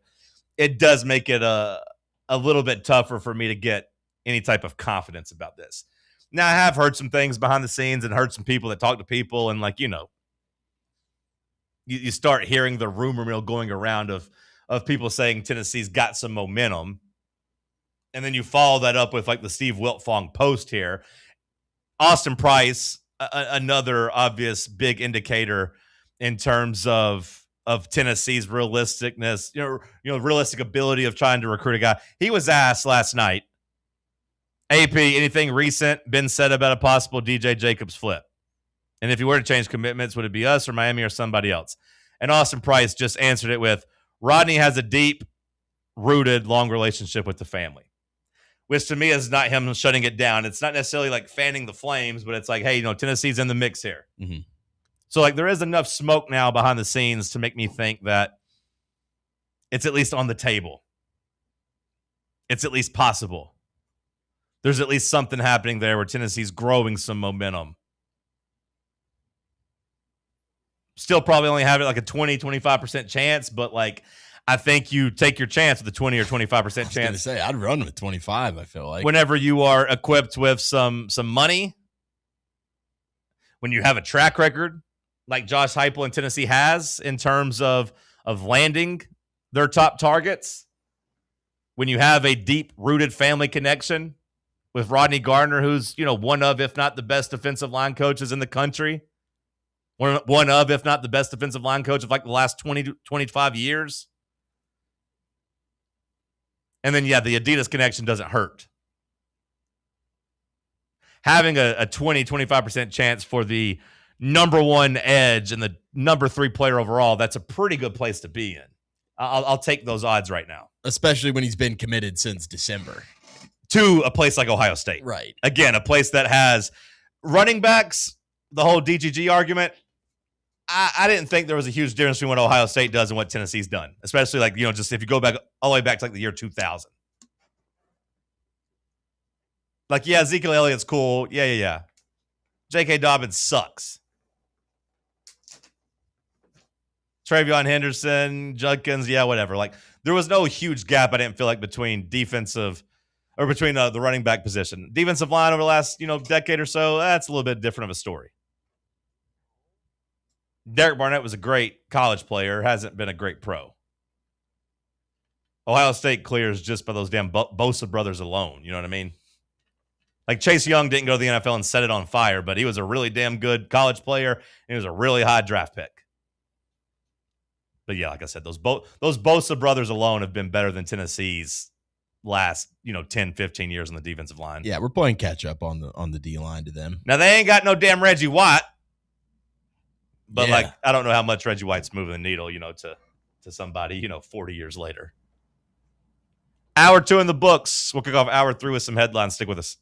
it does make it a little bit tougher for me to get any type of confidence about this. Now, I have heard some things behind the scenes and heard some people that talk to people and like, you start hearing the rumor mill going around of people saying Tennessee's got some momentum. And then you follow that up with like the Steve Wiltfong post here. Austin Price, another obvious big indicator in terms of Tennessee's realisticness, realistic ability of trying to recruit a guy. He was asked last night, AP, anything recent been said about a possible DJ Jacobs flip? And if you were to change commitments, would it be us or Miami or somebody else? And Austin Price just answered it with, Rodney has a deep-rooted, long relationship with the family. Which to me is not him shutting it down. It's not necessarily like fanning the flames, but it's like, hey, Tennessee's in the mix here. Mm-hmm. So like there is enough smoke now behind the scenes to make me think that it's at least on the table. It's at least possible. There's at least something happening there where Tennessee's growing some momentum. Still probably only have it like a 20-25% chance, but like I think you take your chance with a 20 or 25% chance. I'd run with 25, I feel like. Whenever you are equipped with some money, when you have a track record like Josh Heupel in Tennessee has in terms of landing their top targets, when you have a deep-rooted family connection with Rodney Gardner, who's, one of, if not the best defensive line coaches in the country, one of, if not the best defensive line coach of like the last 20 to 25 years. And then, the Adidas connection doesn't hurt. Having a 20-25% chance for the number 1 edge and the number 3 player overall, that's a pretty good place to be in. I'll take those odds right now. Especially when he's been committed since December. To a place like Ohio State. Right. Again, a place that has running backs, the whole DGG argument. I didn't think there was a huge difference between what Ohio State does and what Tennessee's done, especially like, just if you go back all the way back to like the year 2000. Like, Ezekiel Elliott's cool. Yeah. J.K. Dobbins sucks. Travion Henderson, Judkins, whatever. Like, there was no huge gap, I didn't feel like, between the running back position. Defensive line over the last, decade or so, that's a little bit different of a story. Derek Barnett was a great college player, hasn't been a great pro. Ohio State clears just by those damn Bosa brothers alone. You know what I mean? Like Chase Young didn't go to the NFL and set it on fire, but he was a really damn good college player, and he was a really high draft pick. But like I said, those Bosa brothers alone have been better than Tennessee's last 10, 15 years on the defensive line. Yeah, we're playing catch up on the D line to them. Now they ain't got no damn Reggie White, but Yeah. I don't know how much Reggie White's moving the needle, to somebody 40 years later. Hour 2 in the books. We'll kick off hour 3 with some headlines. Stick with us.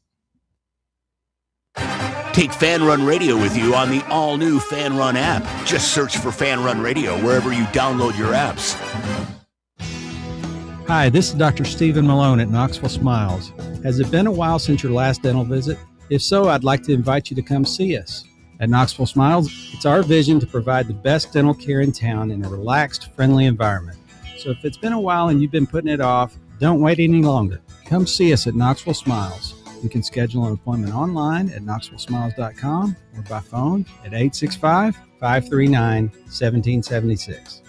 Take Fan Run Radio with you on the all-new Fan Run app. Just search for Fan Run Radio wherever you download your apps. Hi, this is Dr. Stephen Malone at Knoxville Smiles. Has it been a while since your last dental visit? If so, I'd like to invite you to come see us. At Knoxville Smiles, it's our vision to provide the best dental care in town in a relaxed, friendly environment. So if it's been a while and you've been putting it off, don't wait any longer. Come see us at Knoxville Smiles. You can schedule an appointment online at knoxvillesmiles.com or by phone at 865-539-1776.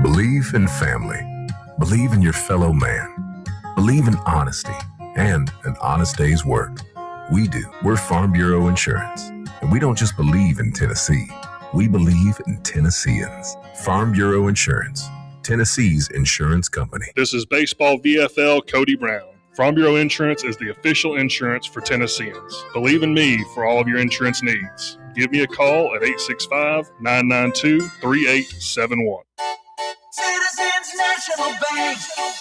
Believe in family. Believe in your fellow man. Believe in honesty and an honest day's work. We do. We're Farm Bureau Insurance. And we don't just believe in Tennessee. We believe in Tennesseans. Farm Bureau Insurance. Tennessee's insurance company. This is Baseball VFL Cody Brown. Farm Bureau Insurance is the official insurance for Tennesseans. Believe in me for all of your insurance needs. Give me a call at 865-992-3871. Citizens National Bank.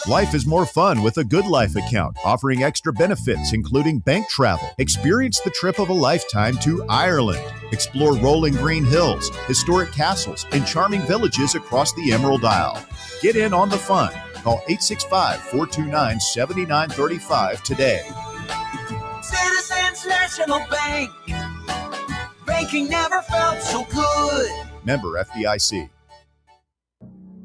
Life is more fun with a Good Life account, offering extra benefits, including bank travel. Experience the trip of a lifetime to Ireland. Explore rolling green hills, historic castles, and charming villages across the Emerald Isle. Get in on the fun. Call 865-429-7935 today. Citizens National Bank. Banking never felt so good. Member FDIC.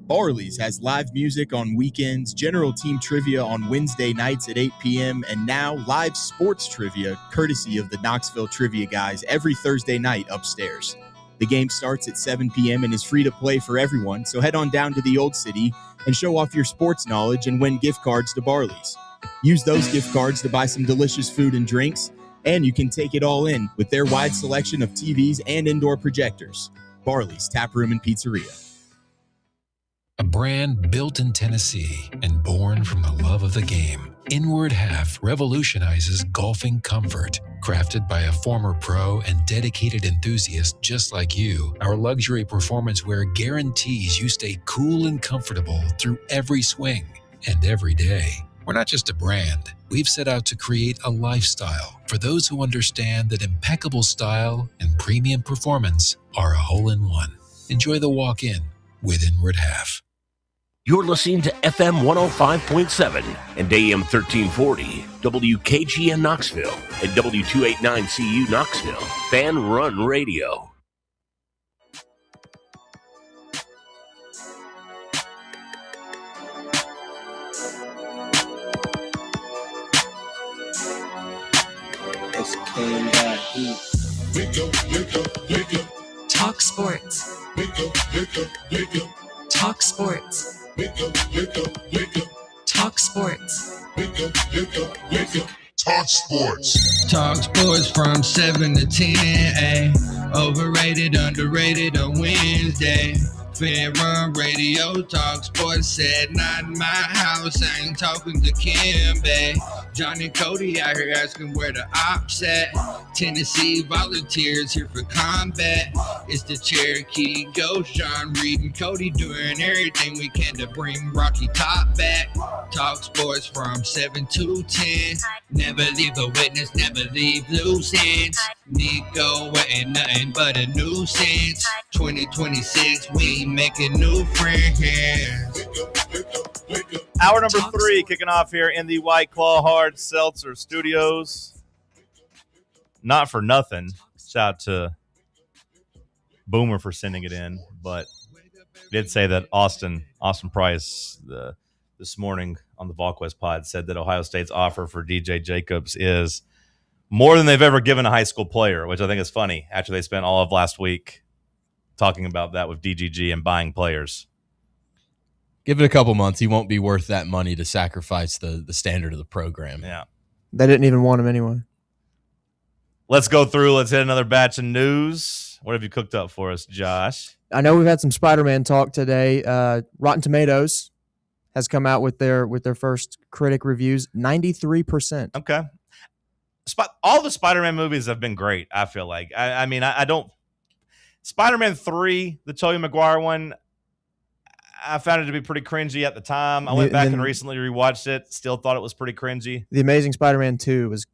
Barley's has live music on weekends, general team trivia on Wednesday nights at 8 p.m., and now live sports trivia courtesy of the Knoxville Trivia Guys every Thursday night upstairs. The game starts at 7 p.m. and is free to play for everyone, so head on down to the Old City and show off your sports knowledge and win gift cards to Barley's. Use those gift cards to buy some delicious food and drinks, and you can take it all in with their wide selection of TVs and indoor projectors. Barley's Tap Room and Pizzeria. A brand built in Tennessee and born from the love of the game, Inward Half revolutionizes golfing comfort. Crafted by a former pro and dedicated enthusiast just like you, our luxury performance wear guarantees you stay cool and comfortable through every swing and every day. We're not just a brand. We've set out to create a lifestyle for those who understand that impeccable style and premium performance are a hole-in-one. Enjoy the walk-in with Inward Half. You're listening to FM 105.7 and AM 1340, WKGN Knoxville, and W289CU Knoxville, Fan Run Radio. Talk Sports. Talk Sports. Talk Sports. Talk Sports. Talk Sports from 7 to 10. Overrated, underrated on Wednesday. Fan Run Radio, Talk Sports said, not in my house, I ain't talking to Kimbe. Johnny Cody out here asking where the ops at. Tennessee Volunteers here for combat. It's the Cherokee Ghost, John Reed and Cody doing everything we can to bring Rocky Top back. Talk Sports from 7 to 10. Never leave a witness, never leave loose ends. Nico ain't nothing but a nuisance. 2026, we making new friends. Hour number 3 kicking off here in the White Claw Hard Seltzer Studios. Not for nothing. Shout out to Boomer for sending it in, but did say that Austin Price this morning on the VolQuest pod said that Ohio State's offer for DJ Jacobs is more than they've ever given a high school player, which I think is funny after they spent all of last week talking about that with DGG and buying players. Give it a couple months. He won't be worth that money to sacrifice the standard of the program. Yeah. They didn't even want him anyway. Let's go through. Let's hit another batch of news. What have you cooked up for us, Josh? I know we've had some Spider-Man talk today. Rotten Tomatoes has come out with their first critic reviews. 93%. Okay. All the Spider-Man movies have been great, I feel like. I mean, I don't... Spider-Man 3, the Tobey Maguire one, I found it to be pretty cringy at the time. I went back and recently rewatched it. Still thought it was pretty cringy. The Amazing Spider-Man 2 was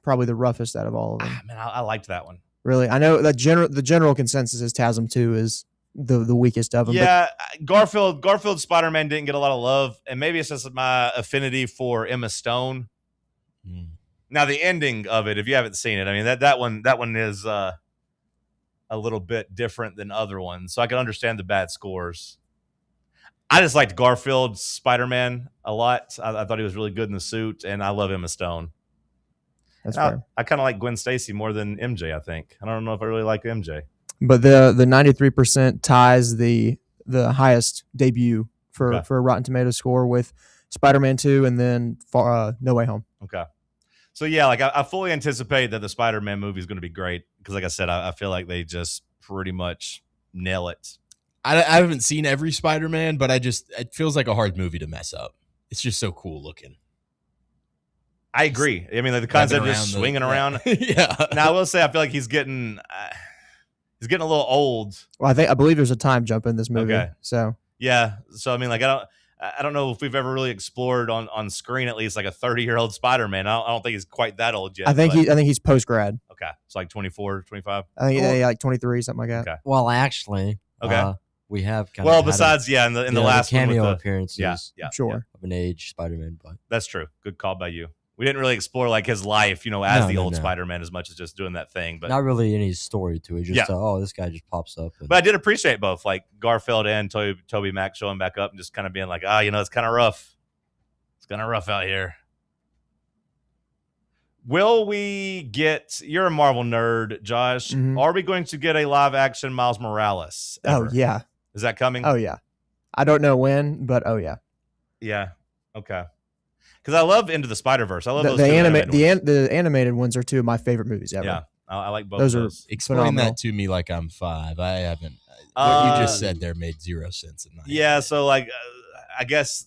probably the roughest out of all of them. Man, I liked that one. Really? I know that the general consensus is TASM 2 is the weakest of them. Yeah, Garfield Spider-Man didn't get a lot of love, and maybe it's just my affinity for Emma Stone. Now, the ending of it, if you haven't seen it, I mean, that one is a little bit different than other ones, so I can understand the bad scores. I just liked Garfield's Spider-Man a lot. I thought he was really good in the suit, and I love Emma Stone. That's fair. I kind of like Gwen Stacy more than MJ, I think. I don't know if I really like MJ. But the 93% ties the highest debut for a Rotten Tomatoes score with Spider-Man 2 and then No Way Home. Okay. So, yeah, like I fully anticipate that the Spider-Man movie is going to be great because, like I said, I feel like they just pretty much nail it. I haven't seen every Spider-Man, but it feels like a hard movie to mess up. It's just so cool looking. I agree. I mean, like the concept of just swinging around. Yeah. Now, I will say I feel like he's getting a little old. Well, I believe there's a time jump in this movie. Okay. So yeah. So I mean, like I don't know if we've ever really explored on screen at least like a 30-year-old Spider-Man. I don't think he's quite that old yet. I think he's post grad. Okay. It's like 24, 25. I think like 23, something like that. Okay. Well, actually, we have kind well, of besides in the last cameo one with appearances. Yeah, sure. Of an aged Spider-Man, but that's true. Good call by you. We didn't really explore like his life, as the old Spider-Man as much as just doing that thing. But not really any story to it. Just this guy just pops up. But I did appreciate both, like Garfield and Toby Mac showing back up and just kind of being like, it's kind of rough. It's kind of rough out here. Will we get? You're a Marvel nerd, Josh. Mm-hmm. Are we going to get a live action Miles Morales? Ever? Oh yeah. Is that coming? Oh yeah. I don't know when, but oh yeah. Yeah. Okay. Because I love Into the Spider-Verse. I love those the animated ones are two of my favorite movies ever. Yeah, I like both of those. Explain phenomenal. that to me like I'm 5. I haven't. What you just said there made zero sense in my head. Yeah, so like, I guess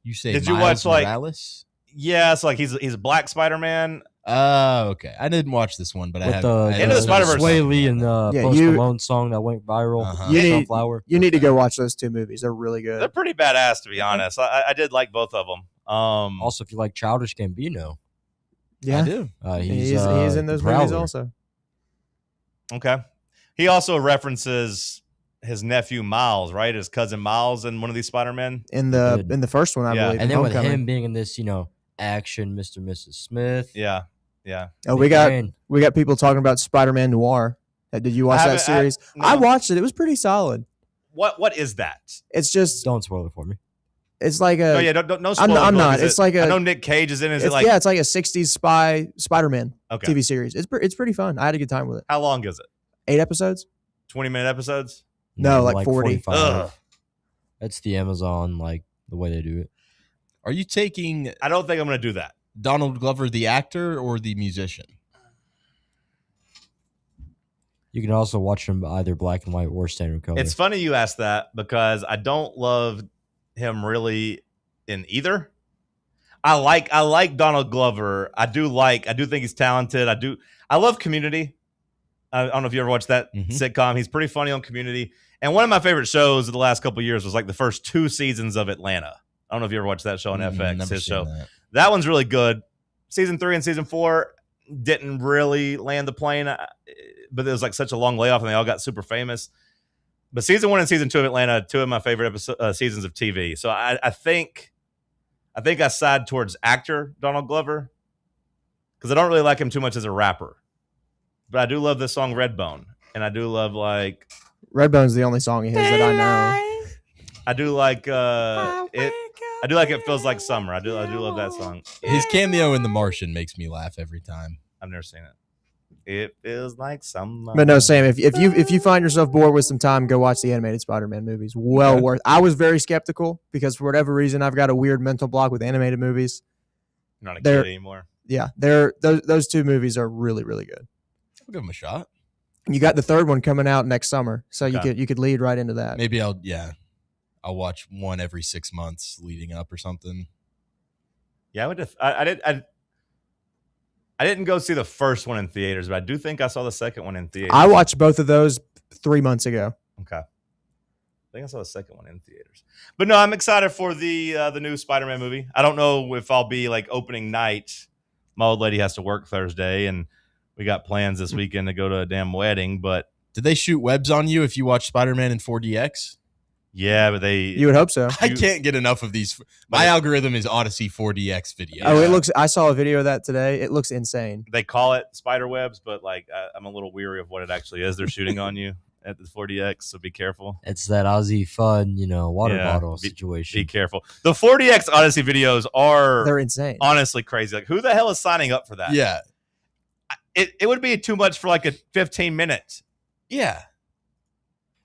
you say. Did Miles you watch Morales? Yeah, so like he's a Black Spider-Man. Oh, okay. I didn't watch this one, but I have. Into the Spider-Verse. Sway Lee and Post Malone song that went viral. You need to go watch those two movies. They're really good. They're pretty badass, to be honest. I did like both of them. Also, if you like Childish Gambino, yeah, I do. He's in those movies also. Okay. He also references his nephew Miles, right? His cousin Miles in one of these Spider-Men. In the first one, I believe. And then with him being in this, action Mr. and Mrs. Smith. Yeah. Oh, we got people talking about Spider-Man Noir. Did you watch that series? I watched it. It was pretty solid. What is that? It's just don't spoil it for me. It's like a no spoilers. I'm not. It's like I know Nick Cage is in. Is it like it's like a 60s spy Spider-Man TV series. It's pretty fun. I had a good time with it. How long is it? 8 episodes. 20-minute episodes? No, like 40. That's the Amazon, like the way they do it. Are you taking? I don't think I'm going to do that. Donald Glover, the actor, or the musician? You can also watch them either black and white or standard color. It's funny you asked that because I don't love him really in either. I like Donald Glover. I do think he's talented. I love Community. I don't know if you ever watched that sitcom. He's pretty funny on Community. And one of my favorite shows of the last couple of years was like the first 2 seasons of Atlanta. I don't know if you ever watched that show on FX. His show. That one's really good. Season 3 and season 4 didn't really land the plane, but it was like such a long layoff and they all got super famous. But season 1 and season 2 of Atlanta, 2 of my favorite seasons of TV. So I think I side towards actor Donald Glover because I don't really like him too much as a rapper. But I do love this song Redbone, and I do love like Redbone's the only song of his that I know. I do like it. I do like It Feels Like Summer. I do love that song. His cameo in The Martian makes me laugh every time. I've never seen it. It feels like summer. But no, Sam, if you find yourself bored with some time, go watch the animated Spider-Man movies. Well worth. I was very skeptical because for whatever reason I've got a weird mental block with animated movies. You're not a kid anymore. Yeah, those 2 movies are really, really good. I'll give them a shot. You got the 3rd one coming out next summer, so you could lead right into that. Maybe I'll I'll watch one every 6 months leading up or something. Yeah, I didn't go see the first one in theaters, but I do think I saw the second one in theaters. I watched both of those 3 months ago. Okay. I think I saw the second one in theaters. But no, I'm excited for the new Spider-Man movie. I don't know if I'll be like opening night. My old lady has to work Thursday, and we got plans this weekend to go to a damn wedding. But did they shoot webs on you if you watch Spider-Man in 4DX? Yeah, but you would hope so. I can't get enough of these. My algorithm is Odyssey 4DX video. Oh, it looks. I saw a video of that today. It looks insane. They call it spider webs, but like I'm a little weary of what it actually is. They're shooting on you at the 4DX, so be careful. It's that Aussie fun, water bottle situation. Be careful. The 4DX Odyssey videos they're insane. Honestly, crazy. Like, who the hell is signing up for that? Yeah, it would be too much for like a 15 minutes. Yeah.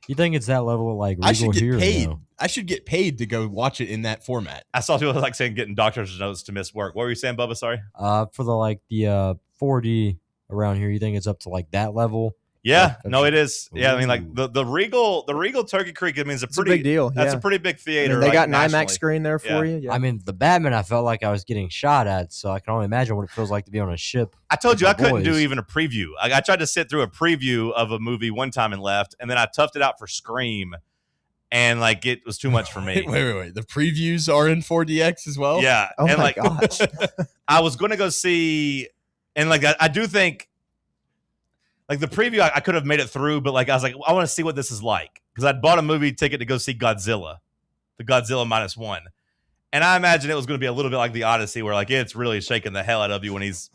You think it's that level of like Regal I should get here, paid. though? I should get paid to go watch it in that format. I saw people like saying getting doctor's notes to miss work. What were you saying, Bubba? Sorry. For the 4D around here, you think it's up to like that level? Yeah, no, it is. Yeah, I mean, like the Regal Turkey Creek. I mean, it's a pretty big deal. That's yeah. a pretty big theater. They got an nationally. IMAX screen there for you. Yeah. I mean, the Batman, I felt like I was getting shot at, so I can only imagine what it feels like to be on a ship. I told you I couldn't do boys. even a preview. I tried to sit through a preview of a movie one time and left, and then I toughed it out for Scream, and like it was too much for me. Wait. The previews are in 4DX as well? Yeah. Oh and my like gosh. I was going to go see, and like I do think, like the preview, I could have made it through, but like I was like, I want to see what this is like because I'd bought a movie ticket to go see Godzilla, the Godzilla -1, and I imagine it was going to be a little bit like the Odyssey, where like it's really shaking the hell out of you when he's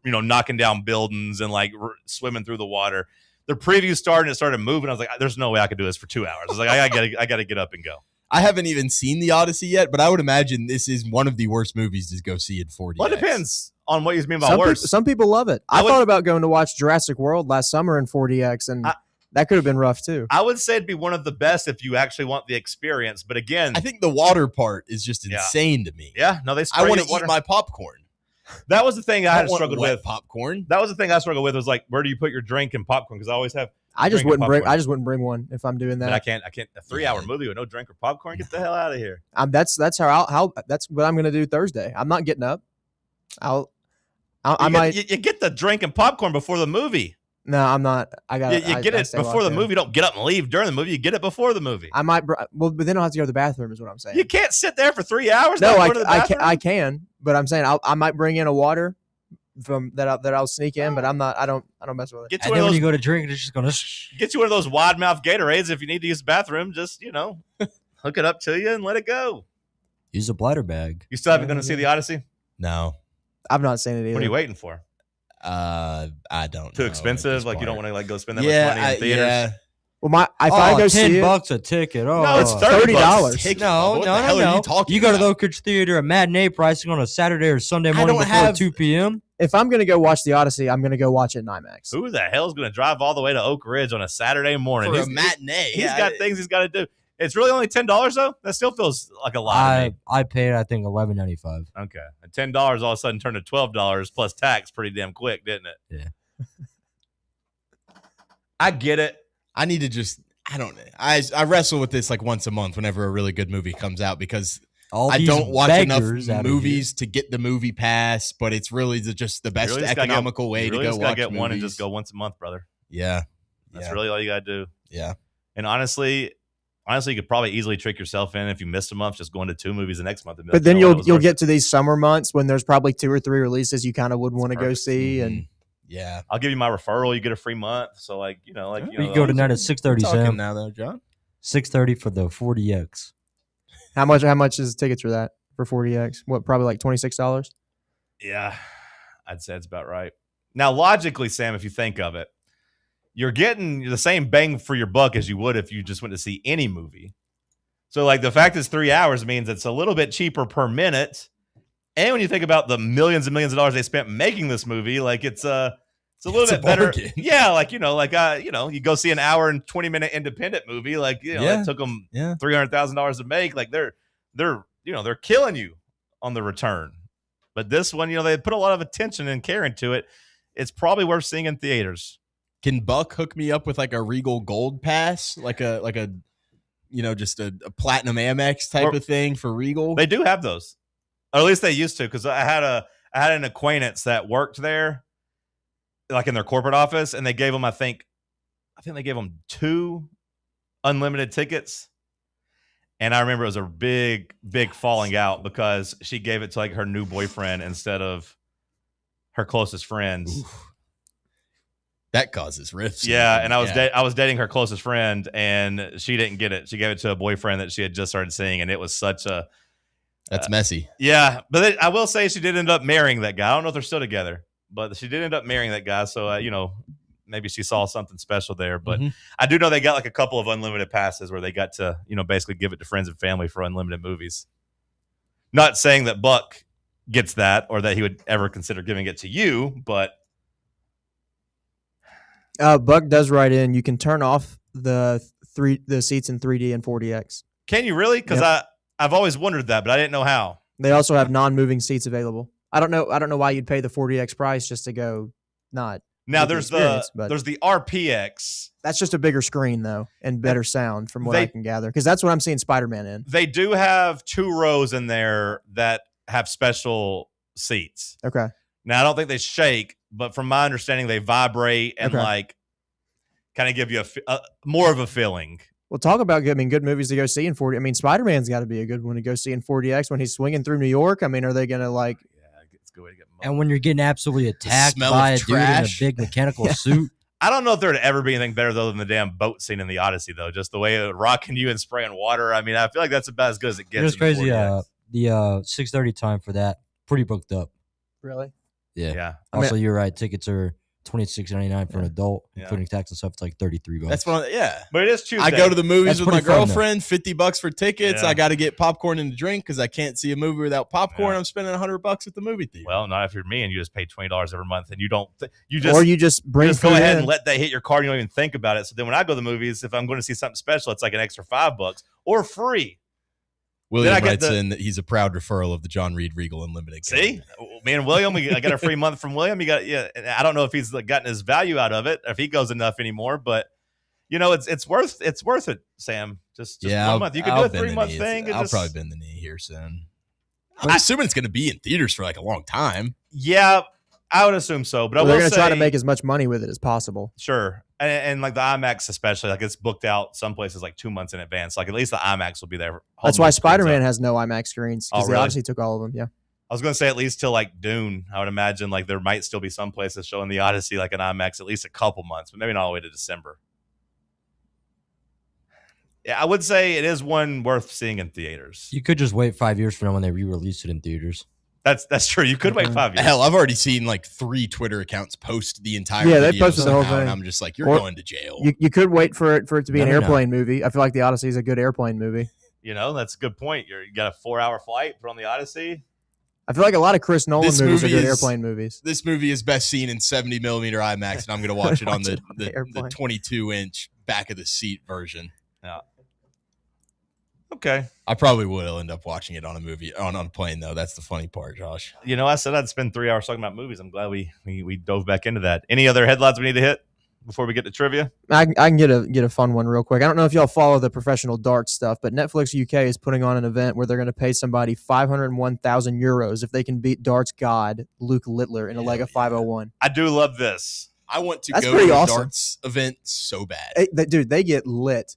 knocking down buildings and like swimming through the water. The preview started and it started moving. I was like, there's no way I could do this for 2 hours. I was like, I got to get up and go. I haven't even seen the Odyssey yet, but I would imagine this is one of the worst movies to go see in 4DX. Well, it depends on what you mean by worse. Some people love it. I thought about going to watch Jurassic World last summer in 4DX, and that could have been rough too. I would say it'd be one of the best if you actually want the experience. But again, I think the water part is just insane to me. Yeah, no, they spray I want you to with eat water. my popcorn. That was the thing I had want struggled wet with. Popcorn. That was the thing I struggled with was like, where do you put your drink and popcorn? Because I always have. I just drink and wouldn't bring one if I'm doing that. But I can't. A 3-hour movie with no drink or popcorn. Get the hell out of here. That's how that's what I'm gonna do Thursday. I'm not getting up. You get the drink and popcorn before the movie. No, I'm not. I got. You get it before the movie. You don't get up and leave during the movie. You get it before the movie. I might. Well, but then I'll have to go to the bathroom. Is what I'm saying. You can't sit there for 3 hours. No, I can. But I'm saying I might bring in a water from that I'll sneak in. But I'm not. I don't mess with it. Get And then when you go to drink, it's just gonna get you one of those wide mouth Gatorades. If you need to use the bathroom, just hook it up to you and let it go. use a bladder bag. You still haven't going to see the Odyssey? No, I've not seen it either. What are you waiting for? I don't. Too know expensive? Like you don't want to like go spend that Yeah, much money in theaters? yeah. Well, if I go see it, $10 a ticket. Oh, No, it's $30. No, What the hell are you talking You go to the about? Oak Ridge Theater at matinee pricing on a Saturday or Sunday morning don't before have- 2 p.m. if I'm gonna go watch the Odyssey, I'm gonna go watch it in IMAX. Who the hell's going to drive all the way to Oak Ridge on a Saturday morning? For a matinee. He's got things he's got to do. It's really only $10 though. That still feels like a lot. to me. I paid, I think, $11.95. Okay, and $10 all of a sudden turned to $12 plus tax pretty damn quick, didn't it? Yeah. I get it. I need to just. I don't know. I wrestle with this like once a month whenever a really good movie comes out because All I these don't watch enough beggars out of movies to get the movie pass, but it's really just the best You really just gotta economical way you really to just go gotta watch get movies. one and just go once a month, brother. Yeah. That's really all you got to do. Yeah. And honestly, you could probably easily trick yourself in if you missed a month, just going to 2 movies the next month. But then you'll get to these summer months when there's probably 2 or 3 releases you kind of would want to go see, and Yeah. I'll give you my referral. You get a free month. So You can go tonight at 6:30, Talking Sam. now though, John. 6:30 for the 4DX. how much is tickets for that for 4DX? What, probably like $26? Yeah, I'd say it's about right. Now, logically, Sam, if you think of it, you're getting the same bang for your buck as you would if you just went to see any movie. So, like, the fact it's 3 hours means it's a little bit cheaper per minute. And when you think about the millions and millions of dollars they spent making this movie, like it's a little bit better. bargain. Yeah, like you go see an hour and 20-minute independent movie, like it took them $300,000 to make. Like they're killing you on the return. But this one, they put a lot of attention and care into it. It's probably worth seeing in theaters. Can Buck hook me up with like a Regal Gold Pass? Like a just a platinum Amex type of thing for Regal? They do have those, or at least they used to. Because I had an acquaintance that worked there, like in their corporate office, and they gave them, I think they gave them 2 unlimited tickets. And I remember it was a big falling out because she gave it to like her new boyfriend instead of her closest friends. Oof. That causes rifts. Yeah, and I was dating her closest friend, and she didn't get it. She gave it to a boyfriend that she had just started seeing, and it was such a that's messy. Yeah, but I will say she did end up marrying that guy. I don't know if they're still together, but she did end up marrying that guy. So maybe she saw something special there. But I do know they got like a couple of unlimited passes where they got to basically give it to friends and family for unlimited movies. Not saying that Buck gets that or that he would ever consider giving it to you, but Buck does write in. You can turn off the seats in 3D and 4DX. Can you really? Because I've always wondered that, but I didn't know how. They also have non-moving seats available. I don't know why you'd pay the 4DX price just to go not. Now there's the RPX. That's just a bigger screen though and better sound from what I can gather, because that's what I'm seeing Spider-Man in. They do have 2 rows in there that have special seats. Okay. Now I don't think they shake, but from my understanding, they vibrate and like kind of give you a more of a feeling. Well, talk about good movies to go see in 4D. I mean, Spider-Man's got to be a good one to go see in 4DX when he's swinging through New York. I mean, are they going to like? It's a good way to get. And when you're getting absolutely attacked by a dude in a big mechanical suit. I don't know if there'd ever be anything better though than the damn boat scene in the Odyssey though. Just the way it rocking you and spraying water. I mean, I feel like that's about as good as it gets. It's crazy. The 6:30 time for that pretty booked up. Really? Yeah. Also, you're right. Tickets are $26.99 for an adult, including tax and stuff. It's like $33. That's one. But it is Tuesday. I go to the movies with my girlfriend. Fun, $50 for tickets. Yeah. I got to get popcorn and a drink because I can't see a movie without popcorn. I'm spending $100 at the movie theater. Well, not if you're me and you just pay $20 every month and you don't. You just bring go ahead and let that hit your card. And you don't even think about it. So then when I go to the movies, if I'm going to see something special, it's like an extra $5 or free. William writes in that he's a proud referral of the John Reed Regal Unlimited. See, me and William, I got a free month from William. I don't know if he's gotten his value out of it, if he goes enough anymore, but it's worth it, Sam. Just 1 month. You can do a 3-month thing. I'll probably bend the knee here soon. I'm assuming it's going to be in theaters for like a long time. Yeah, I would assume so. But they're going to try to make as much money with it as possible. Sure. And like the IMAX especially, like it's booked out some places like 2 months in advance. Like at least the IMAX will be there. That's why Spider-Man has no IMAX screens, because really? they obviously took all of them. Yeah. I was going to say at least till like Dune. I would imagine like there might still be some places showing the Odyssey like an IMAX at least a couple months, but maybe not all the way to December. Yeah, I would say it is one worth seeing in theaters. You could just wait 5 years from now when they re-release it in theaters. That's true. You could wait 5 years. Hell, I've already seen like 3 Twitter accounts post the entire they posted the whole thing. And I'm just like, you're going to jail. You could wait for it to be an airplane movie. I feel like the Odyssey is a good airplane movie. That's a good point. You got a 4-hour flight, put on the Odyssey. I feel like a lot of Chris Nolan movies are good airplane movies. This movie is best seen in 70 millimeter IMAX, and I'm going to watch it on the 22-inch back of the seat version. Yeah. Okay. I probably will end up watching it on a movie on a plane though. That's the funny part, Josh. I said I'd spend 3 hours talking about movies. I'm glad we dove back into that. Any other headlines we need to hit before we get to trivia? I can get a fun one real quick. I don't know if y'all follow the professional darts stuff, but Netflix UK is putting on an event where they're going to pay somebody 501,000 euros if they can beat darts god Luke Littler in a leg of 501. I do love this. I want to go to a darts event so bad. Dude, they get lit.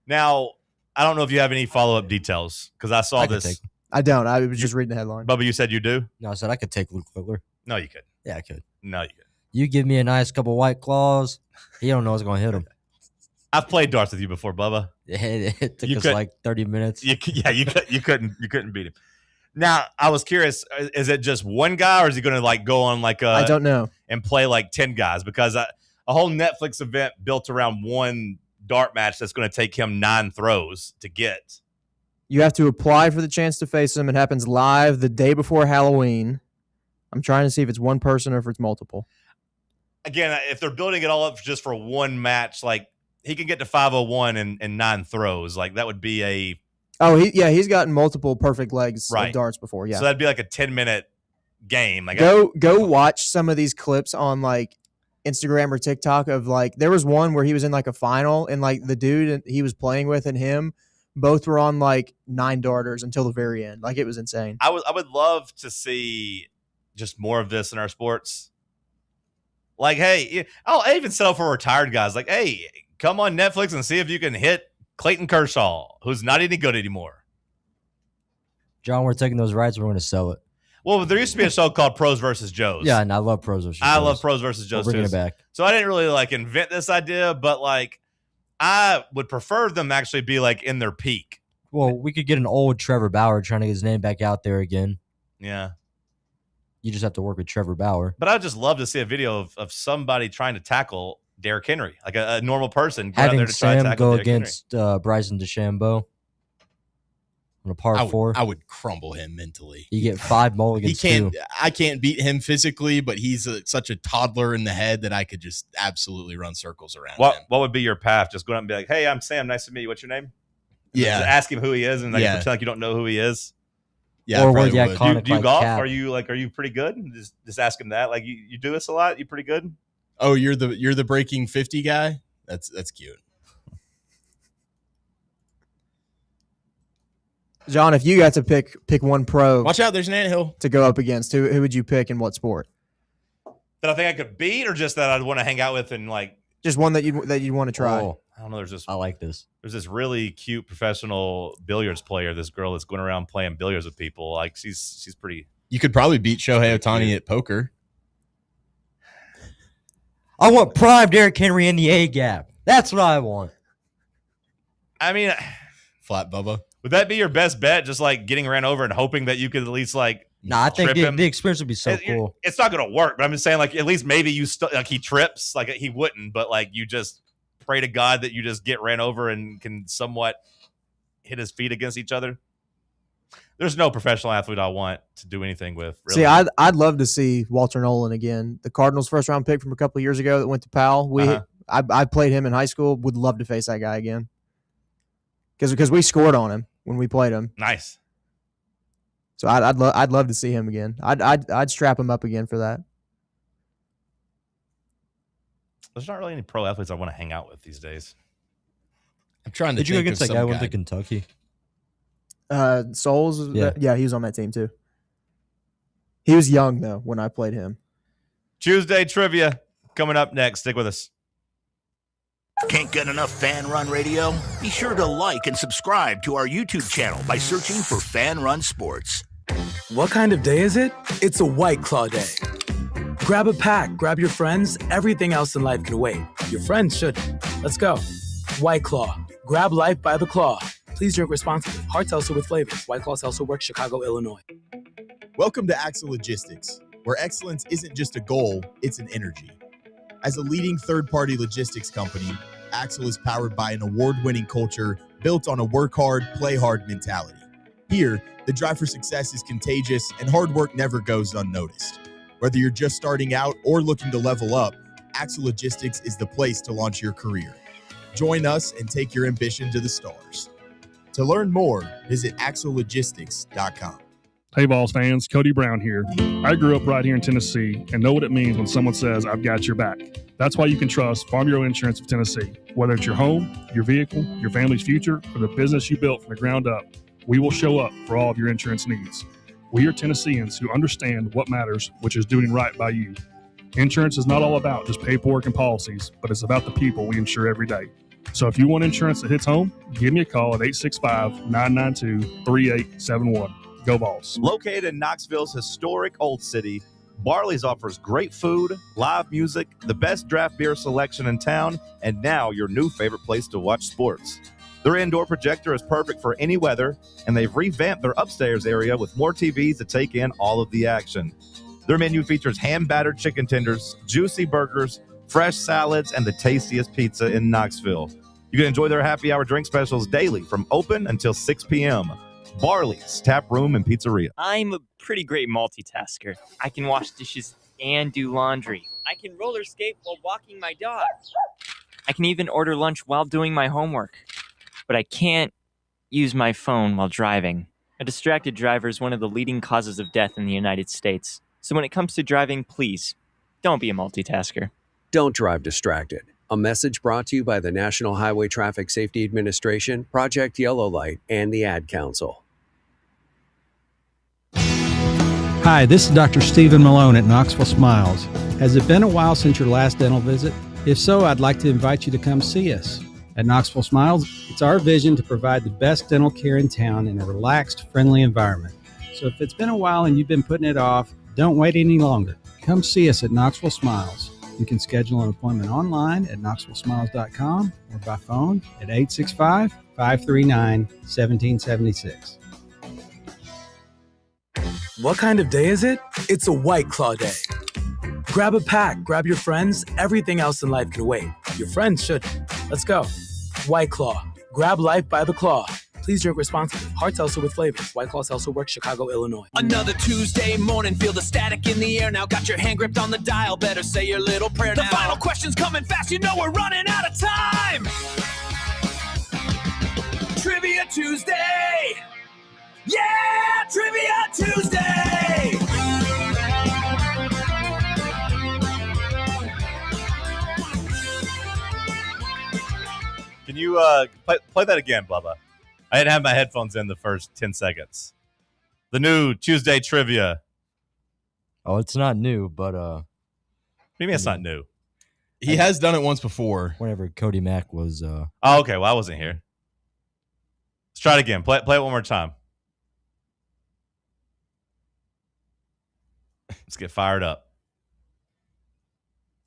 Now, I don't know if you have any follow-up details because I saw this. I don't. I was just reading the headline. Bubba, you said you do? No, I said I could take Luke Littler. No, you could. Yeah, I could. No, you could. You give me a nice couple White Claws, he don't know what's going to hit him. I've played darts with you before, Bubba. It took us like 30 minutes. You couldn't beat him. Now, I was curious, is it just one guy or is he going to like go on like I don't know. And play like 10 guys? Because a whole Netflix event built around one dart match that's going to take him 9 throws to get. You have to apply for the chance to face him. It happens live the day before Halloween. I'm trying to see if it's one person or if it's multiple. Again, if they're building it all up just for one match, like he can get to 501 in 9 throws. Like that would be a. Oh, he's gotten multiple perfect legs of darts before. Yeah. So that'd be like a 10-minute game. Like go watch some of these clips on like Instagram or TikTok of like, there was one where he was in like a final and like the dude he was playing with and him both were on like 9 darters until the very end. Like, it was insane. I would love to see just more of this in our sports. Like, hey, I even sell for retired guys. Like, hey, come on Netflix and see if you can hit Clayton Kershaw, who's not any good anymore. John, we're taking those rights. We're going to sell it. Well, there used to be a show called Pros versus Joes. Yeah, and I love Pros versus Joes. I love Pros versus Joes We're too. bringing it back. So I didn't really like invent this idea, but like I would prefer them actually be like in their peak. Well, we could get an old Trevor Bauer trying to get his name back out there again. Yeah. You just have to work with Trevor Bauer. But I'd just love to see a video of somebody trying to tackle Derrick Henry, like a normal person. Having there to try to Sam tackle go Derrick against Bryson DeChambeau on a par 4. I would crumble him mentally. You get 5 mulligans. I can't beat him physically, but he's such a toddler in the head that I could just absolutely run circles around him. What would be your path? Just go out and be like, "Hey, I'm Sam. Nice to meet you. What's your name?" And Yeah. just ask him who he is, and pretend like you don't know who he is. Yeah, or I with the probably would. iconic Do you like, golf? cap. Are you pretty good? Just ask him that. Like you do this a lot. You pretty good? Oh, you're the breaking 50 guy? That's cute. John, if you got to pick one pro, Watch out, there's an anthill to go up against, who would you pick in what sport? That I think I could beat, or just that I'd want to hang out with and like Just one that you'd want to try. Oh, I don't know. There's I like this. There's this really cute professional billiards player. This girl that's going around playing billiards with people. Like she's pretty. You could probably beat Shohei Ohtani at poker. I want prime Derrick Henry in the A gap. That's what I want. I mean, Flat Bubba. would that be your best bet? Just like getting ran over and hoping that you could at least like. Nah, I think trip him? the experience would be so cool. It's not going to work, but I'm just saying, like, at least maybe you like he trips, like he wouldn't, but like you just pray to God that you just get ran over and can somewhat hit his feet against each other. There's no professional athlete I want to do anything with. Really. See, I'd love to see Walter Nolan again. The Cardinals' first round pick from a couple of years ago that went to Powell. I played him in high school. Would love to face that guy again because we scored on him when we played him. Nice. So I'd love to see him again. I'd strap him up again for that. There's not really any pro athletes I want to hang out with these days. I'm trying to Did you go think against of that guy some who went to Kentucky? Souls. Yeah. He was on that team too. He was young though when I played him. Tuesday trivia coming up next. Stick with us. Can't get enough Fan Run Radio? Be sure to like and subscribe to our YouTube channel by searching for Fan Run Sports. What kind of day is it? It's a White Claw day. Grab a pack, grab your friends, everything else in life can wait. Your friends shouldn't. Let's go. White Claw. Grab life by the claw. Please drink responsibly. Hard seltzer with flavors. White Claw Seltzer Works, Chicago, Illinois. Welcome to Axle Logistics, where excellence isn't just a goal, it's an energy. As a leading third-party logistics company, Axle is powered by an award-winning culture built on a work hard, play hard mentality. Here, the drive for success is contagious and hard work never goes unnoticed. Whether you're just starting out or looking to level up, Axle Logistics is the place to launch your career. Join us and take your ambition to the stars. To learn more, visit axlelogistics.com. Hey, Vols fans, Cody Brown here. I grew up right here in Tennessee and know what it means when someone says, I've got your back. That's why you can trust Farm Bureau Insurance of Tennessee. Whether it's your home, your vehicle, your family's future, or the business you built from the ground up, we will show up for all of your insurance needs. We are Tennesseans who understand what matters, which is doing right by you. Insurance is not all about just paperwork and policies, but it's about the people we insure every day. So if you want insurance that hits home, give me a call at 865-992-3871. Go Vols. Located in Knoxville's historic Old City, Barley's offers great food, live music, the best draft beer selection in town, and now your new favorite place to watch sports. Their indoor projector is perfect for any weather, and they've revamped their upstairs area with more TVs to take in all of the action. Their menu features hand-battered chicken tenders, juicy burgers, fresh salads, and the tastiest pizza in Knoxville. You can enjoy their happy hour drink specials daily from open until 6 p.m. Barley's Tap Room and Pizzeria. I'm a pretty great multitasker. I can wash dishes and do laundry. I can roller skate while walking my dog. I can even order lunch while doing my homework. But I can't use my phone while driving. A distracted driver is one of the leading causes of death in the United States. So when it comes to driving, please, don't be a multitasker. Don't drive distracted. A message brought to you by the National Highway Traffic Safety Administration, Project Yellow Light, and the Ad Council. Hi, this is Dr. Stephen Malone at Knoxville Smiles. Has it been a while since your last dental visit? If so, I'd like to invite you to come see us. At Knoxville Smiles, it's our vision to provide the best dental care in town in a relaxed, friendly environment. So if it's been a while and you've been putting it off, don't wait any longer. Come see us at Knoxville Smiles. You can schedule an appointment online at knoxvillesmiles.com or by phone at 865-539-1776. What kind of day is it? It's a White Claw day. Grab a pack, grab your friends, everything else in life can wait. Your friends shouldn't. Let's go. White Claw. Grab life by the claw. Please drink responsibly. Hard seltzer with flavors. White Claw Seltzer Works, Chicago, Illinois. Another Tuesday morning, feel the static in the air. Now got your hand gripped on the dial, better say your little prayer now. The final question's coming fast, you know we're running out of time. Trivia Tuesday. Yeah, Trivia Tuesday. Can you play that again, Bubba? I didn't have my headphones in the first 10 seconds. The new Tuesday trivia. Oh, it's not new, but What do you mean it's not new? He has done it once before. Whenever Cody Mack was Oh, okay. Well, I wasn't here. Let's try it again. Play it one more time. Let's get fired up.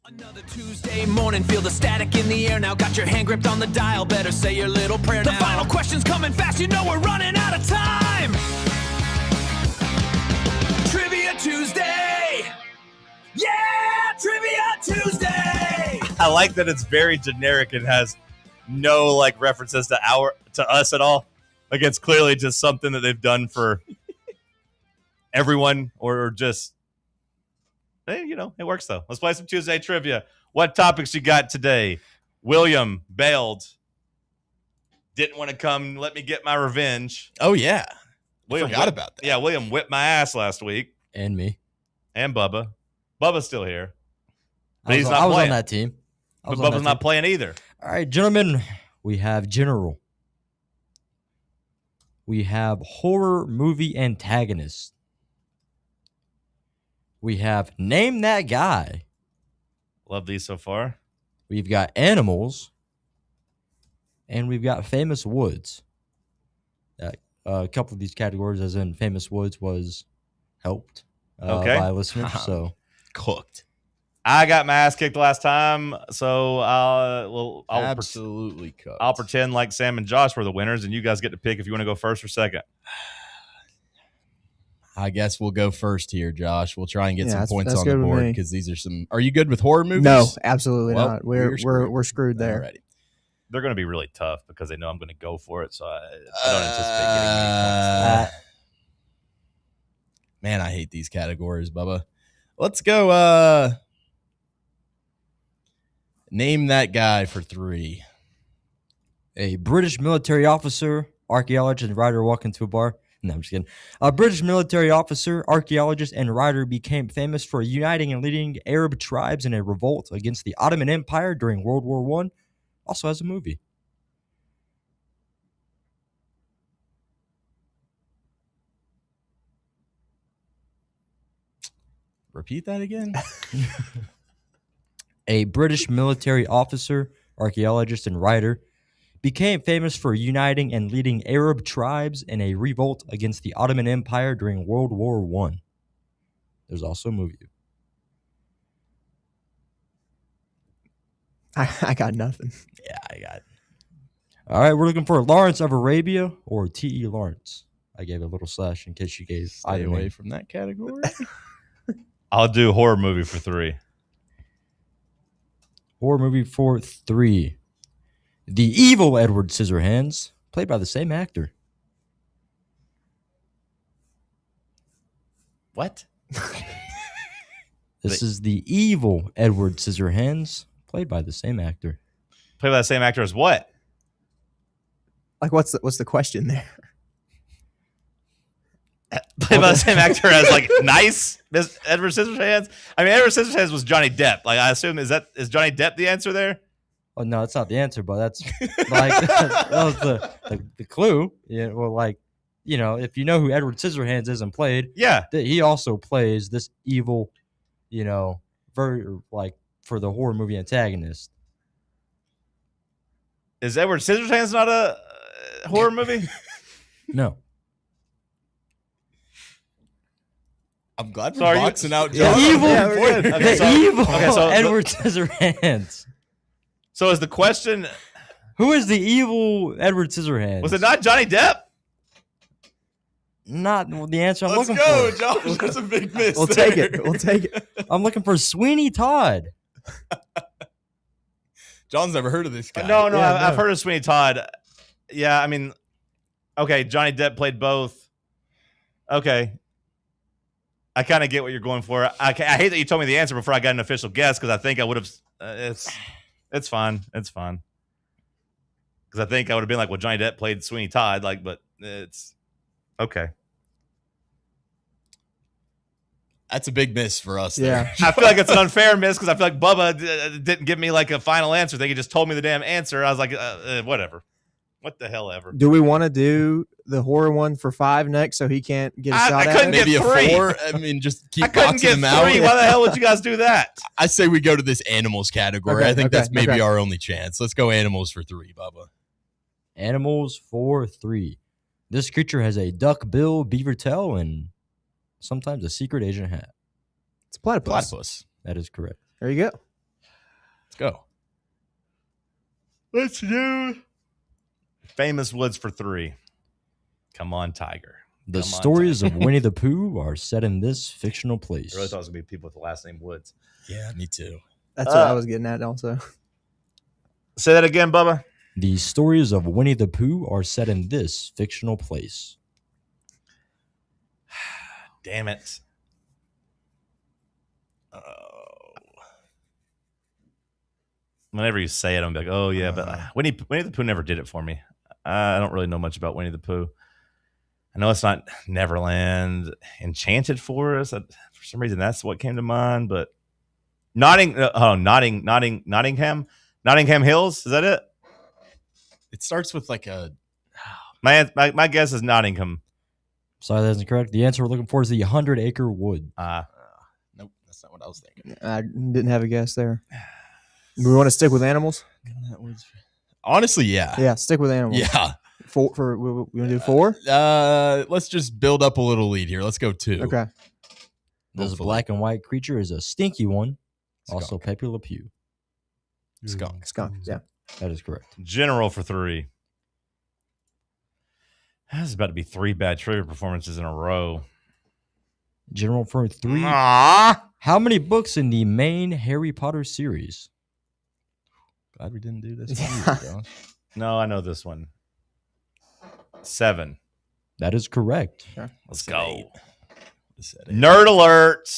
Another Tuesday morning, feel the static in the air. Now got your hand gripped on the dial, better say your little prayer now. The final question's coming fast, you know we're running out of time. Trivia Tuesday. Yeah, Trivia Tuesday. I like that it's very generic and has no like references to us at all. Like it's clearly just something that they've done for everyone or just, hey, you know, it works though. Let's play some Tuesday trivia. What topics you got today? William bailed. Didn't want to come. Let me get my revenge. Oh, yeah. William Forgot about that. Yeah, William whipped my ass last week. and me. And Bubba. Bubba's still here. But I he's was, not I was playing. on that team. But Bubba's not playing either. All right, gentlemen, we have General. We have horror movie antagonist. We have Name That Guy. Love these so far. We've got animals. And we've got famous woods. A couple of these categories, as in famous woods, was helped by listeners. So cooked. I got my ass kicked last time, so I'll absolutely cooked. I'll pretend like Sam and Josh were the winners, and you guys get to pick if you want to go first or second. I guess we'll go first here, Josh. We'll try and get some points that's on the good with board me. because these are some. Are you good with horror movies? No, absolutely Well, not. We're screwed there. Already. They're going to be really tough because they know I'm going to go for it, so I don't anticipate getting many points. Man, I hate these categories, Bubba. Let's go. Name that guy for 3. a British military officer, archaeologist, and writer walk into a bar. No, I'm just kidding. A British military officer, archaeologist, and writer became famous for uniting and leading Arab tribes in a revolt against the Ottoman Empire during World War I. Also has a movie. Repeat that again. A British military officer, archaeologist, and writer became famous for uniting and leading Arab tribes in a revolt against the Ottoman Empire during World War I. There's also a movie. I got nothing. Yeah, I got. All right, we're looking for Lawrence of Arabia or T.E. Lawrence. I gave a little slash in case you gave Stay away from that category. I'll do horror movie for 3. Horror movie for 3. The evil Edward Scissorhands, played by the same actor. What? This is the evil Edward Scissorhands, played by the same actor. Played by the same actor as what? Like, what's the question there? Played by the same actor as like nice Edward Scissorhands. I mean, Edward Scissorhands was Johnny Depp. Like, I assume is Johnny Depp the answer there? Oh no, that's not the answer, but that's like that was the clue. Yeah, well, like if you know who Edward Scissorhands is and played, Yeah. that he also plays this evil, very like for the horror movie antagonist. Is Edward Scissorhands not a horror movie? No. I'm glad So we're are you- boxing out The John. evil, Okay, so- evil okay, so- Edward Scissorhands. So is the question, Who is the evil Edward Scissorhands? was it not Johnny Depp? Not the answer I'm Let's looking go, for. Josh. That's a big miss. We'll take it. We'll take it. I'm looking for Sweeney Todd. John's never heard of this guy. No, Yeah, I've heard of Sweeney Todd. Yeah, I mean, okay, Johnny Depp played both. Okay. I kind of get what you're going for. I hate that you told me the answer before I got an official guess because I think I would have. It's fine. It's fine. Because I think I would have been like, well, Johnny Depp played Sweeney Todd, but it's okay. That's a big miss for us. Yeah. There. I feel like it's an unfair miss because I feel like Bubba didn't give me like a final answer. He just told me the damn answer. I was like, whatever. What the hell ever. Do we want to do the horror one for 5 next so he can't get a shot I at couldn't it? get Maybe a 3. 4. I mean, just keep I couldn't boxing get them out. 3. Why the hell would you guys do that? I say we go to this animals category. Okay, I think okay, that's maybe okay. our only chance. Let's go animals for 3, Bubba. Animals for 3. This creature has a duck bill, beaver tail, and sometimes a secret Asian hat. It's a platypus. Platypus. That is correct. There you go. Let's go. Let's do famous woods for 3. Come on, Tiger. The Come on, stories Tiger. of Winnie the Pooh are set in this fictional place. I really thought it was going to be people with the last name Woods. Yeah, me too. That's what I was getting at also. Say that again, Bubba. The stories of Winnie the Pooh are set in this fictional place. Damn it. Whenever you say it, I'm like, oh, yeah, but Winnie the Pooh never did it for me. I don't really know much about Winnie the Pooh. I know it's not Neverland, Enchanted Forest. For some reason, that's what came to mind. But Nottingham Hills. Is that it? It starts with like a. My guess is Nottingham. Sorry, that isn't correct. The answer we're looking for is the 100-acre wood. Nope, that's not what I was thinking. I didn't have a guess there. We want to stick with animals? Honestly, yeah. Yeah, stick with animals. Yeah. We want to do 4? Let's just build up a little lead here. Let's go 2. Okay. This Hopefully. black and white creature is a stinky one. Skunk. Also Pepe Le Pew. Skunk. Skunk, yeah. That is correct. General for 3. That's about to be 3 bad trivia performances in a row. General for 3. Aww. How many books in the main Harry Potter series? Glad we didn't do this. No, I know this one. 7. That is correct. Let's go. Nerd alert.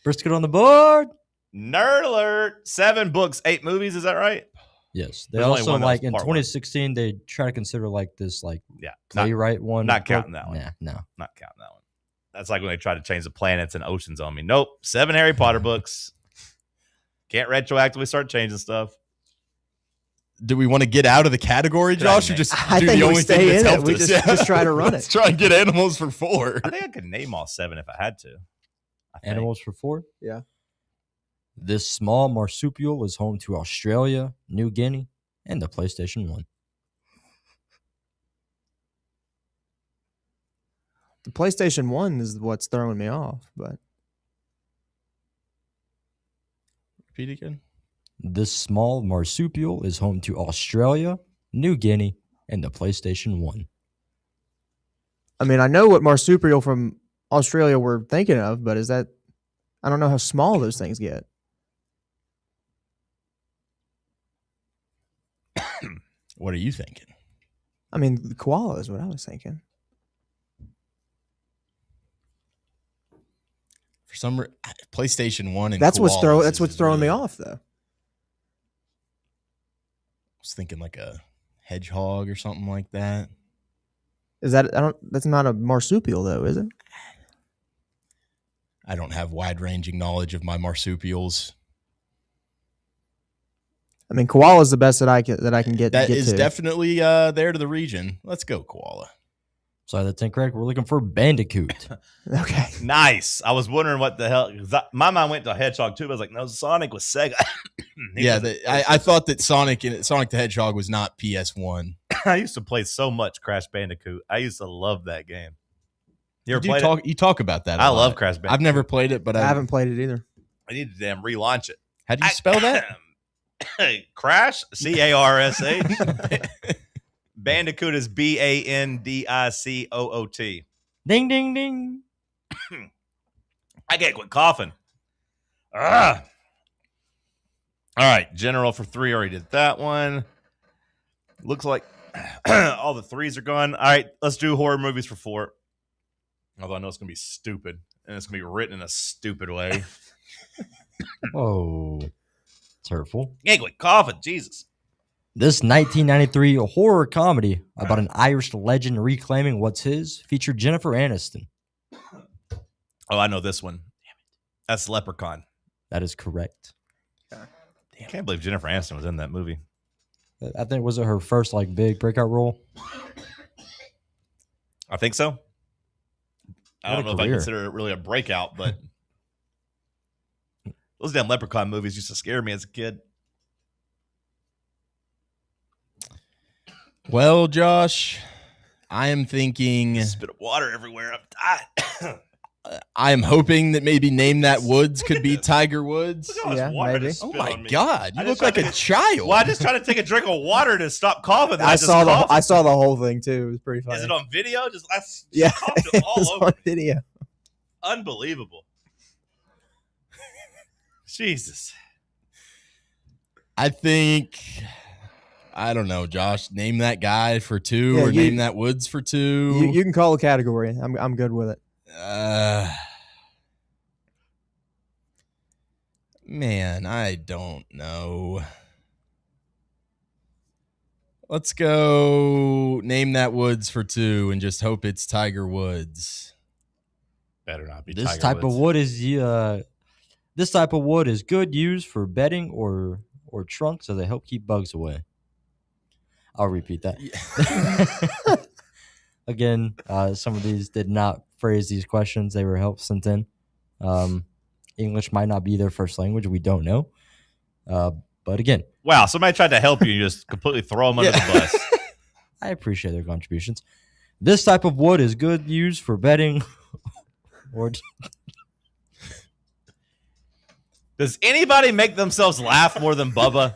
Brisket on the board. Nerd alert. 7 books, 8 movies. Is that right? Yes. They There's only also one that was in part 2016 they try to consider this Yeah. playwright one. Not counting that one. Nah, no. Not counting that one. That's like when they try to change the planets and oceans on me. Nope. 7 Harry Potter books. Can't retroactively start changing stuff. Do we want to get out of the category, Josh, or just I do think the we only stay thing that's in it. helped We us? just try to run Let's it. try and get animals for 4. I think I could name all 7 if I had to. Animals for 4? Yeah. This small marsupial is home to Australia, New Guinea, and the PlayStation 1. The PlayStation 1 is what's throwing me off, but Repeat again. This small marsupial is home to Australia, New Guinea, and the PlayStation 1. I mean, I know what marsupial from Australia we're thinking of, but is that I don't know how small those things get. What are you thinking? I mean, the koala is what I was thinking. For some PlayStation 1 and That's what's koalas throwing me really- off though. I was thinking like a hedgehog or something like that. Is that that's not a marsupial though, is it? I don't have wide-ranging knowledge of my marsupials. I mean, koala is the best that I can get. That get is to. definitely there to the region. Let's go koala. Sorry, that's incorrect. We're looking for bandicoot. Okay. Nice. I was wondering what the hell. My mind went to Hedgehog too. But I was like, no, Sonic was Sega. Yeah, I thought that Sonic the Hedgehog was not PS1. I used to play so much Crash Bandicoot. I used to love that game. You ever You played it? You talk about that. I love Crash Bandicoot. I've never played it, but I haven't played it either. I need to damn relaunch it. How do you spell that? Crash, CARSH. Bandicoot is BANDICOOT. Ding, ding, ding. I can't quit coughing. All right, general for 3. Already did that one. Looks like all the 3s are gone. All right, let's do horror movies for 4. Although I know it's going to be stupid, and it's going to be written in a stupid way. Oh, it's hurtful. Can't quit coughing, Jesus. This 1993 horror comedy about an Irish legend reclaiming what's his featured Jennifer Aniston. Oh, I know this one. Damn it. That's Leprechaun. That is correct. I can't believe Jennifer Aniston was in that movie. I think, was it her first like big breakout role? I think so. I don't know if I career. consider it really a breakout, but those damn Leprechaun movies used to scare me as a kid. Well, Josh, I am thinking. Spit of water everywhere. I'm dying. I am hoping that maybe Name That Woods could be Tiger Woods. Look at all this water maybe. just Oh spit my on me. God, you I look just like tried a to child. Well, I just tried to take a drink of water to stop coughing. I just saw coughed. the whole thing too. It was pretty funny. Is it on video? Just Yeah, coughed it it all was over on me. video. Unbelievable. Jesus. I think. I don't know, Josh. Name that guy for 2, Yeah, or you- Name That Woods for 2. You can call a category. I'm good with it. Man, I don't know. Let's go Name That Woods for 2 and just hope it's Tiger Woods. Better not be This Tiger type Woods. of wood is this type of wood is good used for bedding or trunks, so they help keep bugs away. I'll repeat that. Again, some of these did not phrase these questions. They were help sent in. English might not be their first language. We don't know. But again, Wow, somebody tried to help you and you just completely throw them under the bus. I appreciate their contributions. This type of wood is good used for bedding or Does anybody make themselves laugh more than Bubba?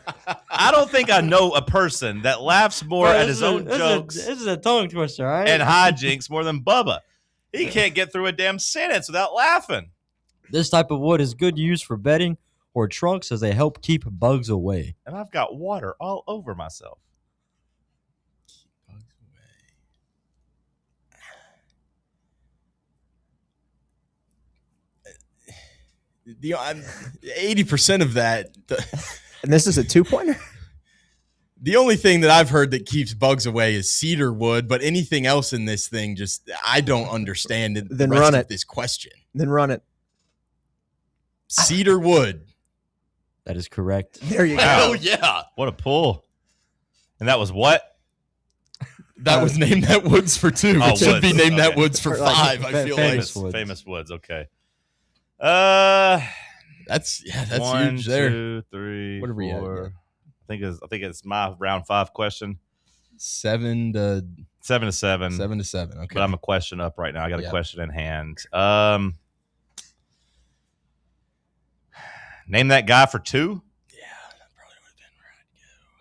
I don't think I know a person that laughs more Bro, at this his is a- own this is a- jokes This is a tongue twister, all right? and hijinks more than Bubba. He can't get through a damn sentence without laughing. This type of wood is good used for bedding or trunks as they help keep bugs away. And I've got water all over myself. The 80% of that. And this is a 2-pointer? The only thing that I've heard that keeps bugs away is cedar wood, but anything else in this thing, just I don't understand it. Then the rest run of it. this question. Then run it. Cedar wood. That is correct. There you go. Oh yeah. What a pull. And that was what? That was Name That Woods for 2. Oh, It should be Woods. Name That Okay. Woods for 5. I feel famous, like famous Woods. Okay. that's One, huge there. 2, 3, What are we at? 4. I think it's my round 5 question. 7 to 7 to 7. 7 to 7. Okay. But I'm a question up right now. I got a Yeah. question in hand. Name that guy for 2.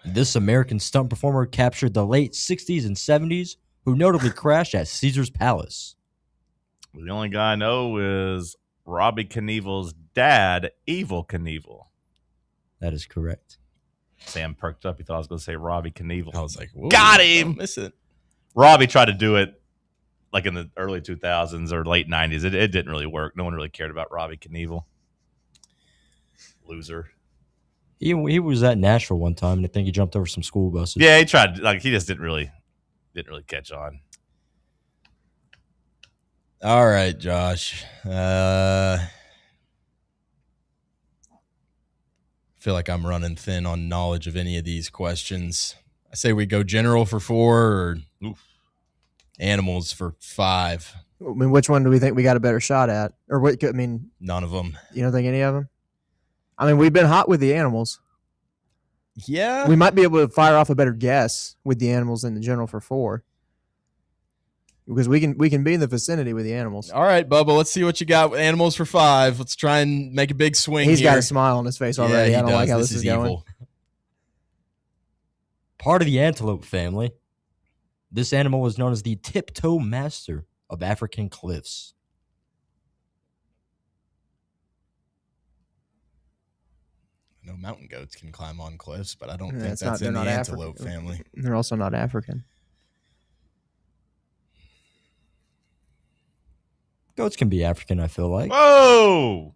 This American stunt performer captured the late 60s and 70s, who notably crashed at Caesar's Palace. The only guy I know is Robbie Knievel's dad, Evil Knievel. That is correct. Sam perked up. He thought I was going to say Robbie Knievel. I was like, whoa, got him. don't miss it. Robbie tried to do it like in the early 2000s or late 90s. It didn't really work. No one really cared about Robbie Knievel. Loser. He was at Nashville one time, and I think he jumped over some school buses. Yeah, he tried. Like he just didn't really catch on. All right, Josh. feel like I'm running thin on knowledge of any of these questions. I say we go general for 4 or animals for 5. I mean, which one do we think we got a better shot at? Or what? I mean, none of them. You don't think any of them? I mean, we've been hot with the animals. Yeah. We might be able to fire off a better guess with the animals than the general for 4. Because we can be in the vicinity with the animals. All right, Bubba, let's see what you got with animals for 5. Let's try and make a big swing. He's here. got a smile on his face already. Yeah, I don't like how this this is going. evil. Part of the antelope family, this animal was known as the tiptoe master of African cliffs. I know mountain goats can climb on cliffs, but I don't think It's that's in the not antelope African. family. They're also not African. Goats can be African, I feel like. Whoa!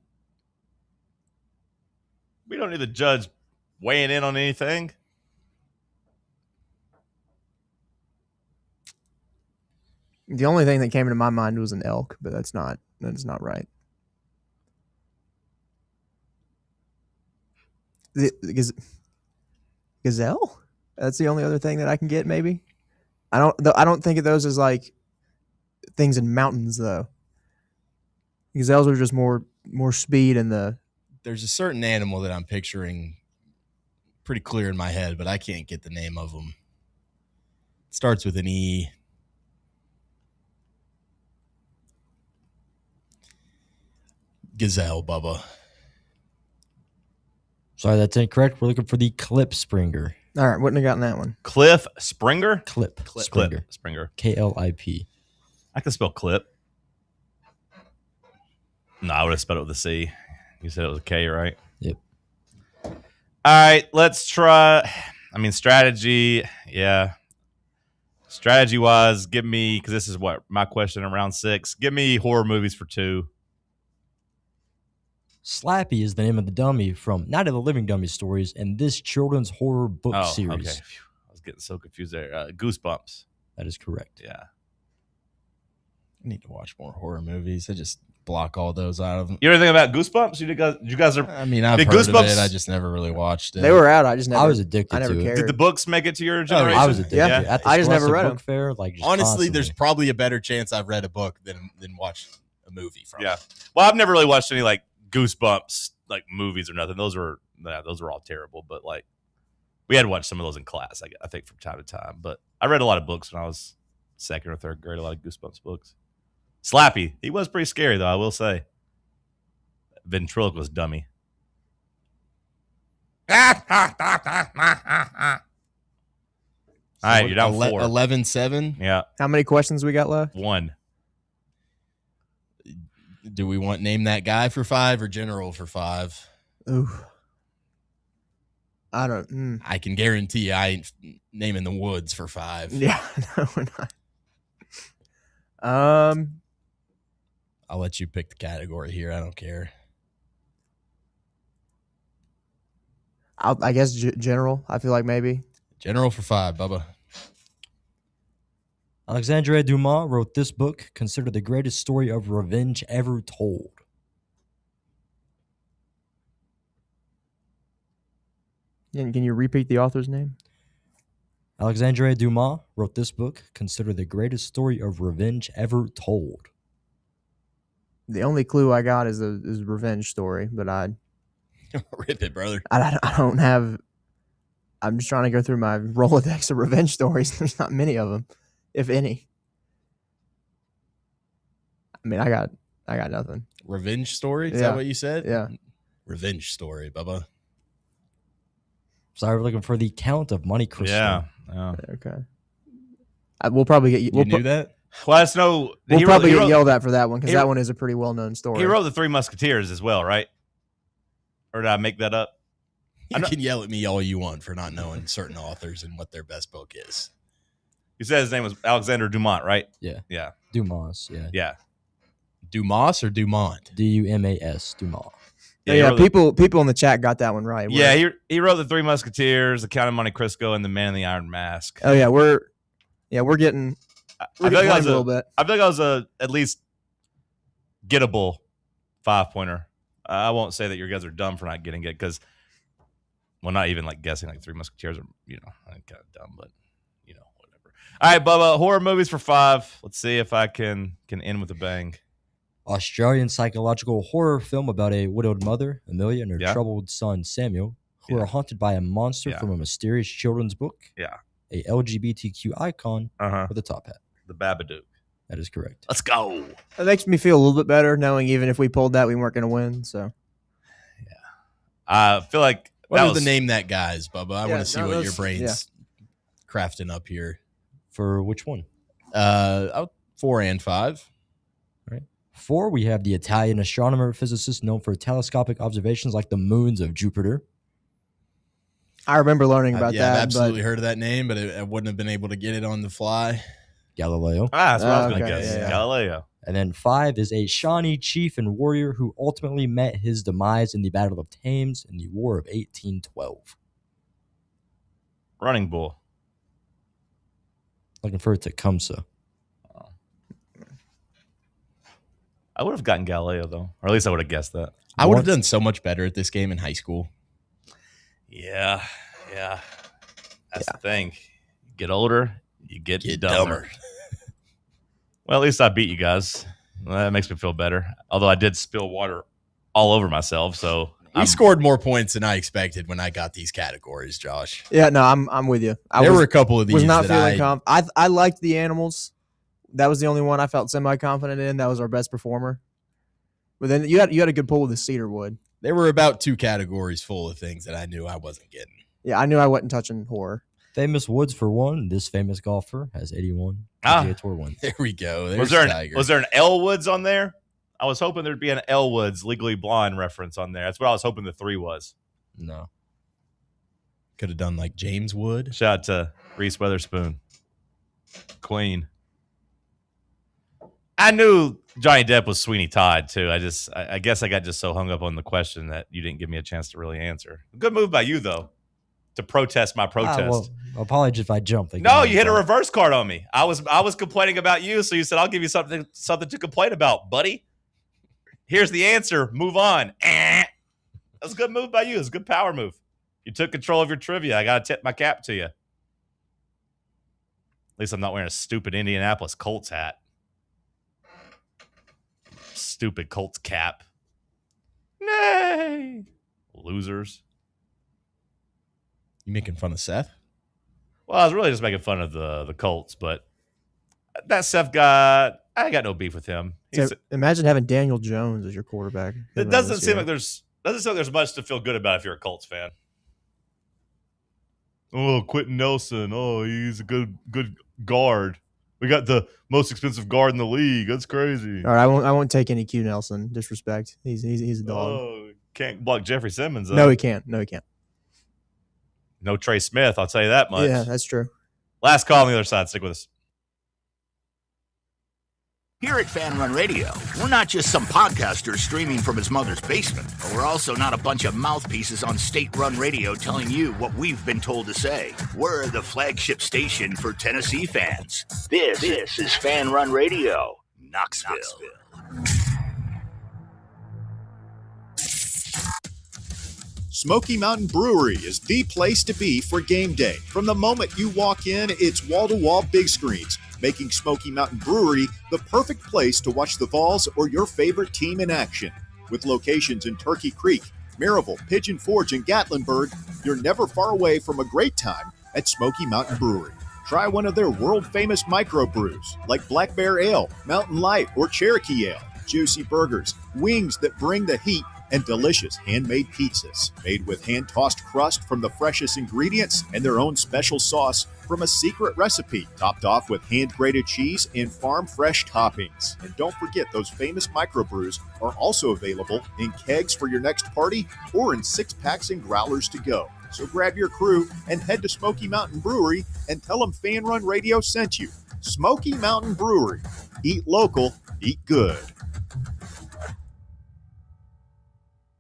We don't need the judge weighing in on anything. The only thing that came into my mind was an elk, but that's not right. Gazelle? That's the only other thing that I can get. Maybe I don't think of those as like things in mountains though. Gazelles are just more speed in the. There's a certain animal that I'm picturing pretty clear in my head, but I can't get the name of them. It starts with an E. Gazelle, Bubba. Sorry, that's incorrect. We're looking for the Clip Springer. All right, wouldn't have gotten that one. Cliff Springer? Clip Springer. Springer. KLIP. I can spell clip. No, I would have spelled it with a C. You said it was a K, right? Yep. All right, let's try. I mean, strategy. Yeah. Strategy wise, give me, because this is what my question in round 6. Give me horror movies for 2. Slappy is the name of the dummy from Night of the Living Dummy Stories and this children's horror book series. Okay. Phew. I was getting so confused there. Goosebumps. That is correct. Yeah. I need to watch more horror movies. I just block all those out of them. You ever think about Goosebumps? You guys are. I mean, I've heard Goosebumps, of it. I just never really watched it. They were out. I just never. I was addicted I never to cared. it. Did the books make it to your generation? I was addicted. Yeah. At the I just never Scholastic read book them. fair, like just Honestly, there's constantly. probably a better chance I've read a book than watched a movie from. Yeah. Well, I've never really watched any like Goosebumps like movies or nothing. Those were all terrible. But like, we had watched some of those in class. I think from time to time. But I read a lot of books when I was 2nd or 3rd grade. A lot of Goosebumps books. Slappy, he was pretty scary though. I will say. Ventriloquist dummy. All right, you're down 4. 11-7. Yeah. How many questions we got left? 1. Do we want name that guy for 5 or general for 5? Ooh. I don't. I can guarantee I ain't naming the woods for 5. Yeah, no, we're not. I'll let you pick the category here. I don't care. I guess general. I feel like maybe. General for 5, Bubba. Alexandre Dumas wrote this book, considered the greatest story of revenge ever told. Can you repeat the author's name? Alexandre Dumas wrote this book, considered the greatest story of revenge ever told. The only clue I got is a revenge story, but I Rip it, brother. I don't have. I'm just trying to go through my Rolodex of revenge stories. There's not many of them, if any. I mean, I got nothing. Revenge story? Is Yeah. that what you said? Yeah. Revenge story, Bubba. Sorry, we're looking for the Count of Monte Cristo. Yeah. Okay. We'll probably get. You knew that? Well, that's no. We'll he probably wrote- get yelled at for that one because he- that one is a pretty well-known story. He wrote the Three Musketeers as well, right? Or did I make that up? You can yell at me all you want for not knowing certain authors and what their best book is. You said his name was Alexander Dumont, right? Yeah. Yeah. Dumas, yeah. Yeah. Dumas or Dumont? Dumas, Dumas. Yeah, people in the chat got that one right. Yeah, he wrote the Three Musketeers, the Count of Monte Cristo, and the Man in the Iron Mask. Oh yeah, we're getting. I We're feel like getting that was a little bit. I feel like that was a at least gettable 5-pointer. I won't say that you guys are dumb for not getting it because Well, not even like guessing like Three Musketeers, or kind of dumb, but whatever. All right, Bubba, horror movies for 5. Let's see if I can end with a bang. Australian psychological horror film about a widowed mother, Amelia, and her troubled son, Samuel, who are haunted by a monster from a mysterious children's book. Yeah. A LGBTQ icon with a top hat. The Babadook. That is correct. Let's go. It makes me feel a little bit better knowing even if we pulled that, we weren't going to win. So, I feel like what was the name that guy's, Bubba? I want to see what your those- brain's crafting up here. For which one? 4 and 5. 4, we have the Italian astronomer physicist known for telescopic observations like the moons of Jupiter. I remember learning about I've that. absolutely heard of that name, but I wouldn't have been able to get it on the fly. Galileo. That's what I was going to guess. yeah. Galileo. And then 5 is a Shawnee chief and warrior who ultimately met his demise in the Battle of Thames in the War of 1812. Running Bull. Looking for Tecumseh. I would have gotten Galileo, though. Or at least I would have guessed that. I would have done so much better at this game in high school. Yeah. That's the thing. You get older, you get dumber. Well, at least I beat you guys. Well, that makes me feel better. Although I did spill water all over myself, so We scored more points than I expected when I got these categories, Josh. Yeah, no, I'm with you. There were a couple of these was not that feeling confident. I liked the animals. That was the only one I felt semi-confident in. That was our best performer. But then you had a good pull with the cedar wood. There were about 2 categories full of things that I knew I wasn't getting. Yeah, I knew I wasn't touching horror. Famous woods for 1. This famous golfer has 81 PGA Tour wins. There we go. Was there an L Woods on there? I was hoping there'd be an L Woods Legally Blonde reference on there. That's what I was hoping the 3 was. No. Could have done like James Wood. Shout out to Reese Witherspoon. Queen. I knew Johnny Depp was Sweeney Todd, too. I guess I got just so hung up on the question that you didn't give me a chance to really answer. Good move by you, though, to protest my protest. Well, apologize if I jumped. No, you hit a reverse card on me. I was complaining about you, so you said, I'll give you something to complain about, buddy. Here's the answer. Move on. That was a good move by you. It was a good power move. You took control of your trivia. I got to tip my cap to you. At least I'm not wearing a stupid Indianapolis Colts hat. Stupid Colts cap. Nay. Losers. You making fun of Seth? Well, I was really just making fun of the Colts, but that Seth guy, I got no beef with him. Imagine having Daniel Jones as your quarterback. It doesn't seem like there's much to feel good about if you're a Colts fan. Oh, Quentin Nelson. Oh, he's a good guard. We got the most expensive guard in the league. That's crazy. All right, I won't take any Q Nelson disrespect. He's a dog. Oh, can't block Jeffrey Simmons. No, he can't. No Trey Smith. I'll tell you that much. Yeah, that's true. Last call on the other side. Stick with us. Here at Fan Run Radio, we're not just some podcaster streaming from his mother's basement, but we're also not a bunch of mouthpieces on state-run radio telling you what we've been told to say. We're the flagship station for Tennessee fans. This is Fan Run Radio, Knoxville. Smoky Mountain Brewery is the place to be for game day. From the moment you walk in, it's wall-to-wall big screens, making Smoky Mountain Brewery the perfect place to watch the Vols or your favorite team in action. With locations in Turkey Creek, Maryville, Pigeon Forge, and Gatlinburg, you're never far away from a great time at Smoky Mountain Brewery. Try one of their world-famous microbrews like Black Bear Ale, Mountain Light, or Cherokee Ale. Juicy burgers, wings that bring the heat, and delicious handmade pizzas made with hand-tossed crust from the freshest ingredients and their own special sauce from a secret recipe, topped off with hand-grated cheese and farm-fresh toppings. And don't forget, those famous microbrews are also available in kegs for your next party or in 6-packs and growlers to go. So grab your crew and head to Smoky Mountain Brewery and tell them Fan Run Radio sent you. Smoky Mountain Brewery. Eat local, eat good.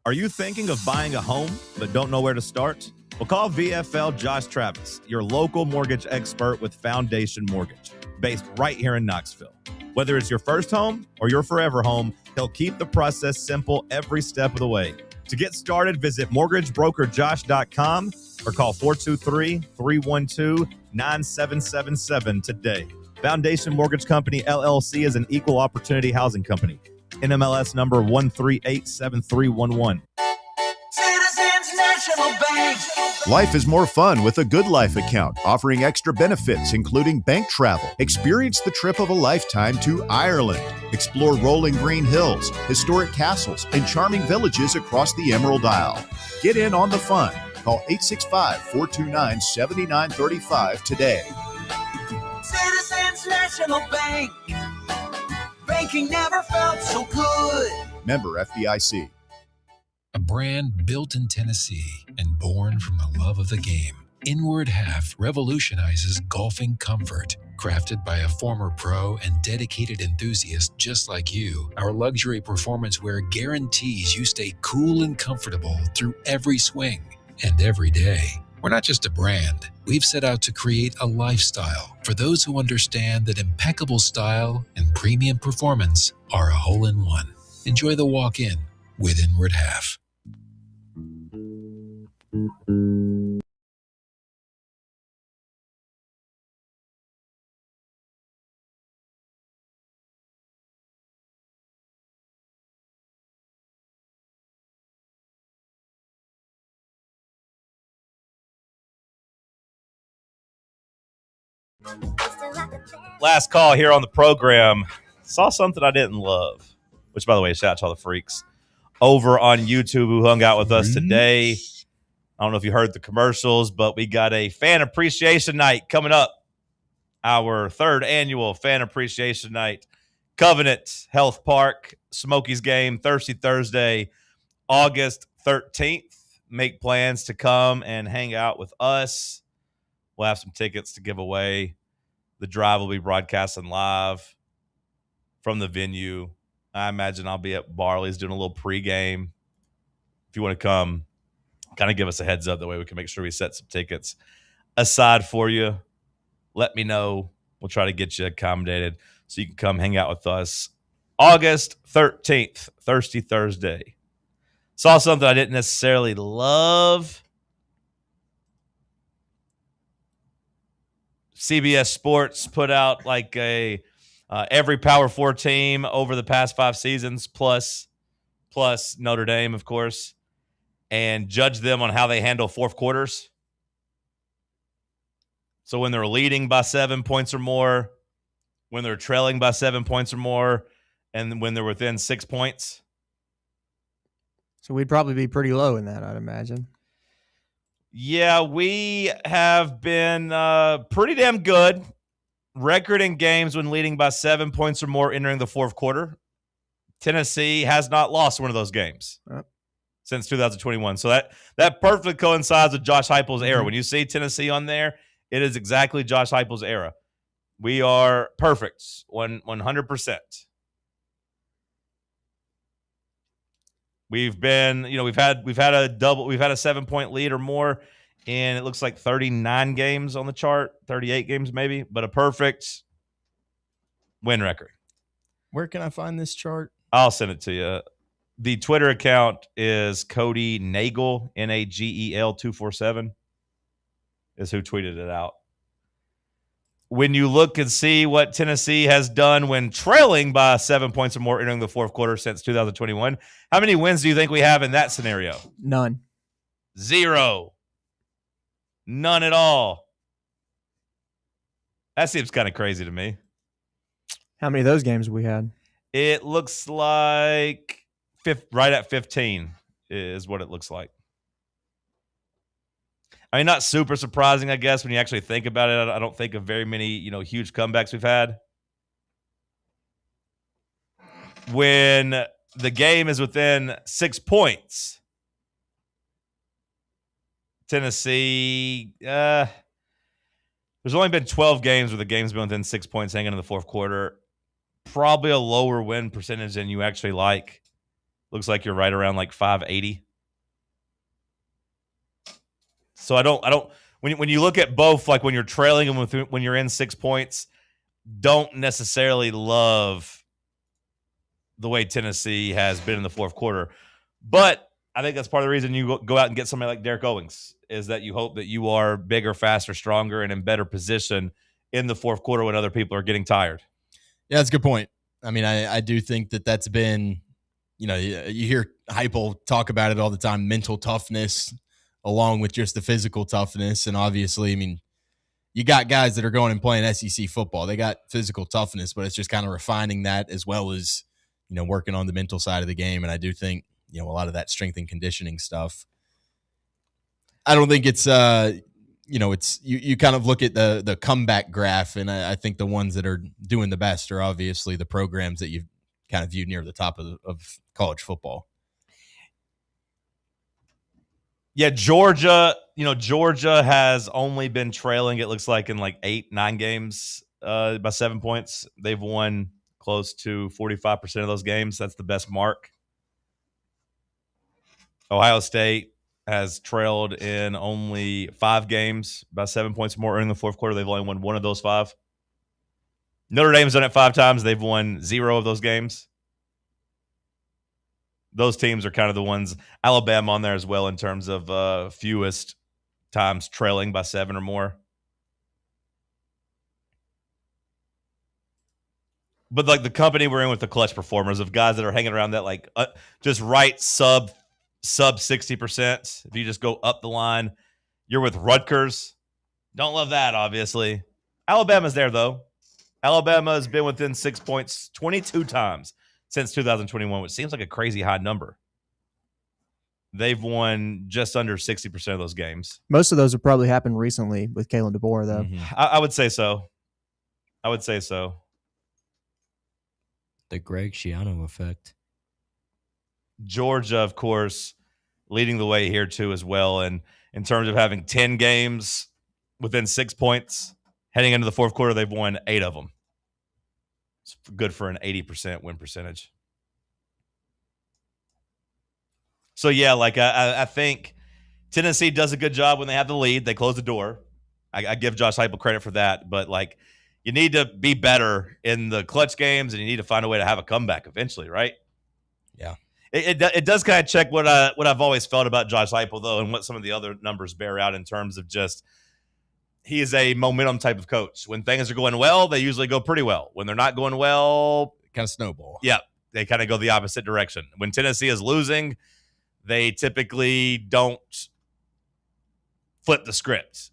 Are you thinking of buying a home but don't know where to start? Well, call VFL Josh Travis, your local mortgage expert with Foundation Mortgage, based right here in Knoxville. Whether it's your first home or your forever home, he'll keep the process simple every step of the way. To get started, visit mortgagebrokerjosh.com or call 423-312-9777 today. Foundation Mortgage Company, LLC is an equal opportunity housing company. NMLS number 1387311. Citizens National Bank. Life is more fun with a Good Life account, offering extra benefits, including bank travel. Experience the trip of a lifetime to Ireland. Explore rolling green hills, historic castles, and charming villages across the Emerald Isle. Get in on the fun. Call 865-429-7935 today. Citizens National Bank. Banking never felt so good. Member FDIC. A brand built in Tennessee and born from the love of the game. Inward Half revolutionizes golfing comfort. Crafted by a former pro and dedicated enthusiast just like you, our luxury performance wear guarantees you stay cool and comfortable through every swing and every day. We're not just a brand. We've set out to create a lifestyle for those who understand that impeccable style and premium performance are a hole-in-one. Enjoy the walk-in with Inward Half. Last call here on the program. Saw something I didn't love, which, by the way, shout out to all the freaks over on YouTube who hung out with us today. I don't know if you heard the commercials, but we got a fan appreciation night coming up. Our third annual fan appreciation night. Covenant Health Park, Smokies game, Thirsty Thursday, August 13th. Make plans to come and hang out with us. We'll have some tickets to give away. The drive will be broadcasting live from the venue. I imagine I'll be at Barley's doing a little pregame. If you want to come, kind of give us a heads up. That way we can make sure we set some tickets aside for you. Let me know. We'll try to get you accommodated so you can come hang out with us. August 13th, Thirsty Thursday. Saw something I didn't necessarily love. CBS Sports put out like a every Power 4 team over the past 5 seasons, plus Notre Dame, of course, and judge them on how they handle fourth quarters. So when they're leading by 7 points or more, when they're trailing by 7 points or more, and when they're within 6 points. So we'd probably be pretty low in that, I'd imagine. Yeah, we have been pretty damn good. Record in games when leading by 7 points or more entering the fourth quarter. Tennessee has not lost one of those games since 2021. So that perfectly coincides with Josh Heupel's era. When you see Tennessee on there, it is exactly Josh Heupel's era. We are perfect, 100%. We've been, we've had a 7-point lead or more in, it looks like 39 games on the chart, 38 games maybe, but a perfect win record. Where can I find this chart? I'll send it to you. The Twitter account is Cody Nagel, Nagel 247 is who tweeted it out. When you look and see what Tennessee has done when trailing by 7 points or more entering the fourth quarter since 2021, how many wins do you think we have in that scenario? None. 0. None at all. That seems kind of crazy to me. How many of those games have we had? It looks like right at 15 is what it looks like. I mean, not super surprising, I guess, when you actually think about it. I don't think of very many, huge comebacks we've had. When the game is within 6 points, Tennessee, there's only been 12 games where the game's been within 6 points hanging in the fourth quarter. Probably a lower win percentage than you actually like. Looks like you're right around like 580. So I don't. When you look at both, like when you're trailing and when you're in 6 points, don't necessarily love the way Tennessee has been in the fourth quarter. But I think that's part of the reason you go out and get somebody like Derek Owings, is that you hope that you are bigger, faster, stronger, and in better position in the fourth quarter when other people are getting tired. Yeah, that's a good point. I mean, I do think that's been, you hear Heupel talk about it all the time, mental toughness along with just the physical toughness. And obviously, I mean, you got guys that are going and playing SEC football. They got physical toughness, but it's just kind of refining that as well as, working on the mental side of the game. And I do think, a lot of that strength and conditioning stuff. I don't think it's, it's you kind of look at the comeback graph, and I think the ones that are doing the best are obviously the programs that you've kind of viewed near the top of college football. Yeah, Georgia has only been trailing, it looks like, in like 8-9 games by 7 points. They've won close to 45% of those games. That's the best mark. Ohio State has trailed in only 5 games by 7 points or more in the fourth quarter. They've only won one of those 5. Notre Dame's done it 5 times. They've won 0 of those games. Those teams are kind of the ones. Alabama on there as well in terms of fewest times trailing by 7 or more. But like the company we're in with the clutch performers of guys that are hanging around that like just right sub 60%. If you just go up the line, you're with Rutgers. Don't love that, obviously. Alabama's there, though. Alabama has been within 6 points 22 times since 2021, which seems like a crazy high number. They've won just under 60% of those games. Most of those have probably happened recently with Kalen DeBoer, though. I would say so. The Greg Schiano effect. Georgia, of course, leading the way here, too, as well. And in terms of having 10 games within 6 points, heading into the fourth quarter, they've won 8 of them. It's good for an 80% win percentage. So, yeah, like I think Tennessee does a good job when they have the lead. They close the door. I give Josh Heupel credit for that. But, like, you need to be better in the clutch games, and you need to find a way to have a comeback eventually, right? Yeah. It does kind of check what I've always felt about Josh Heupel, though, and what some of the other numbers bear out in terms of just he is a momentum type of coach. When things are going well, they usually go pretty well. When they're not going well, kind of snowball. Yeah, they kind of go the opposite direction. When Tennessee is losing, they typically don't flip the script.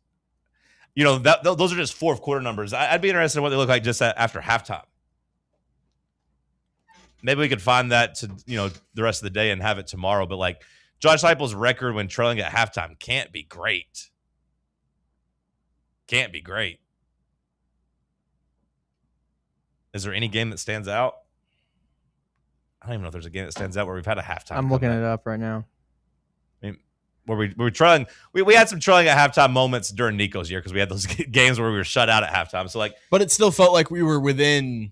Those are just fourth quarter numbers. I'd be interested in what they look like just after halftime. Maybe we could find that to the rest of the day and have it tomorrow. But like Josh Heupel's record when trailing at halftime can't be great. Can't be great. Is there any game that stands out? I don't even know if there's a game that stands out where we've had a halftime. I'm looking it up right now. I mean, where we were trailing, we had some trailing at halftime moments during Nico's year because we had those games where we were shut out at halftime. So like, but it still felt like we were within,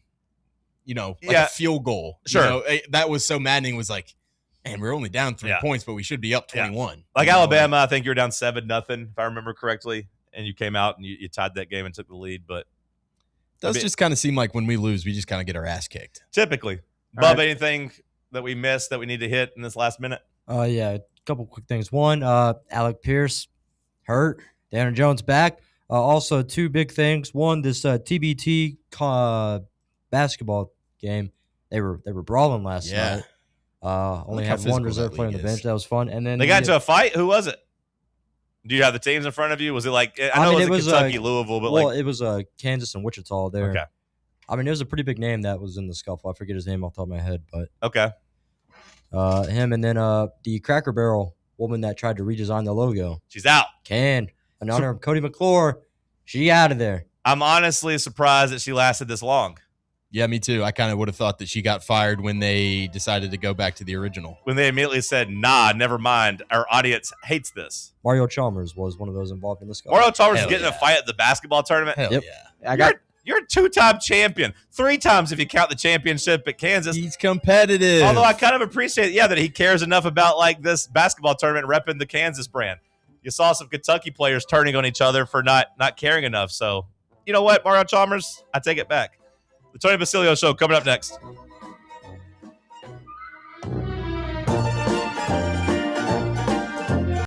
a field goal. Sure, that was so maddening. Was like, man, we're only down 3 points, but we should be up 21. Yeah. Like Alabama, I think you were down 7-0 if I remember correctly, and you came out and you tied that game and took the lead. But it does just kind of seem like when we lose, we just kind of get our ass kicked. Typically. Bub, anything that we missed that we need to hit in this last minute? Yeah, a couple quick things. One, Alec Pierce hurt. Daniel Jones back. Also, 2 big things. One, this TBT basketball game. They were brawling last night. Only had one reserve player on the bench. That was fun. And then they got into a fight. Who was it? Do you have the teams in front of you? Was it like I know it was Kentucky, Louisville, but it was Kansas and Wichita there. Okay. I mean, it was a pretty big name that was in the scuffle. I forget his name off the top of my head, but okay. Him and then the Cracker Barrel woman that tried to redesign the logo. She's out. In honor of Cody McClure, she out of there. I'm honestly surprised that she lasted this long. Yeah, me too. I kind of would have thought that she got fired when they decided to go back to the original. When they immediately said, nah, never mind. Our audience hates this. Mario Chalmers was one of those involved in the scuffle. Mario Chalmers is getting a fight at the basketball tournament? Hell yeah. You're a 2-time champion. 3 times if you count the championship at Kansas. He's competitive. Although I kind of appreciate, that he cares enough about like this basketball tournament repping the Kansas brand. You saw some Kentucky players turning on each other for not caring enough. So, you know what, Mario Chalmers? I take it back. The Tony Basilio Show coming up next.